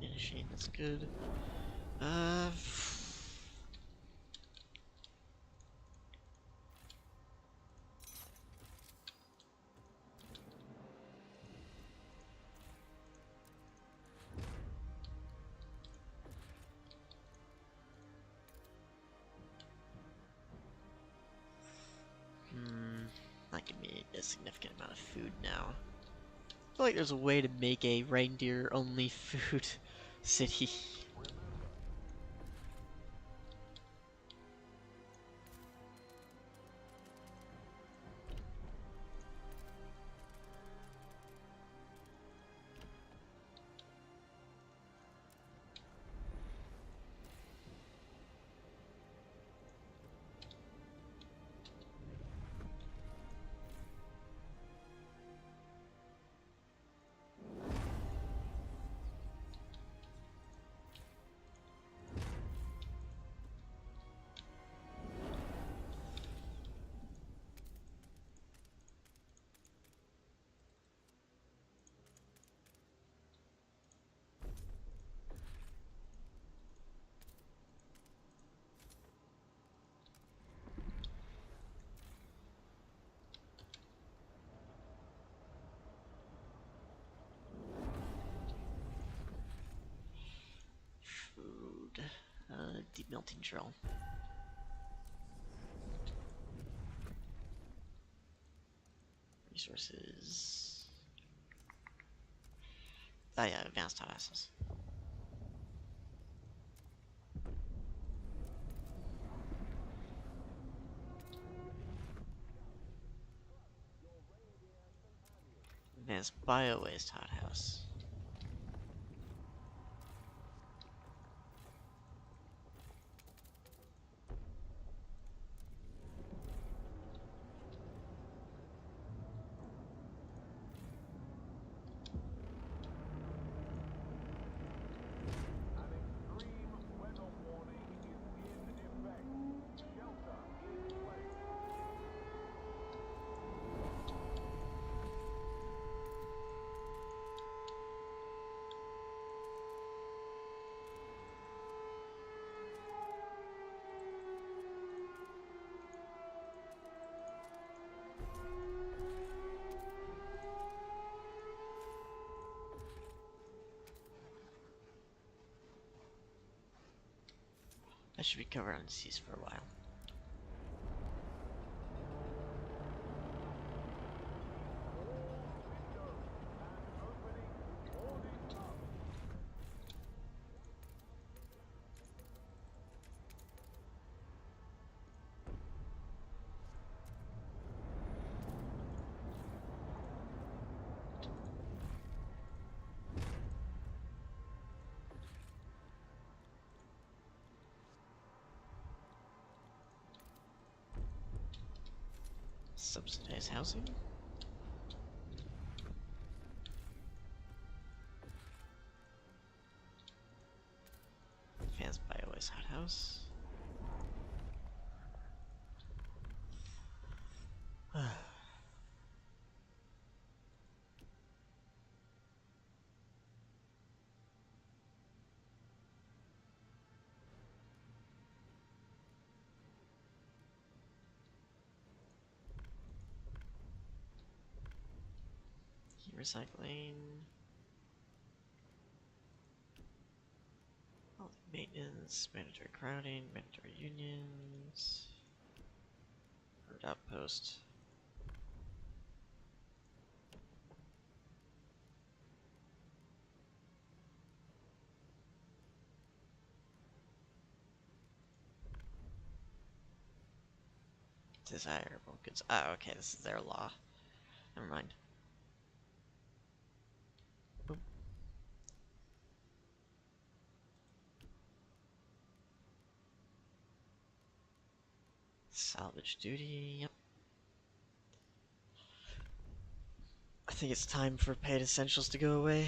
Machine, that's good. Uh, of food now. I feel like there's a way to make a reindeer-only food city. Food. Deep melting drill. Resources. Oh yeah, advanced houses. Advanced bio-waste hothouse. An extreme weather warning is in effect. Shelter in place. I should be covered on disease for a while. Subsidized housing. Advanced bio-waste hothouse. Recycling. Maintenance, mandatory crowding, mandatory unions. Herd outpost. Desirable goods. Ah, okay, this is their law. Never mind. Boom. Salvage duty, yep. I think it's time for paid essentials to go away.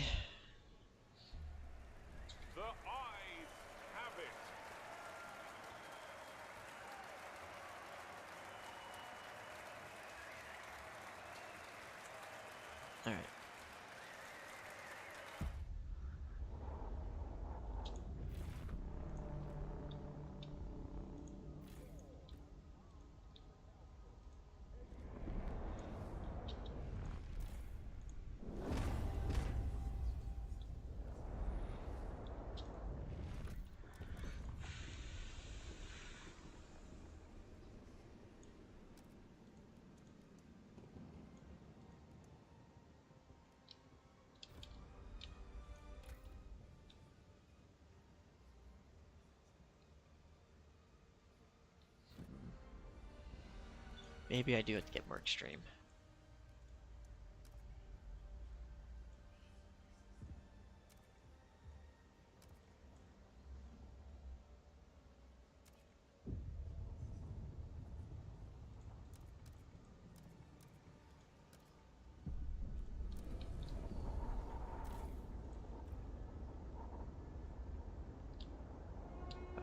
The eyes have it. Alright. Maybe I do have to get more extreme.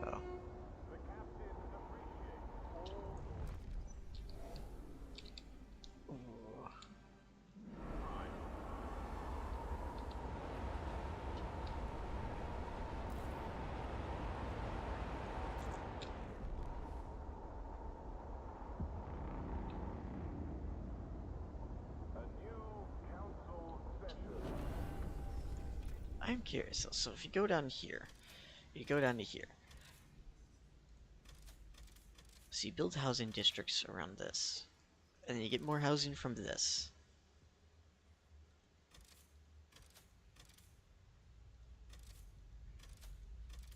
Oh. The captain appreciates all Ooh. a new council session. I'm curious. So if you go down here, you go down to here. So you build housing districts around this, and then you get more housing from this.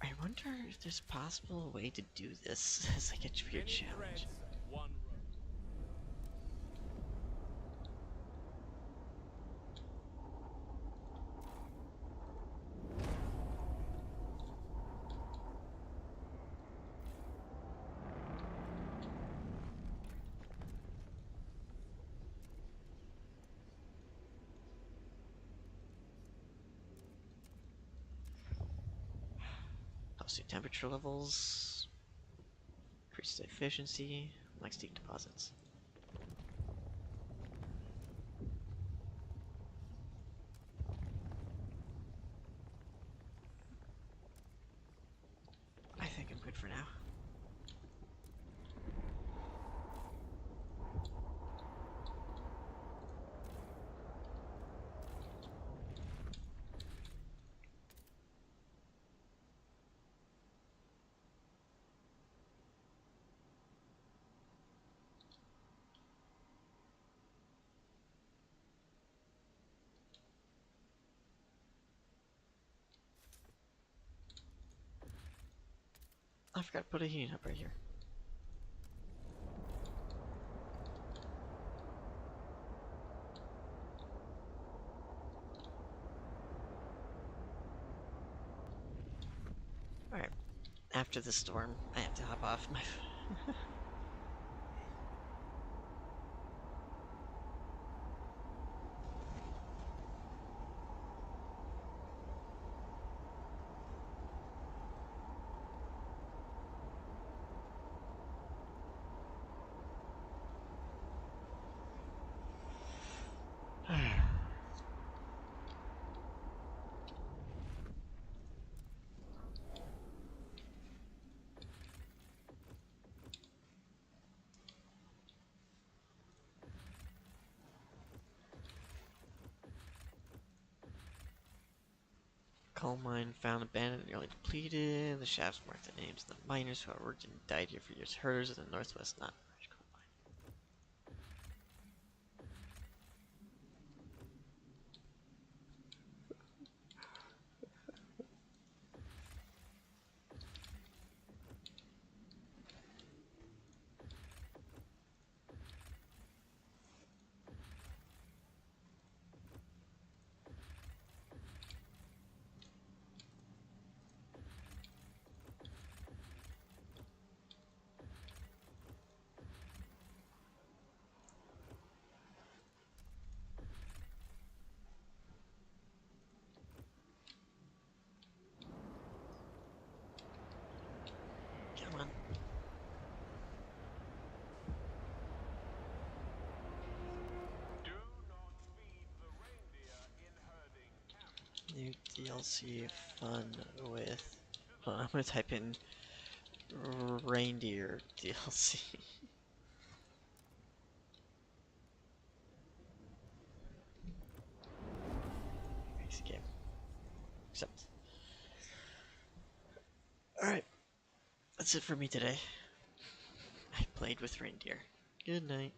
I wonder if there's a possible way to do this as like a weird Many challenge. threads, one rope. Housing temperature levels, increase the efficiency, like steam deposits. I think I'm good for now. I forgot to put a heating up right here. Alright, after the storm, I have to hop off my... Coal mine found abandoned, nearly depleted. The shafts mark the names of the miners who have worked and died here for years. Herders of the Northwest not coal mine. Come on. Do not feed the reindeer in herding camp. New DLC fun with... Hold on, I'm gonna type in reindeer DLC. Thanks game. Accept. Alright, that's it for me today. I played with reindeer. Good night.